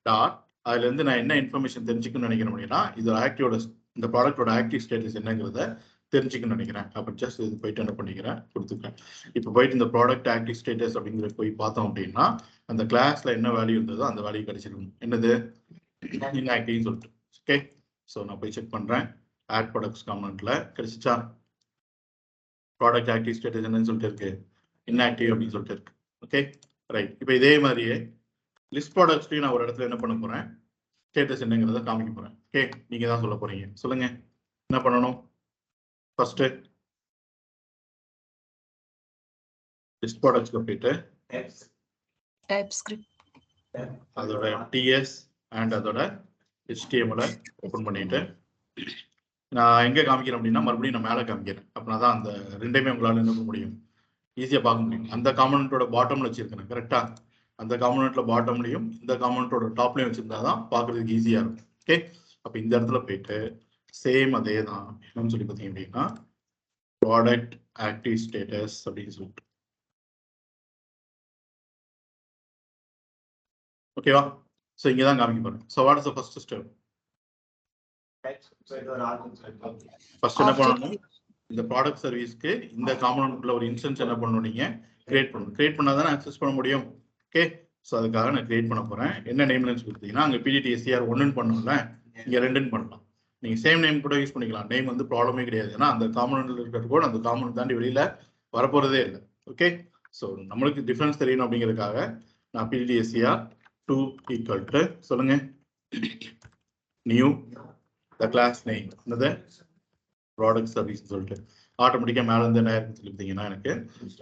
டாட், அதுல இருந்து நான் என்ன இன்ஃபர்மேஷன் தெரிஞ்சுக்கணும்னு நினைக்கிறேன் அப்படின்னா இது ஆக்டிவோட இந்த ப்ராடக்டோட ஆக்டிவ் ஸ்டேட்டஸ் என்னங்கிறத தெரிஞ்சுக்கணும்னு நினைக்கிறேன். அப்போ ஜஸ்ட் இது போயிட்டு என்ன பண்ணிக்கிறேன், கொடுத்துக்கிறேன். இப்போ போயிட்டு இந்த ப்ராடக்ட் ஆக்டிவ் ஸ்டேட்டஸ் அப்படிங்கிற போய் பார்த்தோம் அப்படின்னா அந்த கிளாஸ்ல என்ன வேல்யூ இருந்ததோ அந்த வேல்யூ கிடைச்சிருக்கும். என்னது inactive சொல்லிட்டு. ஓகே, ஸோ நான் போய் செக் பண்றேன். ஆட் ப்ராடக்ட்ஸ் காம்பனன்ட்ல கிடைச்சிச்சா? ப்ராடக்ட் ஆக்டிவ் ஸ்டேட்டஸ் என்னன்னு சொல்லிட்டு இருக்கு, inactive அப்படின்னு சொல்லிட்டு இருக்கு. Okay right. இப்போ இதே மாதிரியே லிஸ்ட் ப்ராடக்ட்ஸ்லையும் நான் ஒரு இடத்துல என்ன பண்ண போறேன், ஸ்டேட்டஸ் என்னங்கிறத காமிக்க போறேன். ஓகே, நீங்க தான் சொல்ல போறீங்க. சொல்லுங்க என்ன பண்ணணும். ஃபர்ஸ்ட் லிஸ்ட் ப்ராடக்ட்ஸ்க்கு போயிட்டு அதோட டிஎஸ் அண்ட் அதோட HTML ஓபன் பண்ணிட்டு நான் எங்க காமிக்கிறேன் அப்படின்னா மறுபடியும் நான் மேலே காமிக்கிறேன். அப்படின்னா தான் அந்த ரெண்டையுமே உங்களால என்ன பண்ண முடியும், ஈஸியா பார்க்க முடியும். அந்த காம்பனன்ட்டோட பாட்டம்ல வச்சிருக்கேன் கரெக்டா, அந்த காம்பனன்ட்ல பாட்டம்லையும் இந்த காம்பனன்ட்டோட டாப்லையும் வச்சிருந்தா தான் பார்க்கறதுக்கு ஈஸியா இருக்கும். ஓகே, அப்போ இந்த இடத்துல போயிட்டு சேம் அதே தான் என்னன்னு சொல்லி பார்த்தீங்க அப்படின்னா ப்ராடக்ட் ஆக்டிவ் ஸ்டேட்டஸ் அப்படின்னு சொல்லிட்டு. ஓகேவா, ஸோ இங்கே தான் காமிக்க போறேன். So what is the first step? First என்ன பண்ணணும், இந்த ப்ராடக்ட் சர்வீஸ்க்கு இந்த காம்பனன்ட்ல ஒரு இன்ஸ்டன்ஸ் என்ன பண்ணணும், நீங்க கிரியேட் பண்ணணும். கிரியேட் பண்ணாதான் ஆக்சஸ் பண்ண முடியும். ஓகே, ஸோ அதுக்காக நான் கிரியேட் பண்ண போறேன். என்ன நேம்னு கொடுத்தீங்கன்னா அங்கே PDTSCR 1 பண்ணணும்ல, இங்க 2 பண்ணலாம். நீங்க சேம் நேம் கூட யூஸ் பண்ணிக்கலாம். நேம் வந்து ப்ராப்ளமே கிடையாது. ஏன்னா அந்த காம்பனன்ட்ல இருக்கிற கூட அந்த காம்பனன்ட் தாண்டி வெளியில வரப்போறதே இல்லை. ஓகே, ஸோ நம்மளுக்கு டிஃபரன்ஸ் தெரியணும் அப்படிங்கிறதுக்காக நான் PDTSCR 2 ஈக்குவல் டு சொல்லுங்க நியூ த கிளாஸ் நேம் என்னது ப்ராடக்ட் சர்வீஸ் சொல்லிட்டு ஆட்டோமேட்டிக்கா மேல இருந்து என்ன இருக்குன்னு சொல்லி பார்த்தீங்கன்னா எனக்கு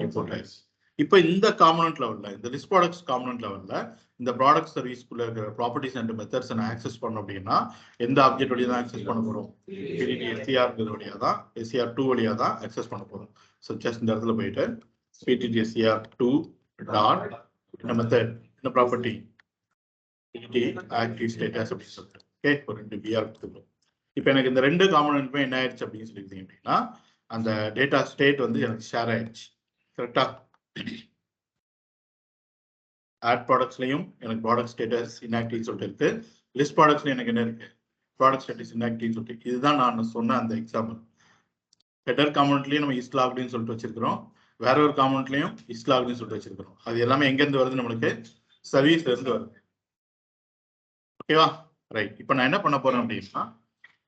இம்போர்ட் ஆயிடுச்சு. இப்போ இந்த காம்பனன்ட் லெவல்ல, இந்த லிஸ்ட் ப்ராடக்ட்ஸ் காம்பனன்ட் லெவல்ல இந்த ப்ராடக்ட் சர்வீஸ்க்குள்ள இருக்கிற ப்ராப்பர்ட்டிஸ் அண்ட் மெத்தட்ஸ் நான் ஆக்சஸ் பண்ணோம் அப்படின்னா எந்த ஆப்ஜெக்ட் வழியா தான் ஆக்சஸ் பண்ண போறோம், PDTSCR வழியா தான், SCR2 வழியா தான் ஆக்சஸ் பண்ண போறோம். ஸோ ஜஸ்ட் இந்த இடத்துல போயிட்டு PDTSCR2 டாட் என்ன மெத்தட் என்ன ப்ராப்பர்ட்டி PDT ஆக்டிவ் ஸ்டேட்டஸ் அப்படின்னு சொல்லிட்டு. ஓகே, ஒரு 2 BR கொடுத்துருக்கோம். இப்போ எனக்கு இந்த 2 காம்பனன்ட்மே என்ன ஆயிடுச்சு அப்படின்னு சொல்லியிருந்தீங்க அப்படின்னா அந்த டேட்டா ஸ்டேட் வந்து எனக்கு ஷேர் ஆயிடுச்சு. கரெக்டா, ஆட் ப்ராடக்ட்ஸ்லையும் எனக்கு ப்ராடக்ட் ஸ்டேட்டஸ் inactive சொல்லிட்டு இருக்கு. லிஸ்ட் ப்ராடக்ட்ஸ்ல எனக்கு என்ன இருக்கு, ப்ராடக்ட் ஸ்டேட்டஸ் inactive சொல்லிட்டு. இதுதான் நான் சொன்ன அந்த எக்ஸாம்பிள். ஹெடர் காம்பனன்ட்லயும் நம்ம இஸ்ட் லாக்ட்னு சொல்லிட்டு வச்சிருக்கிறோம், வேற ஒரு காம்பனன்ட்லயும் இஸ்ட் லாக்ட்னு சொல்லிட்டு வச்சிருக்கிறோம். அது எல்லாமே எங்க இருந்து வருது, நம்மளுக்கு சர்வீஸ்ல இருந்து வருது. ஓகேவா ரைட். இப்போ நான் என்ன பண்ண போறேன் அப்படின்னா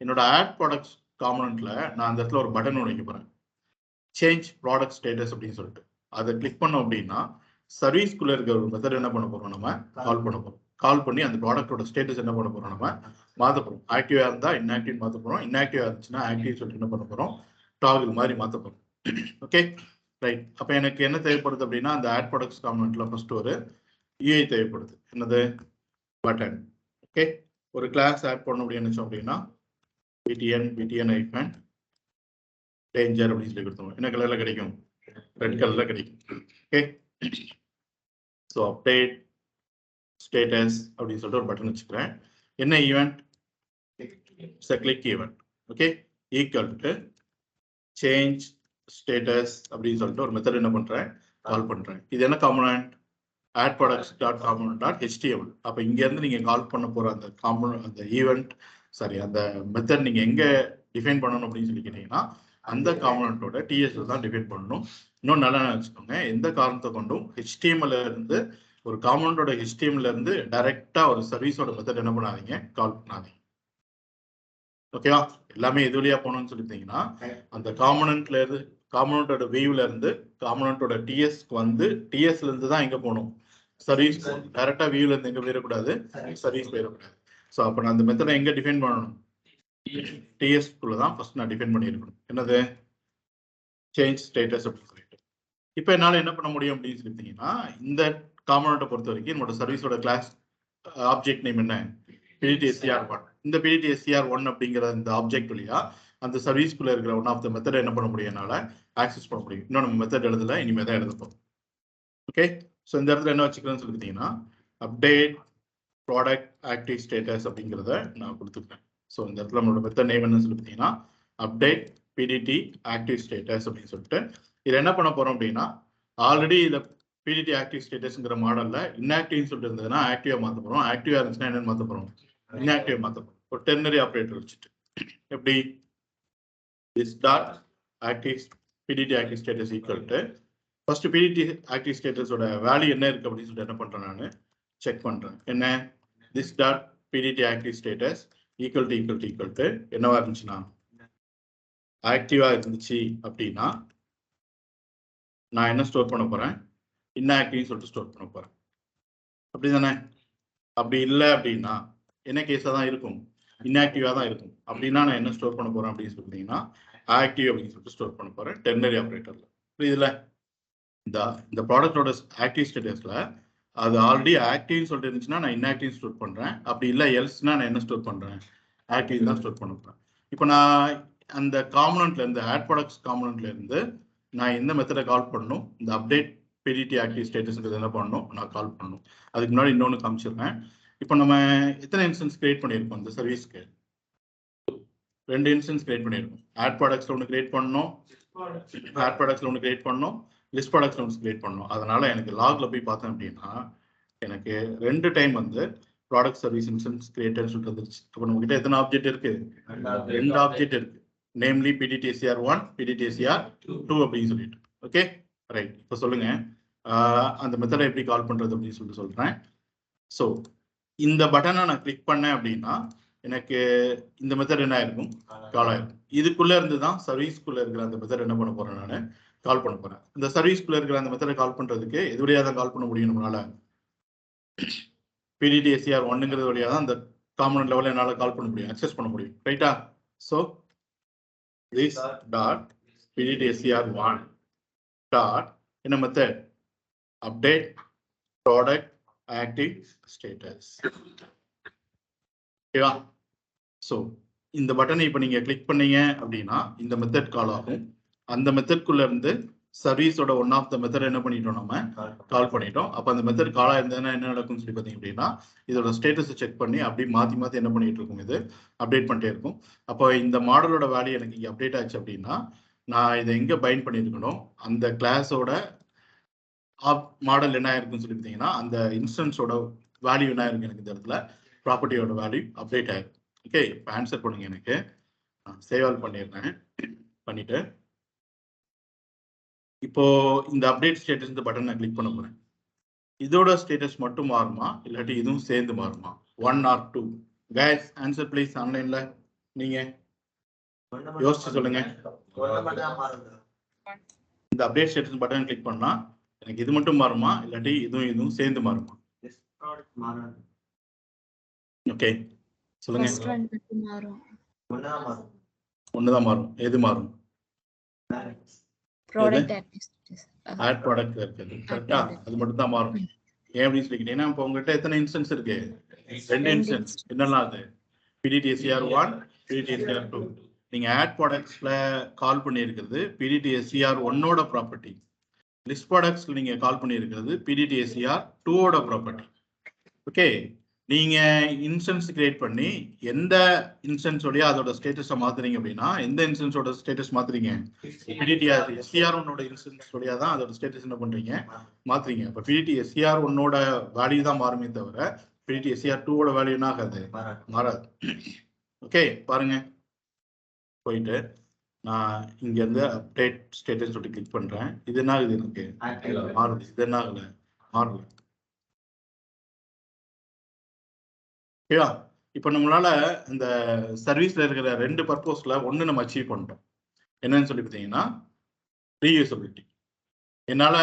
என்னோட ஆட் ப்ராடக்ட்ஸ் காம்பனன்ட்ல நான் அந்த இடத்துல ஒரு பட்டன் வைக்க போறேன், சேஞ்ச் ப்ராடக்ட் ஸ்டேட்டஸ் அப்படின்னு சொல்லிட்டு. அதை கிளிக் பண்ணோம் அப்படின்னா சர்வீஸ்க்குள்ள இருக்கிற ஒரு மெத்தட் என்ன பண்ண போறோம், நம்ம கால் பண்ண போறோம். கால் பண்ணி அந்த ப்ராடக்டோட ஸ்டேட்டஸ் என்ன பண்ண போறோம், நம்ம மாத்த போறோம். ஆக்டிவா இருந்தா inactive மாத்த போறோம், inactive இருந்துச்சுன்னா ஆக்டிவ் சொல்லிட்டு என்ன பண்ண போறோம், டாகிள் மாதிரி மாத்த போறோம். Okay right. அப்ப எனக்கு என்ன தேவைப்படுது அப்படின்னா அந்த ஆட் ப்ராடக்ட்ஸ் காம்பனன்ட்ல ஃபர்ஸ்ட் ஒரு UI தேவைப்படுது. என்னது, பட்டன். ஓகே, ஒரு கிளாஸ் ஆட் பண்ணணும் அப்படின்னு நினைச்சோம் அப்படின்னா btn ஐபன் டேஞ்சர் அப்படின்னு சொல்லி கொடுத்தோம். என்ன கலர்ல கிடைக்கும், ரெட் கலர்ல கிடைக்கும். ஓகே, ஸோ அப்டேட் ஸ்டேட்டஸ் அப்படின்னு சொல்லிட்டு ஒரு பட்டன் வச்சுக்கிறேன். என்ன event, click event. Okay, equal to change status அப்படின்னு சொல்லிட்டு ஒரு மெத்தட் என்ன பண்றேன், கால் பண்றேன். இது என்ன component, add products dot component dot HTML. அப்போ இங்க இருந்து நீங்க கால் பண்ண போற அந்த காம்பனன்ட், அந்த ஈவெண்ட் சாரி அந்த மெத்தட் நீங்க எங்க டிஃபைன் பண்ணணும் அப்படின்னு சொல்லி கேட்டீங்கன்னா அந்த காம்பனன்ட்டோட TS தான் டிஃபைன் பண்ணணும். இன்னும் நல்லா வச்சுக்கோங்க, எந்த காரணத்தை கொண்டும் HTML இருந்து ஒரு காம்பனன்ட்டோட HTML இருந்து டைரக்டா ஒரு சர்வீஸோட மெத்தட் என்ன பண்ணாதீங்க, கால் பண்ணாதீங்க. ஓகேவா, எல்லாமே எது வழியா போகணும்னு சொல்லிட்டீங்கன்னா அந்த காம்பனன்ட்ல இருந்து, காம்பனன்ட்டோட வியூல இருந்து காம்பனன்ட்டோட TSக்கு வந்து TSல இருந்து தான் எங்க போகணும், சர்வீஸ். டைரக்டா வியூல இருந்து எங்க போயிடக்கூடாது, சர்வீஸ் போயிடக்கூடாது. ஸோ அப்போ நான் அந்த மெத்தடை எங்க டிஃபைன் பண்ணணும், TSக்குள்ள தான் ஃபர்ஸ்ட் நான் டிஃபைன் பண்ணியிருக்கணும். என்னது, சேஞ்ச் ஸ்டேட்டஸ் அப்படின்னு சொல்லிட்டு. இப்போ என்னால் என்ன பண்ண முடியும் அப்படின்னு சொல்லிட்டீங்கன்னா இந்த காம்பனன்ட்டை பொறுத்த வரைக்கும் என்னோட சர்வீஸோட கிளாஸ் ஆப்ஜெக்ட் நேம் என்ன, PDTSCR1. இந்த PDTSCR1 அப்படிங்கிற இந்த ஆப்ஜெக்ட் வழியா அந்த சர்வீஸ்க்குள்ள இருக்கிற ஒன் ஆஃப் த மெத்தட் என்ன பண்ண முடியும், என்னால் ஆக்சஸ் பண்ண முடியும். இன்னும் நம்ம மெத்தட் எழுதல, இனிமே தான் எழுதப்போம். ஓகே, ஸோ இந்த இடத்துல என்ன வச்சுக்கிறேன்னு சொல்லிட்டீங்கன்னா அப்டேட் ப்ராடக்ட் ஆக்டிவ் ஸ்டேட்டஸ் அப்படிங்கிறத நான் கொடுத்துருக்கேன். ஸோ இந்த இடத்துல நம்மளோட மெத்தட் நேம் என்னன்னு சொல்லி பார்த்தீங்கன்னா அப்டேட் PDT ஆக்டிவ் ஸ்டேட்டஸ் அப்படின்னு சொல்லிட்டு. இதில் என்ன பண்ண போறோம் அப்படின்னா ஆல்ரெடி இதில் PDT ஆக்டிவ் ஸ்டேட்டஸ்ங்கிற மாடல்ல inactive சொல்லிட்டு இருந்ததுன்னா ஆக்டிவா மாற்ற போறோம், ஆக்டிவா இருந்துச்சுன்னா என்னன்னு மாற்ற போறோம், inactive மாற்ற போறோம். ஒரு டெர்னரி ஆப்ரேட்டர் வச்சுட்டு எப்படி this dot active PDT active status equal to first பிடிடி ஆக்டிவ் ஸ்டேட்டஸோட வேல்யூ என்ன இருக்கு அப்படின்னு சொல்லிட்டு என்ன பண்றேன் நான் செக் பண்றேன். என்ன this dot PTT active status equal to என்னவா இருந்துச்சுன்னா ஆக்டிவா இருந்துச்சு அப்படின்னா நான் என்ன ஸ்டோர் பண்ண போறேன், இன்ஆக்டிவ்னு சொல்லிட்டு ஸ்டோர் பண்ண போறேன். அப்படிதானே? அப்படி இல்லை அப்படின்னா என்ன கேஸா தான் இருக்கும், இன்ஆக்டிவா தான் இருக்கும். அப்படின்னா நான் என்ன ஸ்டோர் பண்ண போறேன் அப்படின்னு சொல்லிட்டீங்கன்னா ஆக்டிவ் அப்படின்னு சொல்லிட்டு ஸ்டோர் பண்ண போறேன் டெர்னரி ஆப்ரேட்டர்ல. இதுல இந்த ப்ராடக்டோட ஆக்டிவ் ஸ்டேட்டஸ்ல அது ஆல்ரெடி ஆக்டிவ்னு சொல்லிட்டு இருந்துச்சுன்னா நான் இன்ஆக்டிவ் ஸ்டோர் பண்றேன். அப்படி இல்லை எல்ஸ்னா நான் என்ன ஸ்டோர் பண்றேன், ஆக்டிவ் தான் ஸ்டோர் பண்ண போறேன். இப்போ நான் அந்த காம்பனன்ட்ல இருந்து ஆட் ப்ராடக்ட்ஸ் காம்பனன்ட்ல இருந்து நான் எந்த மெத்தடை கால் பண்ணணும், இந்த அப்டேட் பிடிடி ஆக்டிவ் ஸ்டேட்டஸ்ன்றது என்ன பண்ணணும், நான் கால் பண்ணணும். அதுக்கு முன்னாடி இன்னொன்று காமிச்சிருக்கேன். இப்போ நம்ம எத்தனை இன்ஸ்டன்ஸ் கிரியேட் பண்ணியிருக்கோம் இந்த சர்வீஸ்க்கு, 2 இன்ஸ்டன்ஸ் கிரியேட் பண்ணியிருக்கோம். ஆட் ப்ராடக்ட்ஸ்ல ஒன்று கிரியேட் பண்ணணும், ஆட் ப்ராடக்ட்ஸ்ல ஒன்று கிரியேட் பண்ணணும், லிஸ்ட் ப்ராடக்ட்ஸ்ல ஒன்று கிரியேட் பண்ணணும். அதனால எனக்கு லாக்ல போய் பார்த்தேன் அப்படின்னா எனக்கு 2 டைம் வந்து ப்ராடக்ட் சர்வீஸ் இன்ஸ்டன்ஸ் கிரியேட்டர்னு சொல்லிட்டு வந்துருச்சு. இப்போ நம்ம கிட்ட எத்தனை ஆப்ஜெக்ட் இருக்கு, 2 ஆப்ஜெக்ட் இருக்கு. நேம்லி PDTSCR1 PDTSCR2 அப்படின்னு சொல்லிட்டு. Okay right. இப்போ சொல்லுங்க அந்த மெத்தடை எப்படி கால் பண்றது அப்படின்னு சொல்லிட்டு சொல்றேன். ஸோ இந்த பட்டனை நான் கிளிக் பண்ணேன் அப்படின்னா எனக்கு இந்த மெத்தட் என்ன ஆயிருக்கும், கால் ஆயிருக்கும். இதுக்குள்ள இருந்து தான் சர்வீஸ்க்குள்ள இருக்கிற அந்த மெத்தட் என்ன பண்ண போறேன், நான் கால் பண்ண போறேன். இந்த சர்வீஸ்க்குள்ள இருக்கிற அந்த மெத்தடை கால் பண்றதுக்கு எது வழியா தான் கால் பண்ண முடியும் நம்மளால, PDTSCR1ங்கிறது வழியா தான் அந்த காம்பனன்ட் லெவலில் என்னால கால் பண்ண முடியும், அக்சஸ் பண்ண முடியும். ரைட்டா? So this dot PDTSCR1 dot in a method update product active status. ஓகேவா? ஸோ இந்த பட்டனை இப்போ நீங்க கிளிக் பண்ணீங்க அப்படின்னா இந்த மெத்தட் கால் ஆகும். அந்த மெத்தட்குள்ள இருந்து சர்வீஸோட ஒன் ஆஃப் த மெத்தட் என்ன பண்ணிட்டோம், நம்ம கால் பண்ணிட்டோம். அப்போ அந்த மெத்தட் காலா இருந்ததுன்னா என்ன நடக்கும்னு சொல்லி பார்த்தீங்க அப்படின்னா இதோட ஸ்டேட்டஸை செக் பண்ணி அப்படி மாற்றி என்ன பண்ணிட்டு இருக்கும், இது அப்டேட் பண்ணிட்டே இருக்கும். அப்போ இந்த மாடலோட வேல்யூ எனக்கு இங்கே அப்டேட் ஆச்சு அப்படின்னா நான் இதை எங்கே பைண்ட் பண்ணியிருக்கணும், அந்த கிளாஸோட மாடல் என்ன ஆயிருக்குன்னு சொல்லி பார்த்தீங்கன்னா அந்த இன்ஸ்டன்ஸோட வேல்யூ என்ன ஆயிருக்கு, எனக்கு இந்த இடத்துல ப்ராப்பர்ட்டியோட வேல்யூ அப்டேட் ஆயிருக்கு. ஓகே, இப்போ ஆன்சர் பண்ணுங்க. எனக்கு சேவ் ஆல் பண்ணிடுறேன். பண்ணிட்டு இப்போ இந்த அப்டேட் ஸ்டேட்டஸ் இந்த பட்டனை கிளிக் பண்ண போறேன். இதோட ஸ்டேட்டஸ் மட்டும் மாறுமா இல்லாட்டி இதுவும் சேர்ந்து மாறுமா, 1 or 2? Guys answer please. ஆன்லைன்ல நீங்க யோசிச்சு சொல்லுங்க. இந்த அப்டேட் ஸ்டேட்டஸ் பட்டன் கிளிக் பண்ணா எனக்கு இது மட்டும் மாறுமா இல்லாட்டி இதுவும் சேர்ந்து மாறுமா? ஓகே சொல்லுங்க. ஒண்ணுதான் மாறும். எது மாறும்? ஆட் ப்ராடக்ட் இருக்குது. கரெக்டா? அது மட்டும் தான் மாறும். ஏன் அப்படின்னு சொல்லிக்கிட்டீங்கன்னா இப்போ உங்ககிட்ட எத்தனை இன்ஸ்டன்ஸ் இருக்கு, 2 இன்ஸ்டன்ஸ். என்னெல்லாம் அது, PDTSCR1 PDTSCR2. நீங்க ஆட் ப்ராடக்ட்ஸ்ல கால் பண்ணி இருக்கிறது PDTSCR1ஓட ப்ராப்பர்ட்டி. லிஸ்ட் ப்ராடக்ட்ஸ்ல நீங்க கால் பண்ணி இருக்கிறது PDTSCR2ஓட ப்ராப்பர்ட்டி. ஓகே, நீங்க இன்ஸ்டன்ஸ் கிரியேட் பண்ணி எந்த இன்ஸ்டன்ஸ் வழியா அதோட ஸ்டேட்டஸை மாத்துறீங்க அப்படின்னா எந்த இன்ஸ்டன்ஸோட ஸ்டேட்டஸ் மாத்துறீங்க, PDTSCR1ஓட இன்ஸ்டன்ஸ் வழியா தான் அதோட ஸ்டேட்டஸ் என்ன பண்றீங்க, மாத்துறீங்க. இப்போ PDTSCR1ஓட வேல்யூ தான் மாறுமே தவிர PDTSCR2ஓட வேல்யூ என்ன ஆகாது, மாறாது. ஓகே பாருங்க, போயிட்டு நான் இங்க இருந்து அப்டேட் ஸ்டேட்டஸ் சொல்லிட்டு கிளிக் பண்றேன். இது என்ன ஆகுது, எனக்கு மாறுது. இது என்ன ஆகல, மாறல. ஓகேவா? இப்போ நம்மளால இந்த சர்வீஸ்ல இருக்கிற 2 பர்பஸ்ல ஒன்று நம்ம அச்சீவ் பண்ணிட்டோம். என்னன்னு சொல்லி பார்த்தீங்கன்னா ரீயூசபிலிட்டி. என்னால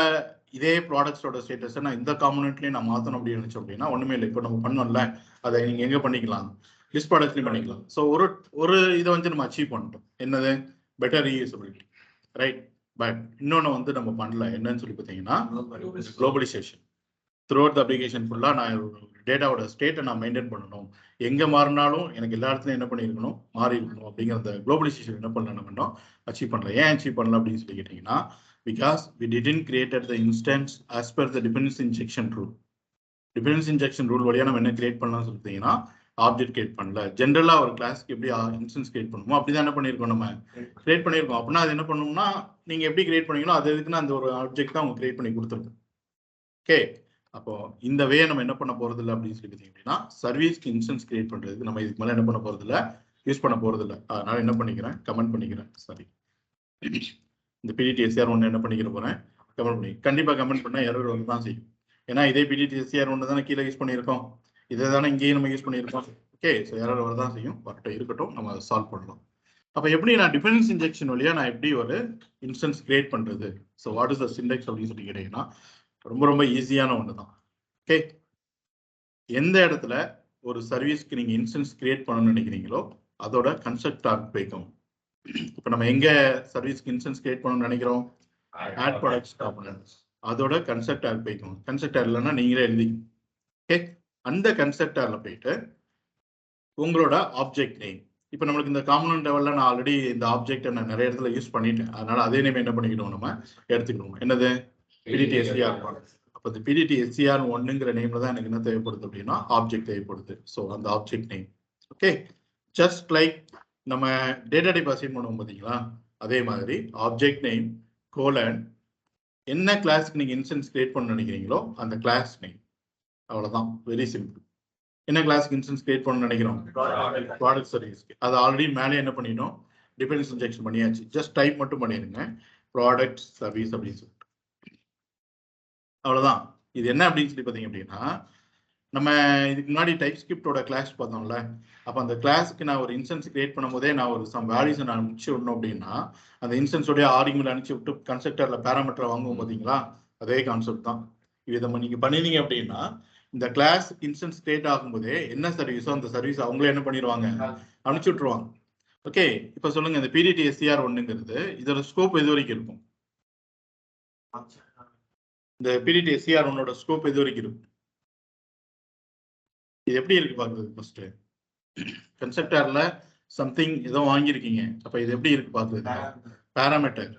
இதே ப்ராடக்ட்ஸோட ஸ்டேட்டஸை நான் இந்த காம்பனன்ட்லயும் நான் மாற்றணும் அப்படின்னு நினைச்சோம் அப்படின்னா ஒண்ணுமே இல்லை. இப்போ நம்ம பண்ணோம்ல அதை நீங்க எங்க பண்ணிக்கலாம், லிஸ்ட் ப்ராடக்ட்லயும் பண்ணிக்கலாம். ஸோ ஒரு இதை வந்து நம்ம அச்சீவ் பண்ணிட்டோம். என்னது, பெட்டர் ரீயூசபிலிட்டி. ரைட். பட் இன்னொன்று வந்து நம்ம பண்ணல. என்னன்னு சொல்லி பார்த்தீங்கன்னா globalisation. Throughout the application ஃபுல்லா நான் டேட்டாவோட ஸ்டேட்டை நான் மெயின்டைன் பண்ணணும். எங்க மாறினாலும் எனக்கு எல்லா இடத்துலையும் என்ன பண்ணியிருக்கணும், மாறி இருக்கணும். அப்படிங்கிற அந்த குளோபலைசேஷன் என்ன பண்ணல, நம்ம இன்னும் அச்சீவ் பண்ணல. ஏன் அச்சீவ் பண்ணல அப்படின்னு சொல்லி கேட்டீங்கன்னா because we didn't created the instance as per the dependency injection rule. Dependency injection rule வழியா நம்ம என்ன கிரியேட் பண்ணலாம்னு சொல்லிட்டீங்கன்னா ஆப்ஜெக்ட் கிரியேட் பண்ணல. ஜென்ரலா ஒரு கிளாஸ்க்கு எப்படி இன்ஸ்டன்ஸ் கிரியேட் பண்ணுமோ அப்படிதான் என்ன பண்ணிருக்கோம், நம்ம கிரியேட் பண்ணிருக்கோம். அப்படின்னா அது என்ன பண்ணணும்னா நீங்க எப்படி கிரியேட் பண்ணீங்களோ அது எதுக்குன்னா அந்த ஒரு ஆப்ஜெக்ட் தான் அவங்க கிரியேட் பண்ணி கொடுத்துருக்கோம். ஓகே, அப்போ இந்த வே நம்ம என்ன பண்ண போறது இல்லை அப்படின்னு சொல்லி பார்த்தீங்க அப்படின்னா சர்வீஸ்க்கு இன்ஸ்டன்ஸ் கிரியேட் பண்றதுக்கு நம்ம இதுக்கு மேலே என்ன பண்ண போறது இல்லை, யூஸ் பண்ண போறது இல்லை. அதனால என்ன பண்ணிக்கிறேன், கமெண்ட் பண்ணிக்கிறேன். சாரி, இந்த PDTSCR1 என்ன பண்ணிக்கிற போறேன், கமெண்ட் பண்ணி கண்டிப்பாக கமெண்ட் பண்ணால் எரர் வந்து தான் செய்யும். ஏன்னா இதே பிடிடி எஸ்சிஆர் ஒன்று தானே கீழே யூஸ் பண்ணியிருக்கோம், இதை தானே இங்கேயும் நம்ம யூஸ் பண்ணியிருக்கோம். ஓகே, ஸோ எரர் வர தான் செய்யும். பட் இருக்கட்டும், நம்ம அதை சால்வ் பண்ணலாம். அப்போ எப்படி நான் டிஃபரன்ஸ் இன்ஜெக்ஷன் வழியா நான் எப்படி ஒரு இன்ஸ்டன்ஸ் கிரியேட் பண்றது? ஸோ வாட் இஸ் த சிண்டெக்ஸ் அப்படின்னு சொல்லி கேட்டீங்கன்னா ரொம்ப ரொம்ப ஈஸியான ஒன்று தான். ஓகே, எந்த இடத்துல ஒரு சர்வீஸ்க்கு நீங்க இன்ஸ்டன்ஸ் கிரியேட் பண்ணணும்னு நினைக்கிறீங்களோ அதோட கன்ஸ்ட்ரக்ட் ஆர்குபைக்கும். இப்போ நம்ம எங்க சர்வீஸ்க்கு இன்ஸ்டன்ஸ் கிரியேட் பண்ணணும்னு நினைக்கிறோம், ஆட் ப்ராடக்ட்ஸ் காம்பனன்ட்ஸ், அதோட கன்ஸ்ட்ரக்ட் ஆர்குபைக்கும். கன்ஸ்ட்ரக்டர் இல்லைன்னா நீங்களே எழுதி. ஓகே, அந்த கன்ஸ்ட்ரக்டர்ல போயிட்டு உங்களோட ஆப்ஜெக்ட் நேம். இப்போ நம்மளுக்கு இந்த காம்பனன்ட் லெவல்ல நான் ஆல்ரெடி இந்த ஆப்ஜெக்டை நான் நிறைய இடத்துல யூஸ் பண்ணிட்டேன். அதனால அதே நேம் என்ன பண்ணிக்கணும், நம்ம எடுத்துக்கணும். என்னது, பிடிடி எஸ்சிஆர். அப்போ இந்த பிடிடி எஸ்சிஆர் ஒன்னுங்கிற நேம்ல தான் எனக்கு என்ன தேவைப்படுது அப்படின்னா ஆப்ஜெக்ட் தேவைப்படுது. ஸோ அந்த object name. Okay, just like நம்ம டேட்டா டைப் அசைன் பண்ணுவோம் பார்த்தீங்களா, அதே மாதிரி ஆப்ஜெக்ட் நேம் கோலன் என்ன கிளாஸ்க்கு நீங்க இன்ஸ்டன்ஸ் கிரியேட் பண்ண நினைக்கிறீங்களோ அந்த கிளாஸ் நேம். அவ்வளவுதான், வெரி சிம்பிள். என்ன கிளாஸ்க்கு இன்ஸ்டன்ஸ் கிரியேட் பண்ண நினைக்கிறோம், ப்ராடக்ட் சர்வீஸ்க்கு. அது ஆல்ரெடி மேலே என்ன பண்ணிட்டோம், டிபெண்டன்ஸ் இன்ஜெக்ஷன் பண்ணியாச்சு. ஜஸ்ட் டைப் மட்டும் பண்ணிருங்க, ப்ராடக்ட் சர்வீஸ் அப்படின்னு சொல்லிட்டு. அவ்வளவுதான். இது என்ன அப்படின்னு சொல்லி பார்த்தீங்க அப்படின்னா, நம்ம இதுக்கு முன்னாடி டைப் ஸ்கிரிப்டோட கிளாஸ் பார்த்தோம்ல, அப்போ அந்த கிளாஸ்க்கு நான் ஒரு இன்ஸ்டன்ஸ் கிரியேட் பண்ணும் போதே நான் ஒரு சம் வேல்யூஸ் நான் அனுப்பிச்சு விடணும் அப்படின்னா அந்த இன்ஸ்டன்ஸோடைய ஆர்குமெண்ட் அனுப்பிச்சு விட்டு கன்ஸ்ட்ரக்டர்ல பேராமீட்டர் வாங்குவோம் பார்த்தீங்களா, அதே கான்செப்ட் தான். இதை நீங்க பண்ணினீங்க அப்படின்னா இந்த கிளாஸ் இன்ஸ்டன்ஸ் கிரியேட் ஆகும்போதே என்ன சர்வீஸோ அந்த சர்வீஸ் அவங்களே என்ன பண்ணிடுவாங்க, அனுப்பிச்சு விட்டுருவாங்க. ஓகே, இப்போ சொல்லுங்க, இந்த பிடிடி எஸ்சிஆர் ஒன்னுங்கிறது இதோட ஸ்கோப் எது வரைக்கும் இருக்கும்? இந்த பிடிடி எஸ்சிஆர் ஒன்னோட ஸ்கோப் எது வரைக்கும் இருக்கும்? இது எப்படி இருக்கு பாக்குறது? ஃபர்ஸ்ட் கன்ஸ்ட்ரக்டர்ல சம்திங் ஏதோ வாங்கியிருக்கீங்க, அப்ப இது எப்படி இருக்கு பாக்குறது? பேராமீட்டர்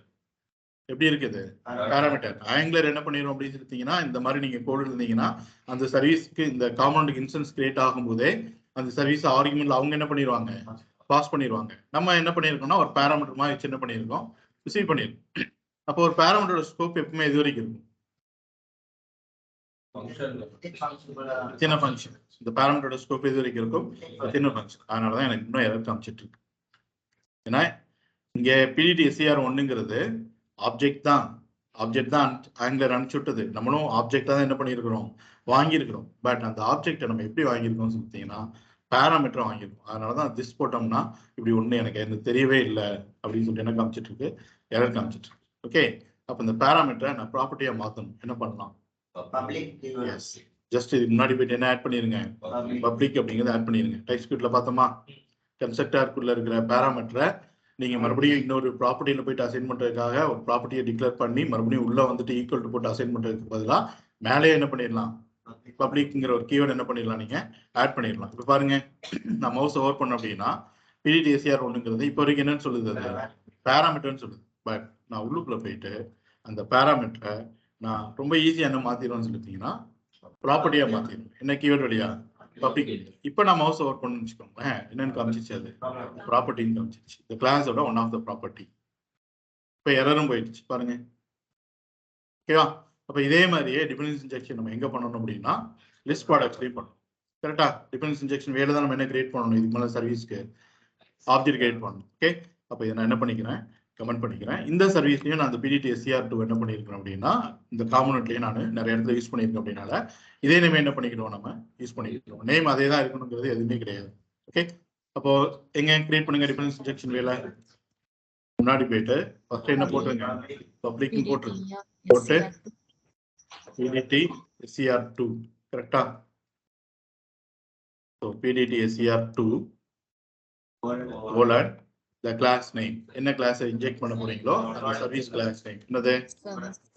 எப்படி இருக்குது, பேராமீட்டர். ஆங்குலர் என்ன பண்ணிரும் அப்படின்னு சொல்லிட்டீங்கன்னா, இந்த மாதிரி நீங்க கோட் இருந்தீங்கன்னா அந்த சர்வீஸ்க்கு இந்த காம்பவுண்ட் இன்ஸ்டன்ஸ் கிரியேட் ஆகும்போதே அந்த சர்வீஸ் ஆர்குமெண்ட்ல அவங்க என்ன பண்ணிடுவாங்க, பாஸ் பண்ணிடுவாங்க. நம்ம என்ன பண்ணிருக்கோம்னா ஒரு பேராமீட்டர் மாதிரி வச்சு என்ன பண்ணிருக்கோம், ரிசீவ் பண்ணிருக்கோம். அப்போ ஒரு பேராமீட்டரோட ஸ்கோப் எப்பவுமே இது வரைக்கும் இருக்கும், சின்ன ஃபங்க்ஷன். இந்த பேராமீட்டரோட ஸ்கோப் எது வரைக்கும் இருக்கும், சின்ன ஃபங்க்ஷன். அதனாலதான் எனக்கு இன்னும் எரர் காமிச்சிட்டு இருக்கு. ஏன்னா இங்க பிடிடி எஸ்சிஆர் ஒன்னுங்கிறது ஆப்ஜெக்ட் தான், ஆப்ஜெக்ட் தான் ஆங்குலர் அனுப்பிச்சு விட்டது. நம்மளும் ஆப்ஜெக்டா தான் என்ன பண்ணிருக்கிறோம், வாங்கியிருக்கிறோம். பட் அந்த ஆப்ஜெக்டை நம்ம எப்படி வாங்கியிருக்கோம் பார்த்தீங்கன்னா பேராமீட்டர் வாங்கியிருக்கோம். அதனாலதான் திஸ் போட்டோம்னா இப்படி ஒண்ணு எனக்கு தெரியவே இல்லை அப்படின்னு சொல்லிட்டு என்ன காமிச்சிட்டு இருக்கு, எரர் காமிச்சிட்டு இருக்கு. ஓகே, அப்ப இந்த பேராமீட்டரை நான் ப்ராப்பர்ட்டியா மாத்தணும். என்ன பண்ணலாம், ஜஸ்ட் இதுக்கு முன்னாடி போயிட்டு என்ன ஆட் பண்ணிருங்க, பப்ளிக் அப்படிங்கிறது ஆட் பண்ணிருங்க. டைப் ஸ்கிரிப்ட்ல பார்த்தோமா, கன்ஸ்ட்ரக்டருக்குள்ள இருக்கிற பேராமீட்டரை நீங்க மறுபடியும் இன்னொரு ப்ராப்பர்ட்டியில போயிட்டு அசைன் பண்றதுக்காக ஒரு ப்ராப்பர்ட்டியை டிக்ளேர் பண்ணி மறுபடியும் உள்ள வந்துட்டு ஈக்குவல் டு போட்டு அசைன் பண்றதுக்கு பதிலாக மேலே என்ன பண்ணிடலாம், பப்ளிக்ங்கிற ஒரு கீவேர்டு என்ன பண்ணிடலாம், நீங்க ஆட் பண்ணிடலாம். இப்ப பாருங்க, நான் மவுஸ் ஓவர் பண்ண அப்படின்னா பிடிடி எஸ்சிஆர் ஒன்னுங்கிறது இப்போ வரைக்கும் என்னன்னு சொல்லுது, அது பேராமீட்டர்னு சொல்லுது. பட் நான் உள்ளுக்குள்ள போயிட்டு அந்த பேராமீட்டரை நான் ரொம்ப ஈஸியா என்ன மாத்திடுவேன்னு சொல்லிட்டீங்கன்னா ப்ராப்பர்ட்டியா மாத்திடுவேன். என்ன கீவேர்டு வழியா, பப்ளிக். இப்போ நான் மவுஸ் ஓவர் பண்ணு வச்சுக்கோங்க, என்னன்னு காமிச்சிச்சு, அது ப்ராப்பர்ட்டின்னு காமிச்சிச்சு. இந்த கிளாஸோட ஒன் ஆஃப் த ப்ராப்பர்ட்டி. இப்போ எரரும் போயிடுச்சு பாருங்க. ஓகேவா? அப்போ இதே மாதிரியே டிபெண்டன்ஸ் இன்ஜெக்ஷன் நம்ம எங்க பண்ணணும் அப்படின்னா லிஸ்ட் ப்ராடக்ட்ஸ்லயும் பண்ணணும். கரெக்டா? டிபெண்டன்ஸ் இன்ஜெக்ஷன் வேலை தான் நம்ம என்ன கிரியேட் பண்ணணும், இதுக்கு மேலே சர்வீஸ்க்கு ஆப்ஜெக்ட் கிரியேட் பண்ணணும். ஓகே, அப்போ இதை நான் என்ன பண்ணிக்கிறேன், கமெண்ட் பண்ணிக்கிறேன். இந்த சர்வீஸ்லயும் நான் அந்த பிடிடி எஸ்சிஆர் 2 என்ன பண்ணிருக்கேன் அப்படின்னா இந்த காம்பனன்ட்லயும் நான் நிறைய இடத்துல யூஸ் பண்ணியிருக்கேன். அப்படின்னால இதே நேம் என்ன பண்ணிக்கிறோம், நம்ம யூஸ் பண்ணிக்கிறோம். நேம் அதே தான் இருக்கணுங்கிறது எதுவுமே கிடையாது. ஓகே, அப்போ எங்க கிரியேட் பண்ணுங்க டிபெண்டன்ஸ் இன்ஜெக்ஷன் வேலை. முன்னாடி போயிட்டு ஃபர்ஸ்ட் என்ன போட்டுருங்க, பப்ளிக் போட்டுருங்க, போட்டு பிடிடி எஸ்சிஆர் 2. கரெக்டா? So PTT SCR 2 colon the class name. என்ன கிளாஸ் இன்ஜெக்ட் பண்ண போறீங்களோ அந்த சர்வீஸ் கிளாஸ் நேம் என்னது,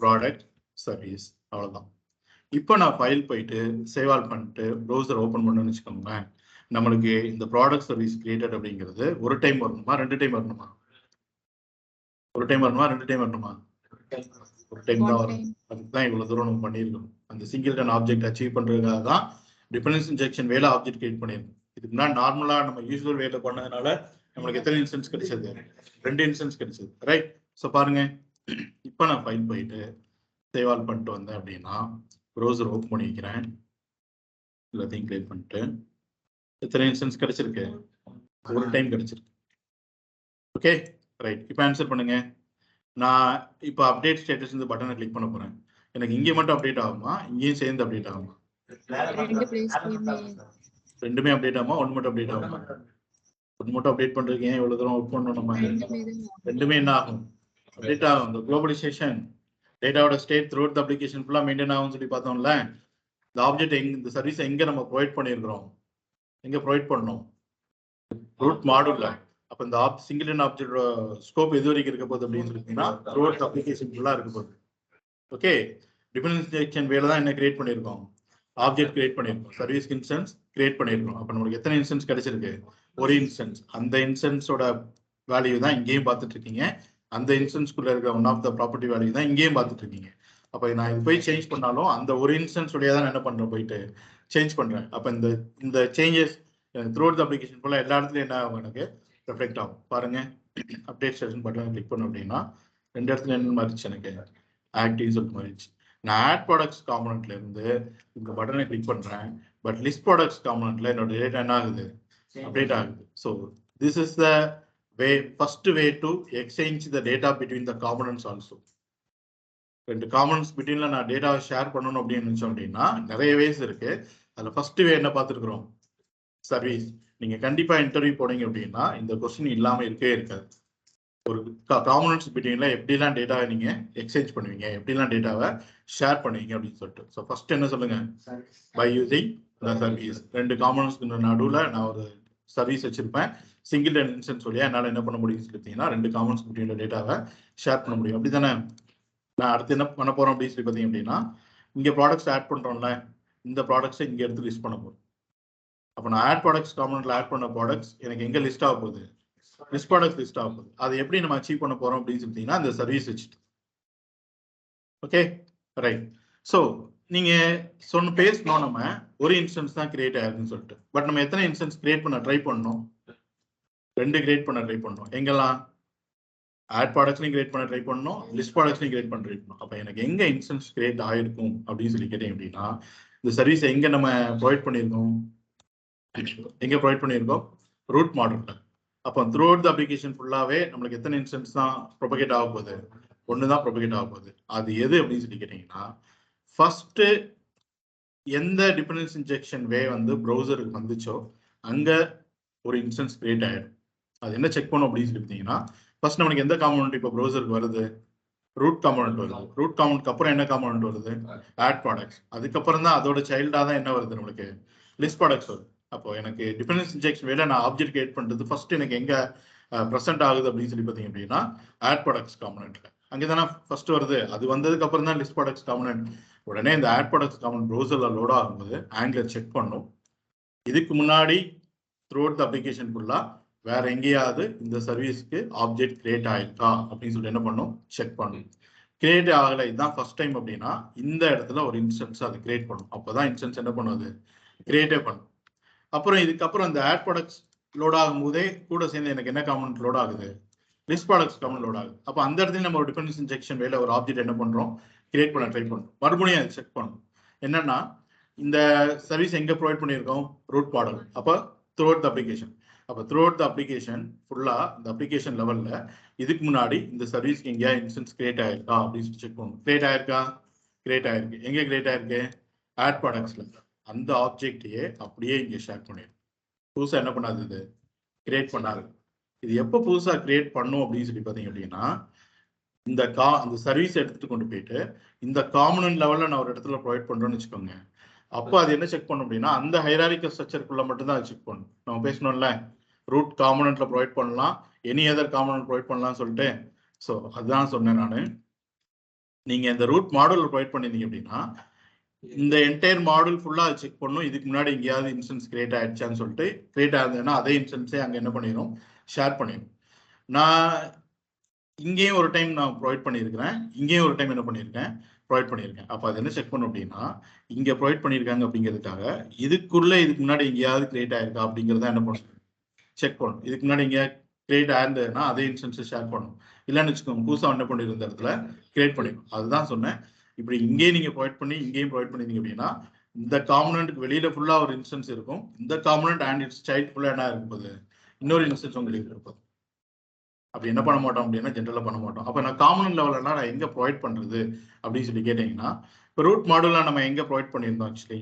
ப்ராடக்ட் சர்வீஸ். அவ்வளவுதான். இப்போ நான் ஃபைல் போயிட்டு சேவ் ஆல் பண்ணிட்டு ப்ரௌசர் ஓபன் பண்ணணும்னு வச்சுக்கோங்க, நம்மளுக்கு இந்த ப்ராடக்ட் சர்வீஸ் கிரியேட்டட் அப்படிங்கிறது ஒரு டைம் வரணுமா, 2 டைம் வரணுமா? ஒரு டைம் வரணுமா, 2 டைம் வரணுமா? ஒரு டைம் தான் வரும். அதுதான் இவ்வளவு தூரம் நம்ம பண்ணியிருக்கோம். அந்த சிங்கிள் டன் ஆப்ஜெக்ட் அச்சீவ் பண்றதுக்காக தான் டிபெண்டன்ஸ் இன்ஜெக்ஷன் வேலை ஆப்ஜெக்ட் கிரியேட் பண்ணியிருக்கோம். இதுக்கு முன்னாடி நார்மலா நம்ம யூஸ்வல் வேலை பண்ணதுனால நம்மளுக்கு எத்தனை இன்ஸ்டன்ஸ் கிடைச்சது, 2 இன்ஸ்டன்ஸ் கிடைச்சது. ரைட்? ஸோ பாருங்க, இப்போ நான் ஃபைல் போயிட்டு சேவ் ஆல் பண்ணிட்டு வந்தேன் அப்படின்னா ப்ரௌசர் ஓப்பன் பண்ணி வைக்கிறேன், எல்லாத்தையும் கிரியேட் பண்ணிட்டு எத்தனை இன்ஸ்டன்ஸ் கிடைச்சிருக்கு, ஒரு டைம் கிடைச்சிருக்கு. Okay, right. இப்போ ஆன்சர் பண்ணுங்க, நான் இப்போ அப்டேட் ஸ்டேட்டஸ் இந்த பட்டனை கிளிக் பண்ண போறேன். எனக்கு இங்கே மட்டும் அப்டேட் ஆகுமா, இங்கேயும் சேர்ந்து அப்டேட் ஆகுமா? ரெண்டுமே அப்டேட் ஆகுமா, ஒன்று மட்டும் அப்டேட் ஆகுமா? ஒன்று மட்டும் அப்டேட் பண்றதுக்கு ஏன் இவ்வளவு தூரம் ஒர்க் பண்ணணும் நம்ம? ரெண்டுமே என்ன ஆகும்? அப்டேட் ஆகும். இந்த குளோபலைசேஷன் டேட்டாவோட state throughout the application ஃபுல்லா மெயின்டைன் ஆகும்னு சொல்லி பார்த்தோம்ல. இந்த ஆப்ஜெக்ட் இந்த சர்வீஸ் எங்க நம்ம ப்ரொவைட் பண்ணியிருக்கிறோம், எங்க ப்ரொவைட் பண்ணணும்? ரூட் மாடுல. அப்ப இந்த சிங்கிள் ஆப்ஜெக்ட் ஸ்கோப் எது வரைக்கும் இருக்க போகுது அப்படின்னு சொல்லிட்டீங்கன்னா த்ரூ அவுட் அப்ளிகேஷன் ஃபுல்லா இருக்க போகுது. ஓகே, டிபெண்டன்சி இன்ஜெக்ஷன் வேலை தான் என்ன கிரியேட் பண்ணியிருக்கோம், ஆப்ஜெக்ட் கிரியேட் பண்ணியிருக்கோம், சர்வீஸ் இன்ஸ்டன்ஸ் கிரியேட் பண்ணியிருக்கோம். அப்ப நமக்கு எத்தனை இன்ஸ்டன்ஸ் கிடைச்சிருக்கு? ஒரு இன்ஸ்டன்ஸ். அந்த இன்ஸ்டன்ஸோட வேல்யூ தான் இங்கேயும் பார்த்துட்டு இருக்கீங்க. அந்த இன்ஸ்டன்ஸ்குள்ள இருக்கிற one of the property value தான் இங்கேயும் பார்த்துட்டு இருக்கீங்க. அப்ப நான் இது போய் சேஞ்ச் பண்ணாலும் அந்த ஒரு இன்ஸ்டன்ஸ் வழியா தான் என்ன பண்றேன், போயிட்டு சேஞ்ச் பண்றேன். அப்ப இந்த சேஞ்சஸ் த்ரூ அவுட் அப்ளிகேஷன் போல எல்லா இடத்துலயும் என்ன ஆகும், எனக்கு ரெஃப்ளெக்ட் ஆகும். பாருங்க, அப்டேட் ஸ்டேஷன் பட்டன் கிளிக் பண்ணோம் அப்படின்னா ரெண்டு இடத்துல என்ன மாறிச்சு, எனக்கு ஆக்டிவ் சொல்லிட்டு மாறிடுச்சு. நான் ஆட் ப்ராடக்ட்ஸ் காம்பனன்ட்ல இருந்து இந்த பட்டனை கிளிக் பண்றேன். பட் லிஸ்ட் ப்ராடக்ட்ஸ் காம்பனன்ட்ல என்னோட டேட்டா என்ன ஆகுது, அப்டேட் ஆகுது. So this is the way, first way to exchange the data between the components also. ரெண்டு காம்பனன்ட்ஸ் பிட்வீன்ல நான் டேட்டாவை ஷேர் பண்ணணும் அப்படின்னு நினைச்சோம் அப்படின்னா நிறைய வேஸ் இருக்கு. அதுல ஃபர்ஸ்ட் வே என்ன பார்த்துருக்குறோம், சர்வீஸ். நீங்க கண்டிப்பா இன்டர்வியூ போனீங்க அப்படின்னா இந்த கொஸ்டின் இல்லாம இருக்கவே இருக்காது. ஒரு காம்பனன்ட்ஸ் பிட்வீன்ல எப்படிலாம் டேட்டாவை நீங்க எக்ஸ்சேஞ்ச் பண்ணுவீங்க, எப்படிலாம் டேட்டாவை ஷேர் பண்ணுவீங்க அப்படின்னு சொல்லிட்டு. ஸோ ஃபர்ஸ்ட் என்ன சொல்லுங்க, பை யூசிங் த சர்வீஸ். ரெண்டு காம்பனன்ட்ஸ்க்கு நடுவில் நான் ஒரு சர்வீஸ் வச்சிருப்பேன். சிங்கிள் இன்ஸ்டன்ஸ் வழியா என்னால் என்ன பண்ண முடியும்னு சொல்லிட்டீங்கன்னா ரெண்டு காம்பனன்ட்ஸ் பிட்வீன்ல டேட்டாவை ஷேர் பண்ண முடியும். அப்படி தானே? நான் அடுத்து என்ன பண்ண போறோம் அப்படின்னு சொல்லி பார்த்தீங்க அப்படின்னா, இங்க ப்ராடக்ட்ஸ் ஆட் பண்றோம்ல, இந்த ப்ராடக்ட்ஸை இங்க எடுத்து லிஸ்ட் பண்ண போறோம். அப்போ நான் ஆட் ப்ராடக்ட்ஸ் காம்பனன்ட்ல ஆட் பண்ண ப்ராடக்ட்ஸ் எனக்கு எங்க லிஸ்ட் ஆக போகுது, லிஸ்ட் ப்ராடக்ட்ஸ் லிஸ்ட் ஆக போகுது. அதை எப்படி நம்ம அச்சீவ் பண்ண போறோம் அப்படின்னு சொல்லிட்டீங்கன்னா இந்த சர்வீஸ் வச்சுட்டு. Okay, right. ஸோ நீங்க சொன்ன பேசணும், நம்ம ஒரு இன்ஸ்டன்ஸ் தான் கிரியேட் ஆயிருக்குன்னு சொல்லிட்டு. பட் நம்ம எத்தனை இன்ஸ்டன்ஸ் கிரியேட் பண்ண ட்ரை பண்ணோம், ரெண்டு கிரியேட் பண்ண ட்ரை பண்ணோம். எங்கெல்லாம்? ஆட் ப்ராடக்ட்ஸ்லையும் கிரியேட் பண்ண ட்ரை பண்ணோம், லிஸ்ட் ப்ராடக்ட்ஸ்லையும் கிரியேட் பண்ண ட்ரை பண்ணோம். அப்போ எனக்கு எங்க இன்ஸ்டன்ஸ் கிரியேட் ஆயிருக்கும் அப்படின்னு சொல்லி கேட்டீங்க அப்படின்னா, இந்த சர்வீஸ் எங்க நம்ம ப்ரொவைட் பண்ணியிருக்கோம், எங்க ப்ரொவைட் பண்ணியிருக்கோம், ரூட் மாடல்ல. அப்போ த்ரூ அவுட் த அப்ளிகேஷன் ஃபுல்லாவே நம்மளுக்கு எத்தனை இன்ஸ்டன்ஸ் தான் ப்ரொபகேட் ஆக போகுது, ஒன்று தான் ப்ரொபகேட் ஆக போகுது. அது எது அப்படின்னு சொல்லி கேட்டீங்கன்னா, ஃபர்ஸ்ட் எந்த டிபெண்டன்ஸ் இன்ஜெக்ஷன் வே வந்து ப்ரௌசருக்கு வந்துச்சோ அங்க ஒரு இன்ஸ்டன்ஸ் கிரியேட் ஆயிடும். அது என்ன செக் பண்ணும் அப்படின்னு சொல்லி பார்த்தீங்கன்னா, ஃபர்ஸ்ட் நம்மளுக்கு எந்த காம்பனன்ட் இப்போ ப்ரௌசருக்கு வருது, ரூட் காம்பனன்ட் வருது. ரூட் காம்பனன்ட்க்கு அப்புறம் என்ன காம்பனன்ட் வருது, ஆட் ப்ராடக்ட்ஸ். அதுக்கப்புறம் தான் அதோட சைல்டா தான் என்ன வருது, நம்மளுக்கு லிஸ்ட் ப்ராடக்ட்ஸ் வருது. அப்போ எனக்கு டிபெண்டன்ஸ் இன்ஜெக்ஷன் வேலை நான் ஆப்ஜெக்ட் கிரியேட் பண்றது ஃபர்ஸ்ட் எனக்கு எங்க ப்ரெசென்ட் ஆகுது அப்படின்னு சொல்லி பார்த்தீங்க அப்படின்னா ஆட் ப்ராடக்ட்ஸ் காம்பனன்ட்ல அங்கே தானே ஃபர்ஸ்ட் வருது. அது வந்ததுக்கு அப்புறம் தான் லிஸ்ட் ப்ராடக்ட்ஸ் காம்பனன்ட். உடனே இந்த ஆட் ப்ராடக்ட்ஸ் காம்பனன்ட் ப்ரௌசர்ல லோட் ஆகும்போது ஆங்கிலர் செக் பண்ணும், இதுக்கு முன்னாடி த்ரூ அவுட் த அப்ளிகேஷன் ஃபுல்லா வேற எங்கேயாவது இந்த சர்வீஸ்க்கு ஆப்ஜெக்ட் கிரியேட் ஆயிருக்கா அப்படின்னு சொல்லி என்ன பண்ணும், செக் பண்ணும். கிரியேட் ஆகலை, இதுதான் ஃபர்ஸ்ட் டைம் அப்படின்னா இந்த இடத்துல ஒரு இன்ஸ்டன்ஸ் அது கிரியேட் பண்ணும். அப்போதான் இன்ஸ்டன்ஸ் என்ன பண்ணுது, கிரியேட்டே பண்ணும். அப்புறம் இதுக்கப்புறம் இந்த ஆட் ப்ராடக்ட்ஸ் லோட் ஆகும் போதே கூட சேர்ந்து எனக்கு என்ன காம்பனன்ட் லோட் ஆகுது, லிஸ்ட் ப்ராடக்ட்ஸ் காம்பனன்ட் லோட் ஆகுது. அப்போ அந்த இடத்துல நம்ம ஒரு டிபெண்டன்ஸ் இன்ஜெக்ஷன் வேலை ஒரு ஆப்ஜெக்ட் என்ன பண்றோம், கிரியேட் பண்ண ட்ரை பண்ணுறோம். மறுபடியும் அதை செக் பண்ணும். என்னன்னா இந்த சர்வீஸ் எங்க ப்ரொவைட் பண்ணியிருக்கோம், ரூட் மாடல். அப்போ த்ரூ அவுட் த அப்ளிகேஷன். அப்போ த்ரூ அவுட் த அப்ளிகேஷன் ஃபுல்லா இந்த அப்ளிகேஷன் லெவல்ல இதுக்கு முன்னாடி இந்த சர்வீஸ்க்கு எங்கேயா இன்ஸ்டன்ஸ் கிரியேட் ஆயிருக்கா அப்படின்னு செக் பண்ணும். கிரியேட் ஆயிருக்கா, கிரியேட் ஆயிருக்கு. எங்க கிரியேட் ஆயிருக்கு, ஆட் ப்ராடக்ட்ஸ்ல. அந்த ஆப்ஜெக்டையே அப்படியே இங்க ஷேர் பண்ணிடும். புதுசா என்ன பண்ணாது, இது கிரியேட் பண்ணாது. இது எப்போ புதுசா கிரியேட் பண்ணும் அப்படின்னு சொல்லி பார்த்தீங்க அப்படின்னா, அந்த சர்வீஸ் எடுத்துட்டு கொண்டு போயிட்டு இந்த காம்பனன்ட் லெவல்ல நான் ஒரு இடத்துல ப்ரொவைட் பண்றேன்னு வச்சுக்கோங்க. அப்போ அது என்ன செக் பண்ணும் அப்படின்னா அந்த ஹைராரிக்கல் ஸ்ட்ரக்சருக்குள்ள மட்டும் தான் செக் பண்ணும். நம்ம பேசணும்ல, ரூட் காம்பனன்ட்ல ப்ரொவைட் பண்ணலாம், எனி அதர் காம்பனன்ட் ப்ரொவைட் பண்ணலாம் சொல்லிட்டு. ஸோ அதுதான் சொன்னேன் நான். நீங்க இந்த ரூட் மாடல் ப்ரொவைட் பண்ணிருந்தீங்க அப்படின்னா இந்த என்டையர் மாடல் ஃபுல்லா செக் பண்ணும், இதுக்கு முன்னாடி எங்கேயாவது இன்ஸ்டன்ஸ் கிரியேட் ஆயிடுச்சான்னு சொல்லிட்டு. கிரியேட் ஆகுதுன்னா அதே இன்ஸ்டன்ஸே அங்க என்ன பண்ணிடும், ஷேர் பண்ணிடும். நான் இங்கேயும் ஒரு டைம் நான் ப்ரொவைட் பண்ணியிருக்கிறேன், இங்கேயும் ஒரு டைம் என்ன பண்ணியிருக்கேன், ப்ரொவைட் பண்ணியிருக்கேன். அப்போ அது என்ன செக் பண்ணும் அப்படின்னா, இங்க ப்ரொவைட் பண்ணியிருக்காங்க அப்படிங்கிறதுக்காக இதுக்கு முன்னாடி எங்கேயாவது கிரியேட் ஆயிருக்கா அப்படிங்கிறத என்ன பண்ணும், செக் பண்ணும். இதுக்கு முன்னாடி இங்க கிரியேட் ஆயிருந்ததுன்னா அதே இன்ஸ்டன்ஸை ஷேர் பண்ணும். இல்லைன்னு வச்சுக்கோங்க, புதுசாக என்ன பண்ணிருந்த இடத்துல கிரியேட் பண்ணிடும். அதுதான் சொன்னேன். இப்படி இங்கேயும் நீங்க ப்ரொவைட் பண்ணி இங்கேயும் ப்ரொவைட் பண்ணிருந்தீங்க அப்படின்னா இந்த காம்பனன்ட்க்கு வெளியில ஃபுல்லா ஒரு இன்ஸ்டன்ஸ் இருக்கும், இந்த காம்பனன்ட் அண்ட் இட்ஸ் சைல்ட் ஃபுல்லா என்ன இருக்கும் போது இன்னொரு இன்ஸ்டன்ஸ் உங்களுக்கு இருக்கும். அப்படி என்ன பண்ண மாட்டோம் அப்படின்னா ஜென்ரலாக பண்ண மாட்டோம். அப்போ நான் காமன் லெவலெல்லாம் நான் எங்கே ப்ரொவைட் பண்ணுறது அப்படின்னு சொல்லி கேட்டிங்கன்னா, இப்போ ரூட் மாடலில் நம்ம எங்கே ப்ரொவைட் பண்ணியிருந்தோம் ஆக்சுவலி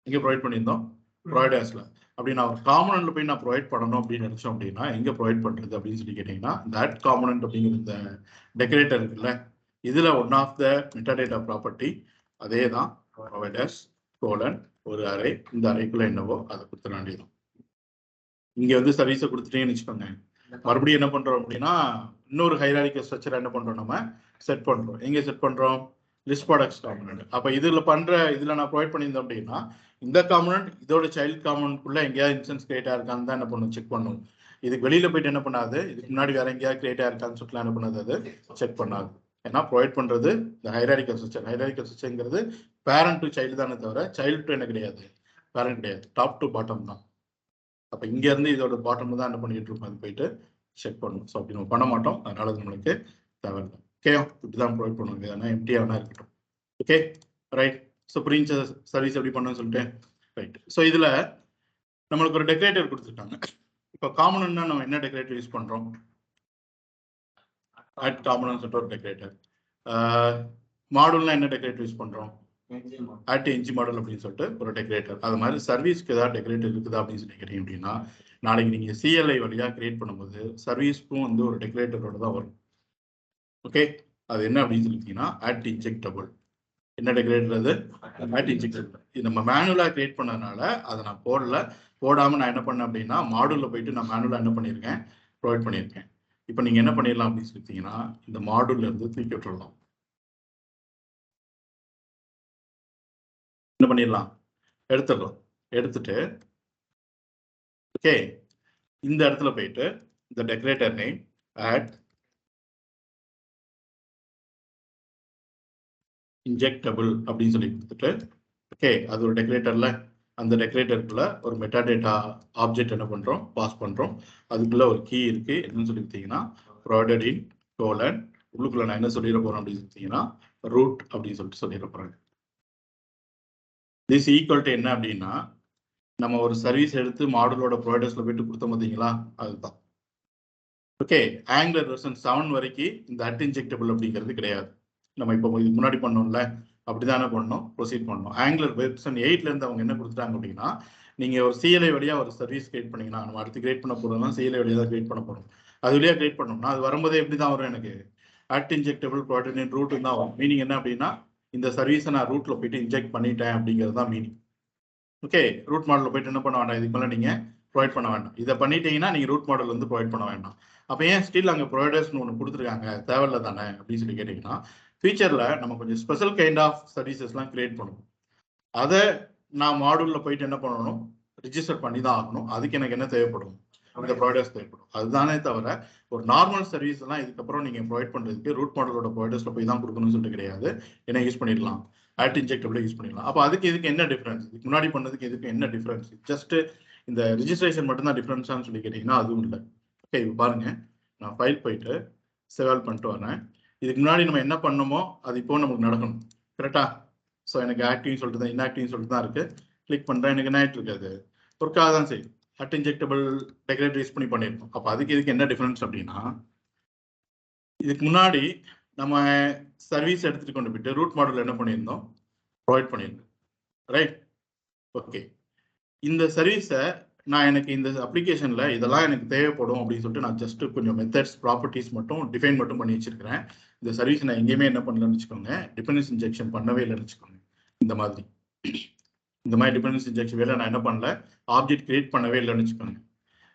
எங்கே ப்ரொவைட் பண்ணியிருந்தோம் ப்ரொவைடர்ஸில். அப்படி நான் ஒரு காமனன்ட்ல போய் நான் ப்ரொவைட் பண்ணணும் அப்படின்னு நினச்சோம் அப்படின்னா எங்கே ப்ரொவைட் பண்ணுறது அப்படின்னு சொல்லி கேட்டிங்கன்னா, தட் காமனன்ட் அப்படிங்கிற இந்த டெக்கரேட்டர் இருக்குல்ல, இதில் one of the metadata property அதே தான் ப்ரொவைடர்ஸ் கோலன் ஒரு அறை, இந்த அறைக்குள்ள என்னவோ அதை கொடுத்துட வேண்டியதும். இங்கே வந்து சர்வீஸை கொடுத்துட்டேன்னு வச்சுக்கோங்க, மறுபடியும் என்ன பண்ணுறோம் அப்படின்னா இன்னொரு ஹைராரிக்கல் ஸ்ட்ரக்சர் என்ன பண்ணுறோம் நம்ம செட் பண்ணுறோம். எங்கே செட் பண்ணுறோம் லிஸ்ட் ப்ராடக்ட்ஸ் காம்பனன்ட். அப்போ இதில் நான் ப்ரொவைட் பண்ணியிருந்தேன் அப்படின்னா இந்த காம்பனன்ட் இதோட சைல்ட் காம்பனன்ட்குள்ள எங்கேயாவது இன்ஸ்டன்ஸ் கிரியேட் ஆயிருக்கான்னு தான் என்ன பண்ணும் செக் பண்ணும். இதுக்கு வெளியில போயிட்டு என்ன பண்ணாது, இதுக்கு முன்னாடி வேற எங்கேயாவது கிரியேட் ஆயிருக்கான்னு சொல்லிட்டு என்ன பண்ணாது, அது செக் பண்ணாது. ஏன்னா ப்ரொவைட் பண்றது இந்த ஹைராரிக்கல் ஸ்ட்ரக்சர். ஹைராரிக்கல் ஸ்ட்ரக்சர்ங்கிறது பேரண்ட் டு சைல்டு தானே தவிர சைல்டு டு என்ன கிடையாது, பேரண்ட் கிடையாது, டாப் டு பாட்டம் தான். அப்போ இங்க இருந்து இதோட பாட்டம் தான் என்ன பண்ணிட்டு இருக்கோம், அது போயிட்டு செக் பண்ணணும். ஸோ அப்படி நம்ம பண்ண மாட்டோம், அதனால நம்மளுக்கு தேவையில்லை. ஓகே, இப்படிதான் ப்ரொவைட் பண்ணுவாங்க, ஏன்னா எம்டியா வேணா இருக்கட்டும். Okay right. ஸோ புரிஞ்ச சர்வீஸ் எப்படி பண்ணணும்னு சொல்லிட்டு ரைட். ஸோ இதுல நம்மளுக்கு ஒரு டெக்கரேட்டர் கொடுத்துருக்காங்க. இப்போ காமன்னா நம்ம என்ன டெக்கரேட்டர் யூஸ் பண்றோம், அட் காமன் சொல்லிட்டு ஒரு டெக்கரேட்டர். மாடல்னா என்ன டெக்கரேட்டர் யூஸ் பண்றோம், அட் என்ஜி மாடல் அப்படின்னு சொல்லிட்டு ஒரு டெக்கரேட்டர். அது மாதிரி சர்வீஸ்க்கு ஏதாவது டெக்கரேட்டர் இருக்குதா அப்படின்னு சொல்லி கேட்டீங்க அப்படின்னா, நாளைக்கு நீங்க சிஎல்ஐ வழியா கிரியேட் பண்ணும்போது சர்வீஸ்க்கும் வந்து ஒரு டெக்கரேட்டரோட தான் வரும். ஓகே, அது என்ன அப்படின்னு சொல்லிட்டீங்கன்னா அட் இன்ஜெக்டபிள். என்ன டெக்கரேட்டர் அது, அட் இன்ஜெக்டபிள். இது நம்ம மேனுவலா கிரியேட் பண்ணதுனால அதை நான் போடாம நான் என்ன பண்ணேன் அப்படின்னா மாடூல்ல போயிட்டு நான் மேனுவலா என்ன பண்ணியிருக்கேன், ப்ரொவைட் பண்ணியிருக்கேன். இப்போ நீங்க என்ன பண்ணிடலாம் அப்படின்னு சொல்லிட்டீங்கன்னா இந்த மாடூல்ல இருந்து தூக்கி விட்டுடலாம். என்ன பண்ணிடலாம், எடுத்துடலாம். எடுத்துட்டு ஓகே இந்த இடத்துல போயிட்டு இந்த டெக்கரேட்டர் நேம் அட் இன்ஜெக்டபிள் அப்படின்னு சொல்லி கொடுத்துட்டு ஓகே அது ஒரு டெக்கரேட்டர்ல, அந்த டெக்கரேட்டருக்குள்ள ஒரு மெட்டாடேட்டா ஆப்ஜெக்ட் என்ன பண்றோம், பாஸ் பண்றோம். அதுக்குள்ள ஒரு கீ இருக்கு, என்னன்னு சொல்லி பார்த்தீங்கன்னா ப்ரொவைடட் இன் கோலன். உள்ளுக்குள்ள நான் என்ன சொல்லிட போறேன் அப்படின்னு பார்த்தீங்கன்னா ரூட் அப்படின்னு சொல்லிட்டு சொல்லிட போறேன். திஸ் ஈக்குவல் டு என்ன அப்படின்னா நம்ம ஒரு சர்வீஸ் எடுத்து மாடலோட ப்ரொவைடர்ஸ்ல போயிட்டு கொடுத்தோம் பார்த்தீங்களா, அதுதான். ஓகே, ஆங்குலர் வெர்ஷன் 7 வரைக்கும் இந்த அட் இன்ஜெக்டபிள் அப்படிங்கிறது கிடையாது. நம்ம இப்போ இதுக்கு முன்னாடி பண்ணோம்ல அப்படிதானே பண்ணோம், ப்ரொசீட் பண்ணோம். ஆங்குலர் வெர்ஷன் 8ல இருந்து அவங்க என்ன கொடுத்துட்டாங்க அப்படின்னா, நீங்க ஒரு சிஎல்ஐ வழியா ஒரு சர்வீஸ் கிரியேட் பண்ணீங்கன்னா, நம்ம அடுத்து கிரியேட் பண்ண போறோம்னா சிஎல்ஐ வழியா தான் கிரியேட் பண்ண போறோம். அது வழியா கிரியேட் பண்ணோம்னா அது வரும்போதே எப்படி தான் வரும், எனக்கு அட் இன்ஜெக்டபிள் ப்ரொவைடட் ரூட் தான் வரும். மீனிங் என்ன அப்படின்னா இந்த சர்வீஸை நான் ரூட்ல போயிட்டு இன்ஜெக்ட் பண்ணிட்டேன் அப்படிங்கிறது தான் மீனிங். ஓகே, ரூட் மாடலில் போயிட்டு என்ன பண்ண வேண்டாம், இதுக்கு மேலே நீங்க ப்ரொவைட் பண்ண வேண்டாம். இதை பண்ணிட்டீங்கன்னா நீங்க ரூட் மாடல் வந்து ப்ரொவைட் பண்ண வேண்டாம். அப்போ ஏன் ஸ்டில் அங்கே ப்ரொவைடர்ஸ்னு ஒன்று கொடுத்துருக்காங்க, தேவையில்ல தானே அப்படின்னு சொல்லி கேட்டிங்கன்னா, ஃபியூச்சரில் நம்ம கொஞ்சம் ஸ்பெஷல் கைண்ட் ஆஃப் சர்வீசஸ்லாம் கிரியேட் பண்ணுவோம். அதை நான் மாடூலில் போயிட்டு என்ன பண்ணணும், ரிஜிஸ்டர் பண்ணி தான் ஆகணும். அதுக்கு எனக்கு என்ன தேவைப்படும், இந்த ப்ரொவைடர்ஸ் தேவைப்படும். அதுதானே தவிர ஒரு நார்மல் சர்வீஸ் எல்லாம் இதுக்கப்புறம் நீங்க ப்ரொவைட் பண்றதுக்கு ரூட் மாடலோட ப்ரொவைடர்ஸ்ல போய் தான் கொடுக்கணும்னு சொல்லிட்டு கிடையாது. என்ன யூஸ் பண்ணிடலாம், அட் இன்ஜெக்டபிள் யூஸ் பண்ணிடலாம். அப்போ அதுக்கு இதுக்கு என்ன டிஃபரன்ஸ், இதுக்கு முன்னாடி பண்ணதுக்கு இதுக்கு என்ன டிஃபரன்ஸ், ஜஸ்ட் இந்த ரிஜிஸ்ட்ரேஷன் மட்டும் தான் டிஃபரன்ஸான்னு சொல்லி கேட்டீங்கன்னா அதுவும் இல்லை. ஓகே, இப்போ பாருங்க, நான் ஃபைல் போயிட்டு சேவ் பண்ணிட்டு வரேன். இதுக்கு முன்னாடி நம்ம என்ன பண்ணோமோ அது இப்போ நமக்கு நடக்கணும், கரெக்டா? ஸோ எனக்கு ஆக்டிவ்னு சொல்லிட்டு தான் இன்ஆக்டிவ்னு சொல்லிட்டு தான் இருக்கு. கிளிக் பண்ணுறேன், எனக்கு என்ன ஆகிட்டு இருக்காது, ஒர்க்காக தான் செய்யும். அட் இன்ஜெக்டபிள் டெக்கரேட்டர் யூஸ் பண்ணி பண்ணியிருக்கோம். அப்போ அதுக்கு இதுக்கு என்ன டிஃபரன்ஸ் அப்படின்னா, இதுக்கு முன்னாடி நம்ம சர்வீஸ் எடுத்துட்டு கொண்டு போயிட்டு ரூட் மாடல் என்ன பண்ணியிருந்தோம், ப்ரொவைட் பண்ணியிருந்தோம், ரைட்? ஓகே, இந்த சர்வீஸை நான் எனக்கு இந்த அப்ளிகேஷன்ல இதெல்லாம் எனக்கு தேவைப்படும் அப்படின்னு சொல்லிட்டு நான் ஜஸ்ட் கொஞ்சம் மெத்தட்ஸ் ப்ராப்பர்ட்டிஸ் மட்டும் டிஃபைன் மட்டும் பண்ணி வச்சிருக்கிறேன். இந்த சர்வீஸ் நான் எங்கேயுமே என்ன பண்ணலன்னு வச்சுக்கோங்க, டிபெண்டன்ஸ் இன்ஜெக்ஷன் பண்ணவே இல்லைன்னு வச்சுக்கோங்க. இந்த மாதிரி டிபெண்டன்ஸ் இன்ஜெக்ஷன் வேலை நான் என்ன பண்ணல, ஆப்ஜெக்ட் கிரியேட் பண்ணவே இல்லைன்னு வச்சுக்கோங்க.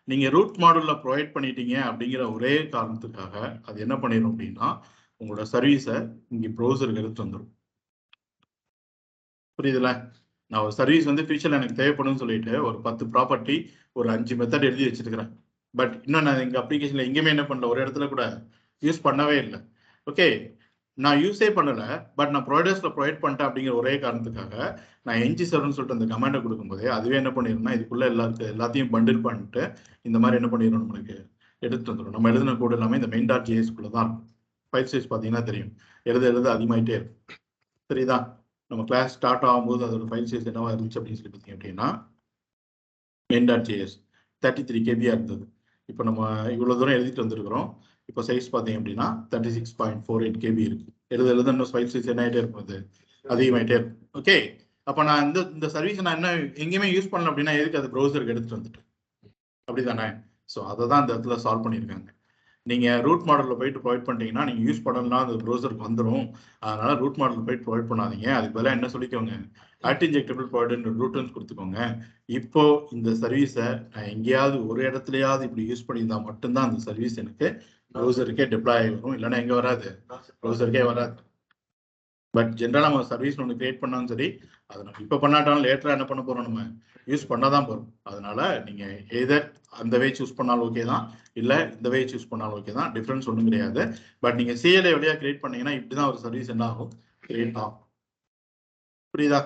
நீங்க ரூட் மாடல்ல ப்ரொவைட் பண்ணிட்டீங்க அப்படிங்கிற ஒரே காரணத்துக்காக அது என்ன பண்ணிடும் அப்படின்னா உங்களோட சர்வீஸை இங்க ப்ரௌசருக்கு எடுத்து வந்துடும். புரியுதுல? நான் ஒரு சர்வீஸ் வந்து ஃபியூச்சர்ல எனக்கு தேவைப்படும் சொல்லிட்டு ஒரு 10 ப்ராப்பர்ட்டி ஒரு 5 மெத்தட் எழுதி வச்சிருக்கிறேன். பட் இன்னும் நான் எங்க அப்ளிகேஷன்ல எங்கேயுமே என்ன பண்ணல, ஒரு இடத்துல கூட யூஸ் பண்ணவே இல்லை. ஓகே, நான் யூஸே பண்ணல, பட் நான் ப்ரொவைடர்ஸ்ல ப்ரொவைட் பண்ணிட்டேன் அப்படிங்கிற ஒரே காரணத்துக்காக நான் என்ஜி சர்வர்னு சொல்லிட்டு அந்த கமெண்டை கொடுக்கும்போதே அதுவே என்ன பண்ணிருந்தா இதுக்குள்ள எல்லாத்தையும் பண்டில் பண்ணிட்டு இந்த மாதிரி என்ன பண்ணிடும், நம்மளுக்கு எடுத்துட்டு வந்துடும். நம்ம எழுதின கோடு எல்லாமே இந்த மெயின் டாட் ஜேஎஸ்குள்ள தான் இருக்கும். ஃபைல் சைஸ் பார்த்தீங்கன்னா தெரியும், எழுத அதிகமாயிட்டே இருக்கும். சரிதா? நம்ம கிளாஸ் ஸ்டார்ட் ஆகும்போது அதோட ஃபைல் சைஸ் என்னவா இருந்துச்சு அப்படின்னு சொல்லி பார்த்தீங்க அப்படின்னா மெயின் டாட் ஜேஎஸ் 33 KB இருந்தது. இப்போ நம்ம இவ்வளோ தூரம் எழுதிட்டு வந்துருக்கிறோம். இப்போ சைஸ் பார்த்தீங்க அப்படின்னா 36.48 KB இருக்கு. எழுத இன்னும் ஃபைல் சைஸ் என்ன ஆகிட்டே இருக்கும், அது அதிகமாகிட்டே இருக்கும். ஓகே, அப்போ நான் இந்த சர்வீஸ் நான் என்ன எங்கேயுமே யூஸ் பண்ணல அப்படின்னா எதுக்கு அது ப்ரௌசருக்கு எடுத்துட்டு வந்துட்டேன், அப்படிதானே? ஸோ அதை தான் இந்த இடத்துல சால்வ் பண்ணியிருக்காங்க. நீங்கள் ரூட் மாடலில் போயிட்டு ப்ரொவைட் பண்ணிட்டீங்கன்னா நீங்கள் யூஸ் பண்ணலாம், அது ப்ரௌசருக்கு வந்துடும். அதனால ரூட் மாடலில் போயிட்டு ப்ரொவைட் பண்ணாதீங்க. அதுக்கு பதிலாக என்ன சொல்லிக்கோங்க, ஆட் இன்ஜெக்டபிள் ப்ரொவைடர் ரூட்னு கொடுத்துக்கோங்க. இப்போ இந்த சர்வீஸை நான் எங்கேயாவது ஒரு இடத்துலையாவது இப்படி யூஸ் பண்ணியிருந்தா மட்டும்தான் அந்த சர்வீஸ் எனக்கு ப்ரௌசருக்கே டிப்ளாய் ஆகி வரும், இல்லைன்னா எங்கே வராது, ப்ரௌசருக்கே வராது. பட் ஜென்ரலாக நம்ம சர்வீஸ் ஒன்று கிரியேட் பண்ணாலும் சரி, அதை நம்ம இப்போ பண்ணாட்டாலும் லேட்டராக என்ன பண்ண போகிறோம், நம்ம யூஸ் பண்ண தான் போகிறோம். அதனால நீங்கள் எதர் அந்த வே சூஸ் பண்ணாலும் ஓகே தான், இல்லை இந்த வே சூஸ் பண்ணாலும் ஓகே தான், டிஃப்ரென்ஸ் ஒன்றும் கிடையாது. பட் நீங்கள் CLI வழியாக கிரியேட் பண்ணீங்கன்னா இப்படி தான் ஒரு சர்வீஸ் என்ன ஆகும், கிரியேட் ஆகும். புரியுதா?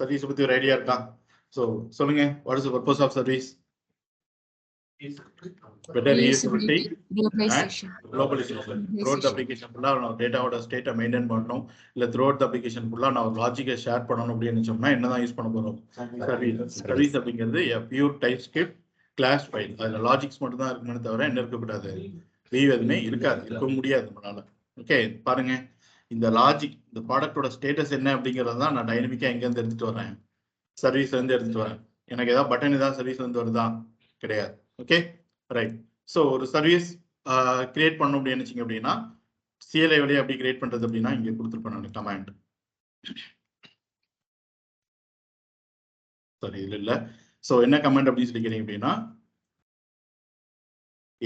சர்வீஸை பற்றி ஒரு ஐடியா இருக்கா? ஸோ சொல்லுங்க, what is the purpose of service? Better reusability and globalization. Throughout the application full நான் டேட்டாவோட ஸ்டேட்டை மெயின்டைன் பண்ணணும், இல்லை த்ரூஅவுட் த அப்ளிகேஷன் ஃபுல்லாக நான் ஒரு லாஜிக்கை ஷேர் பண்ணணும் அப்படின்னு சொன்னா என்னதான் யூஸ் பண்ண போறோம், சர்வீஸ். சர்வீஸ் அப்படிங்கிறது pure TypeScript class file. அதில் லாஜிக்ஸ் மட்டும் தான் இருக்குமே தவிர என்ன இருக்கக்கூடாது, லீவ் எதுவுமே இருக்காது, இருக்க முடியாது நம்மளால. ஓகே, பாருங்க, இந்த லாஜிக், இந்த ப்ராடக்டோட ஸ்டேட்டஸ் என்ன அப்படிங்கிறது தான் நான் டைனமிக்காக எங்கேருந்து எடுத்துட்டு வரேன், சர்வீஸ்ல இருந்து எடுத்துட்டு வரேன். எனக்கு ஏதாவது பட்டன் ஏதாவது சர்வீஸ்ல இருந்து வருதா, கிடையாது. Okay, right. ஸோ ஒரு சர்வீஸ் கிரியேட் பண்ணணும் அப்படின்னு நினைச்சிங்க அப்படின்னா CLI வழியாக எப்படி கிரியேட் பண்றது அப்படின்னா இங்கே கொடுத்துருப்பேன் நான் கமாண்ட். சரி, இது இல்லை. ஸோ என்ன கமாண்ட் அப்படின்னு சொல்லிக்கிறீங்க அப்படின்னா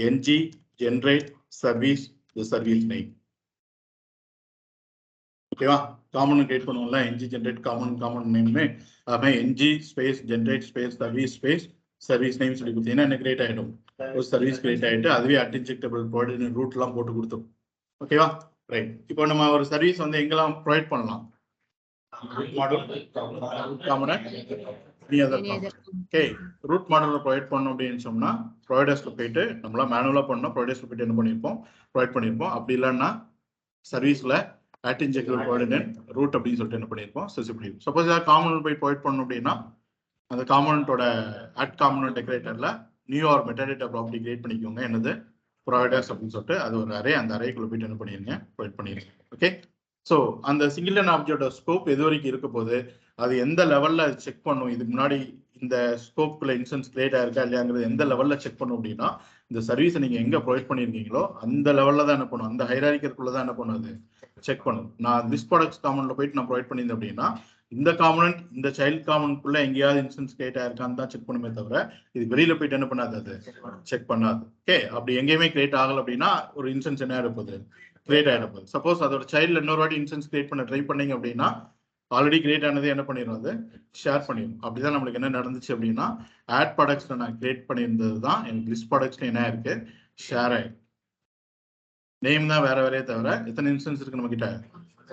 ng generate service the service name. ஓகேவா? காமன் கிரியேட் பண்ணுவோம்ல, ng generate காமன் நேம்னு. அப்போ ng space generate space service space service name சொல்லி கொடுத்தீங்கன்னா என்ன கிரியேட் ஆகிடும், ஒரு சர்வீஸ் கிரியேட் ஆகிட்டு அதுவே அட்இன்ஜெக்டபிள் ப்ரொவைடர் ரூட்லாம் போட்டு கொடுத்தோம். ஓகேவா? ரைட். இப்போ நம்ம ஒரு சர்வீஸ் வந்து எங்கெல்லாம் ப்ரொவைட் பண்ணலாம், ஓகே, ரூட் மாடலில் ப்ரொவைட் பண்ணோம் அப்படின்னு சொன்னா ப்ரொவைடர்ஸ்ல போயிட்டு நம்மளாம் மேனுவலாக பண்ணோம், ப்ரொவைடர்ஸ்ல போயிட்டு என்ன பண்ணியிருப்போம், ப்ரொவைட் பண்ணியிருப்போம். அப்படி இல்லைன்னா சர்வீஸ்ல ஆட் இன்ஜெக்டபிள் ப்ரொவைடர் ரூட் அப்படின்னு சொல்லிட்டு என்ன பண்ணியிருப்போம், ஸ்பெசிஃபை. சப்போஸ் ஏதாவது காமன் போய் ப்ரொவைட் பண்ணணும் அப்படின்னா அந்த காம்பனன்ட்டோட ஆட் காம்பனன்ட் டெக்கரேட்டர்ல new or metadata property create பண்ணிக்கோங்க, என்னது ப்ரொவைடர்ஸ் அப்படின்னு சொல்லிட்டு. அது ஒரு அரே, அந்த அரேக்குள்ள போயிட்டு என்ன பண்ணிருங்க, ப்ரொவைட் பண்ணிருங்க. ஓகே, ஸோ அந்த சிங்கிள் லைன் ஆப்ஜெக்டோட ஸ்கோப் எது வரைக்கும் இருக்க போது, அது எந்த லெவல்ல செக் பண்ணும், இதுக்கு முன்னாடி இந்த ஸ்கோப்ல இன்ஸ்டன்ஸ் கிரியேட் ஆயிருக்கா இல்லையாங்கிறது எந்த லெவல்ல செக் பண்ணும் அப்படின்னா இந்த சர்வீஸை நீங்க எங்க ப்ரொவைட் பண்ணிருக்கீங்களோ அந்த லெவல்ல தான் என்ன பண்ணும், அந்த ஹைராரிக்கருக்குள்ள தான் என்ன பண்ணும், அது செக் பண்ணும். நான் திஸ் ப்ராடக்ட்ஸ் காமன்ல போயிட்டு நான் ப்ரொவைட் பண்ணியிருந்தேன் அப்படின்னா இந்த காம்பனன்ட் இந்த சைல்ட் காம்பனன்ட்குள்ள எங்கேயாவது இன்ஸ்டன்ஸ் கிரியேட் ஆயிருக்கான்னு தான் செக் பண்ணுமே தவிர இது வெளியில போயிட்டு என்ன பண்ணாது, அது செக் பண்ணாது. ஓகே, அப்படி எங்கேயுமே கிரியேட் ஆகல அப்படின்னா ஒரு இன்ஸ்டன்ஸ் என்ன ஆயிருப்போது, கிரியேட் ஆயிருப்போது. சப்போஸ் அதோட சைல்ட்ல இன்னொரு வாட்டி இன்ஸ்டன்ஸ் கிரியேட் பண்ண ட்ரை பண்ணீங்க அப்படின்னா ஆல்ரெடி கிரியேட் ஆனது என்ன பண்ணிடும், அது ஷேர் பண்ணிடும். அப்படிதான் நம்மளுக்கு என்ன நடந்துச்சு அப்படின்னா ஆட் ப்ராடக்ட்ஸ்ல நான் கிரியேட் பண்ணியிருந்தது தான் எனக்கு லிஸ்ட் ப்ராடக்ட்ஸ்ல என்ன இருக்கு, ஷேர் ஆயிருக்கு. நேம் தான் வேற வேறே தவிர எத்தனை இன்ஸ்டன்ஸ் இருக்கு நம்ம கிட்ட,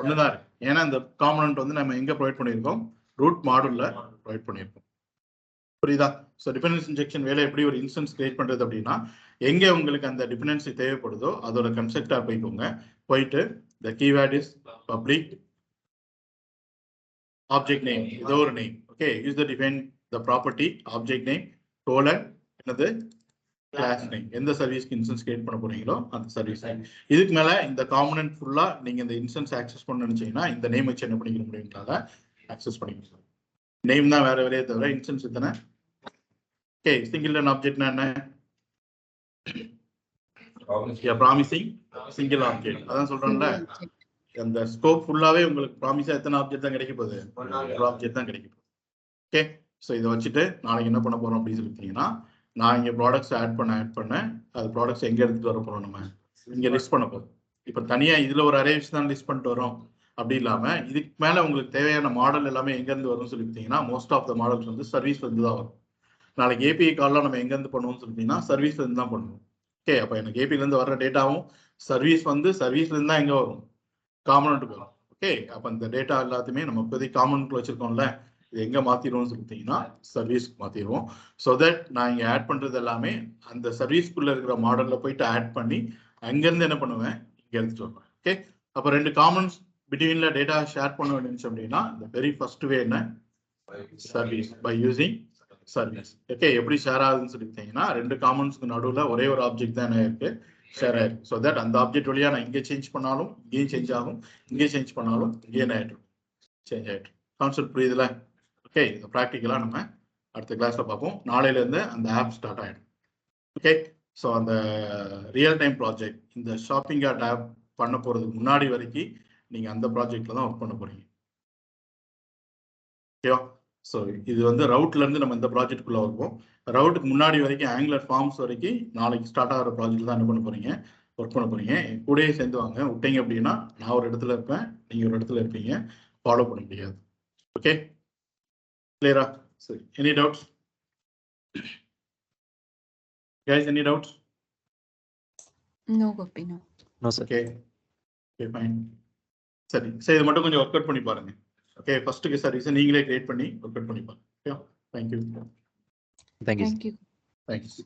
ஒண்ணுதான் இருக்கு. ஏன்னா இந்த காம்பனன்ட் வந்து நம்ம எங்க ப்ரொவைட் பண்ணியிருக்கோம், ரூட் மாடல்ல ப்ரொவைட் பண்ணியிருக்கோம். புரியுதா? ஸோ டிபெண்டன்ஸ் இன்ஜெக்ஷன் வேலை எப்படி ஒரு இன்ஸ்டன்ஸ் கிரியேட் பண்றது அப்படின்னா எங்க உங்களுக்கு அந்த டிபெண்டன்சி தேவைப்படுதோ அதோட கன்செப்டா போய்க்கோங்க. போயிட்டு the keyword is public object name, ஏதோ ஒரு name. Okay, use the define the property object name colon என்னது கிளாஸ் நேம், எந்த சர்வீஸ்க்கு இன்ஸ்டன்ஸ் கிரியேட் பண்ண போறீங்களோ அந்த சர்வீஸ் நேம். இதுக்கு மேல இந்த காம்பனன்ட் ஃபுல்லா நீங்க இந்த இன்ஸ்டன்ஸ் ஆக்சஸ் பண்ண நினைச்சீங்கன்னா இந்த நேம் வச்சு என்ன பண்ணிக்க முடியும்னால ஆக்சஸ் பண்ணிக்கலாம். நேம் தான் வேற வேறே தவிர இன்ஸ்டன்ஸ் எத்தனை. ஓகே, சிங்கிள் லைன் ஆப்ஜெக்ட்னா என்ன, ப்ராமிசிங் சிங்கிள் ஆப்ஜெக்ட். அதான் சொல்றேன்ல, அந்த ஸ்கோப் ஃபுல்லாவே உங்களுக்கு ப்ராமிஸா எத்தனை ஆப்ஜெக்ட் தான் கிடைக்க போகுது, ஒரு ஆப்ஜெக்ட் தான் கிடைக்க போகுது. ஓகே, ஸோ இதை வச்சுட்டு நாளைக்கு என்ன பண்ண போறோம் அப்படின்னு சொல்லிட்டீங்கன்னா நான் இங்கே ப்ராடக்ட்ஸ் ஆட் பண்ண அது ப்ராடக்ட்ஸ் எங்கே எடுத்துட்டு வர போறோம், நம்ம இங்கே லிஸ்ட் பண்ண போறோம். இப்போ தனியாக இதில் ஒரு அரே வச்சு தான் லிஸ்ட் பண்ணிட்டு வரோம். அப்படி இல்லாமல் இதுக்கு மேலே உங்களுக்கு தேவையான மாடல் எல்லாமே எங்கேருந்து வரும்னு சொல்லிட்டீங்கன்னா மோஸ்ட் ஆஃப் த மாடல்ஸ் வந்து சர்வீஸ்ல இருந்து தான் வரும். நாளைக்கு API கால்லாம் நம்ம எங்கேருந்து பண்ணுவோம்னு சொல்லிட்டீங்கன்னா சர்வீஸ்ல இருந்து தான் பண்ணுவோம். ஓகே, அப்போ எனக்கு API-லேருந்து வர்ற டேட்டாவும் சர்வீஸ்ல இருந்து தான் எங்கே வரும், காம்பனன்ட்டுக்கு வரும். ஓகே, அப்போ இந்த டேட்டா எல்லாத்தையுமே நம்ம இப்போதைக்கு காம்பனன்ட்ல வச்சிருக்கோம்ல, இது எங்க மாத்திடுவோம்னு சொல்லிட்டீங்கன்னா சர்வீஸ்க்கு மாத்திடுவோம். ஸோ தட் நான் இங்கே ஆட் பண்றது எல்லாமே அந்த சர்வீஸ்க்குள்ள இருக்கிற மாடல்ல போயிட்டு ஆட் பண்ணி அங்கிருந்து என்ன பண்ணுவேன், இங்க எடுத்துட்டு வருவேன். ஓகே, அப்போ ரெண்டு காமன்ஸ் பிட்வீன்ல டேட்டா ஷேர் பண்ண வேண்டியது அப்படின்னா இந்த வெரி ஃபர்ஸ்ட் வே என்ன, service by using service. Okay, எப்படி ஷேர் ஆகுதுன்னு சொல்லிட்டீங்கன்னா, ரெண்டு காமன்ஸ்க்கு நடுவில் ஒரே ஒரு ஆப்ஜெக்ட் தான் என்ன இருக்கு, ஷேர் ஆயிருக்கு. ஸோ தட் அந்த ஆப்ஜெக்ட் வழியாக நான் இங்கே சேஞ்ச் பண்ணாலும் இங்கேயும் சேஞ்ச் ஆகும், இங்கே சேஞ்ச் பண்ணாலும் இங்கே என்ன ஆகிடும், சேஞ்ச் ஆகிடும். கான்செப்ட் புரியுதுல? ஓகே, இந்த ப்ராக்டிக்கலாக நம்ம அடுத்த கிளாஸில் பார்ப்போம். நாளையிலேருந்து அந்த ஆப் ஸ்டார்ட் ஆகிடும். ஓகே, ஸோ அந்த ரியல் டைம் ப்ராஜெக்ட், இந்த ஷாப்பிங் கார்ட் ஆப் பண்ண போகிறதுக்கு முன்னாடி வரைக்கும் நீங்கள் அந்த ப்ராஜெக்டில் தான் ஒர்க் பண்ண போகிறீங்க. ஓகேவா? ஸோ இது வந்து ரவுட்லேருந்து நம்ம இந்த ப்ராஜெக்ட்குள்ளே வருவோம். ரவுட்டுக்கு முன்னாடி வரைக்கும் ஆங்குலர் ஃபார்ம்ஸ் வரைக்கும் நாளைக்கு ஸ்டார்ட் ஆகிற ப்ராஜெக்ட் தான் என்ன பண்ண போகிறீங்க, ஒர்க் பண்ண போகிறீங்க. என் கூடயே சேர்ந்து வாங்க. விட்டீங்க அப்படின்னா நான் ஒரு இடத்துல இருப்பேன், நீங்கள் ஒரு இடத்துல இருப்பீங்க, ஃபாலோ பண்ண முடியாது. ஓகே, கிளியரா? சரி, any doubts guys, any doubts? No, Gopi, no. No, sir. Okay, okay, fine. சரி, சரி, இது மட்டும் கொஞ்சம் ஒர்க் அவுட் பண்ணி பாருங்க. ஓகே, ஃபர்ஸ்ட்டுக்கு சர்வீஸை நீங்களே கிரியேட் பண்ணி ஒர்க் அவுட் பண்ணி பாருங்க. Okay, thank you. Thank you. Thank you. Thanks.